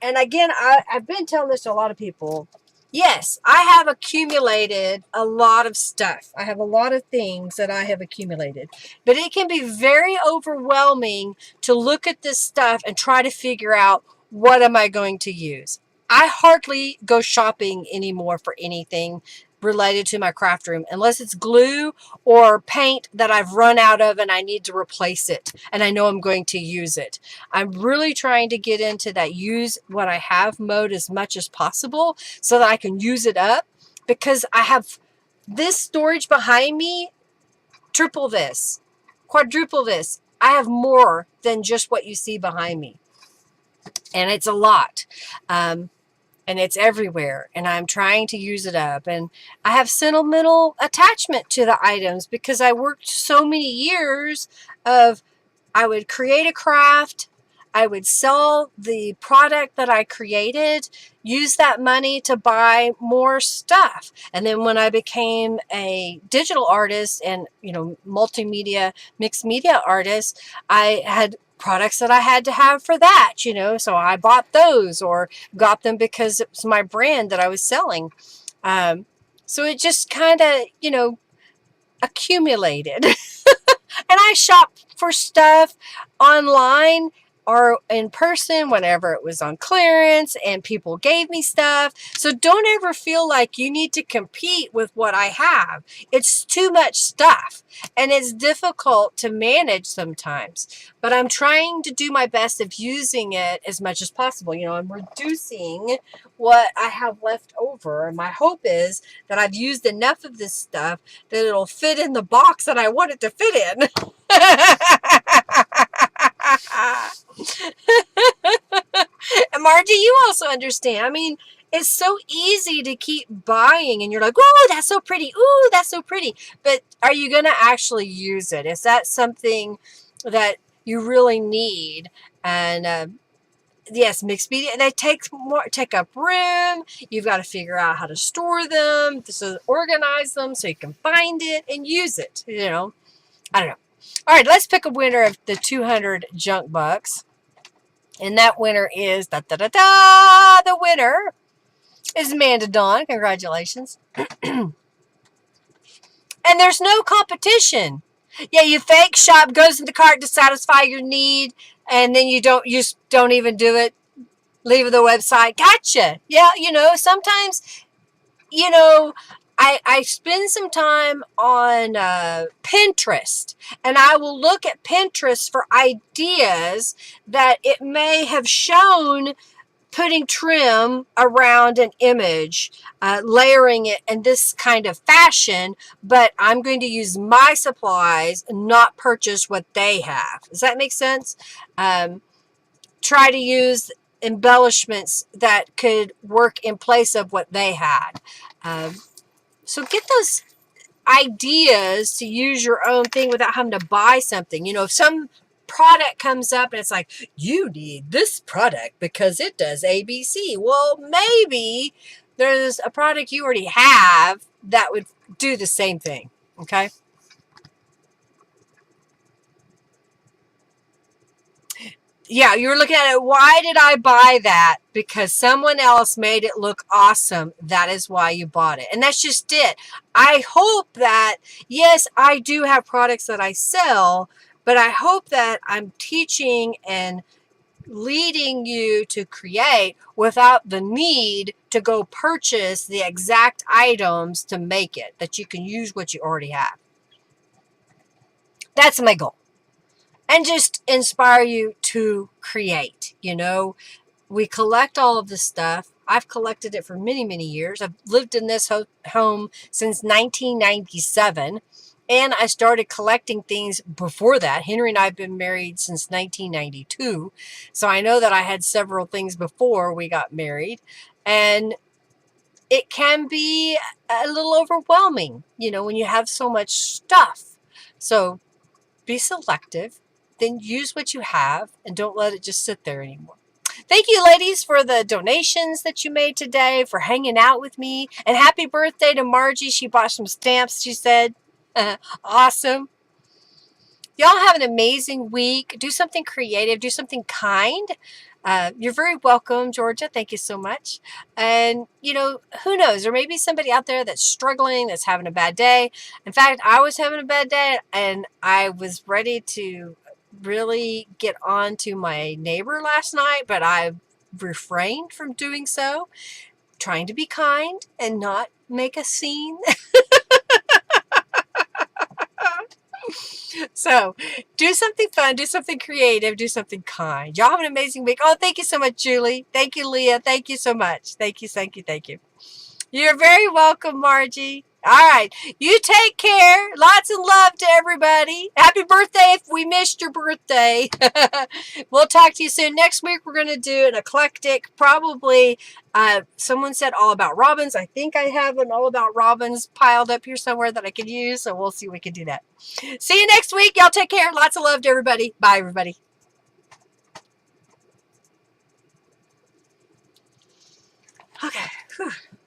Speaker 1: And again, I've been telling this to a lot of people. Yes, I have accumulated a lot of stuff. I have a lot of things that I have accumulated. But it can be very overwhelming to look at this stuff and try to figure out, what am I going to use? I hardly go shopping anymore for anything related to my craft room unless it's glue or paint that I've run out of and I need to replace it and I know I'm going to use it. I'm really trying to get into that use what I have mode as much as possible so that I can use it up, because I have this storage behind me, triple this, quadruple this. I have more than just what you see behind me, and it's a lot. And it's everywhere, and I'm trying to use it up. And I have sentimental attachment to the items because I worked so many years of, I would create a craft, I would sell the product that I created, use that money to buy more stuff. And then when I became a digital artist and, multimedia, mixed media artist, I had products that I had to have for that, so I bought those or got them because it was my brand that I was selling. So it just kind of, accumulated. And I shop for stuff online or in person whenever it was on clearance and people gave me stuff. So don't ever feel like you need to compete with what I have. It's too much stuff and it's difficult to manage sometimes. But I'm trying to do my best of using it as much as possible. I'm reducing what I have left over. And my hope is that I've used enough of this stuff that it'll fit in the box that I want it to fit in. And Margie, you also understand. I mean, it's so easy to keep buying and you're like, oh, that's so pretty. Ooh, that's so pretty. But are you going to actually use it? Is that something that you really need? And yes, mixed media, they take up room. You've got to figure out how to store them, so organize them so you can find it and use it. I don't know. All right, let's pick a winner of the 200 junk bucks. And that winner is, da da da da, the winner is Amanda Dawn. Congratulations. And there's no competition. Yeah, you fake shop, goes in the cart to satisfy your need, and then you don't even do it. Leave the website. Gotcha. Yeah, sometimes, you know, I spend some time on Pinterest, and I will look at Pinterest for ideas that it may have shown putting trim around an image, layering it in this kind of fashion, but I'm going to use my supplies, not purchase what they have. Does that make sense? Try to use embellishments that could work in place of what they had. So get those ideas to use your own thing without having to buy something. If some product comes up and it's like, you need this product because it does ABC. Well, maybe there's a product you already have that would do the same thing. Okay. Yeah, you were looking at it. Why did I buy that? Because someone else made it look awesome. That is why you bought it. And that's just it. I hope that, yes, I do have products that I sell, but I hope that I'm teaching and leading you to create without the need to go purchase the exact items to make it, that you can use what you already have. That's my goal. And just inspire you to create. We collect all of this stuff. I've collected it for many, many years. I've lived in this home since 1997. And I started collecting things before that. Henry and I have been married since 1992. So I know that I had several things before we got married. And it can be a little overwhelming, when you have so much stuff. So be selective, then use what you have and don't let it just sit there anymore. Thank you, ladies, for the donations that you made today, for hanging out with me. And happy birthday to Margie. She bought some stamps, she said. Awesome. Y'all have an amazing week. Do something creative. Do something kind. You're very welcome, Georgia. Thank you so much. And, who knows? There may be somebody out there that's struggling, that's having a bad day. In fact, I was having a bad day, and I was ready to really get on to my neighbor last night, but I refrained from doing so, trying to be kind and not make a scene. So do something fun, do something creative, do something kind. Y'all have an amazing week. Oh, thank you so much, Julie. Thank you, Leah. Thank you so much. Thank you, thank you, thank you. You're very welcome, Margie. All right. You take care. Lots of love to everybody. Happy birthday if we missed your birthday. We'll talk to you soon. Next week, we're going to do an eclectic, probably, someone said all about robins. I think I have an all about robins piled up here somewhere that I could use. So we'll see if we can do that. See you next week. Y'all take care. Lots of love to everybody. Bye, everybody. Okay. Whew.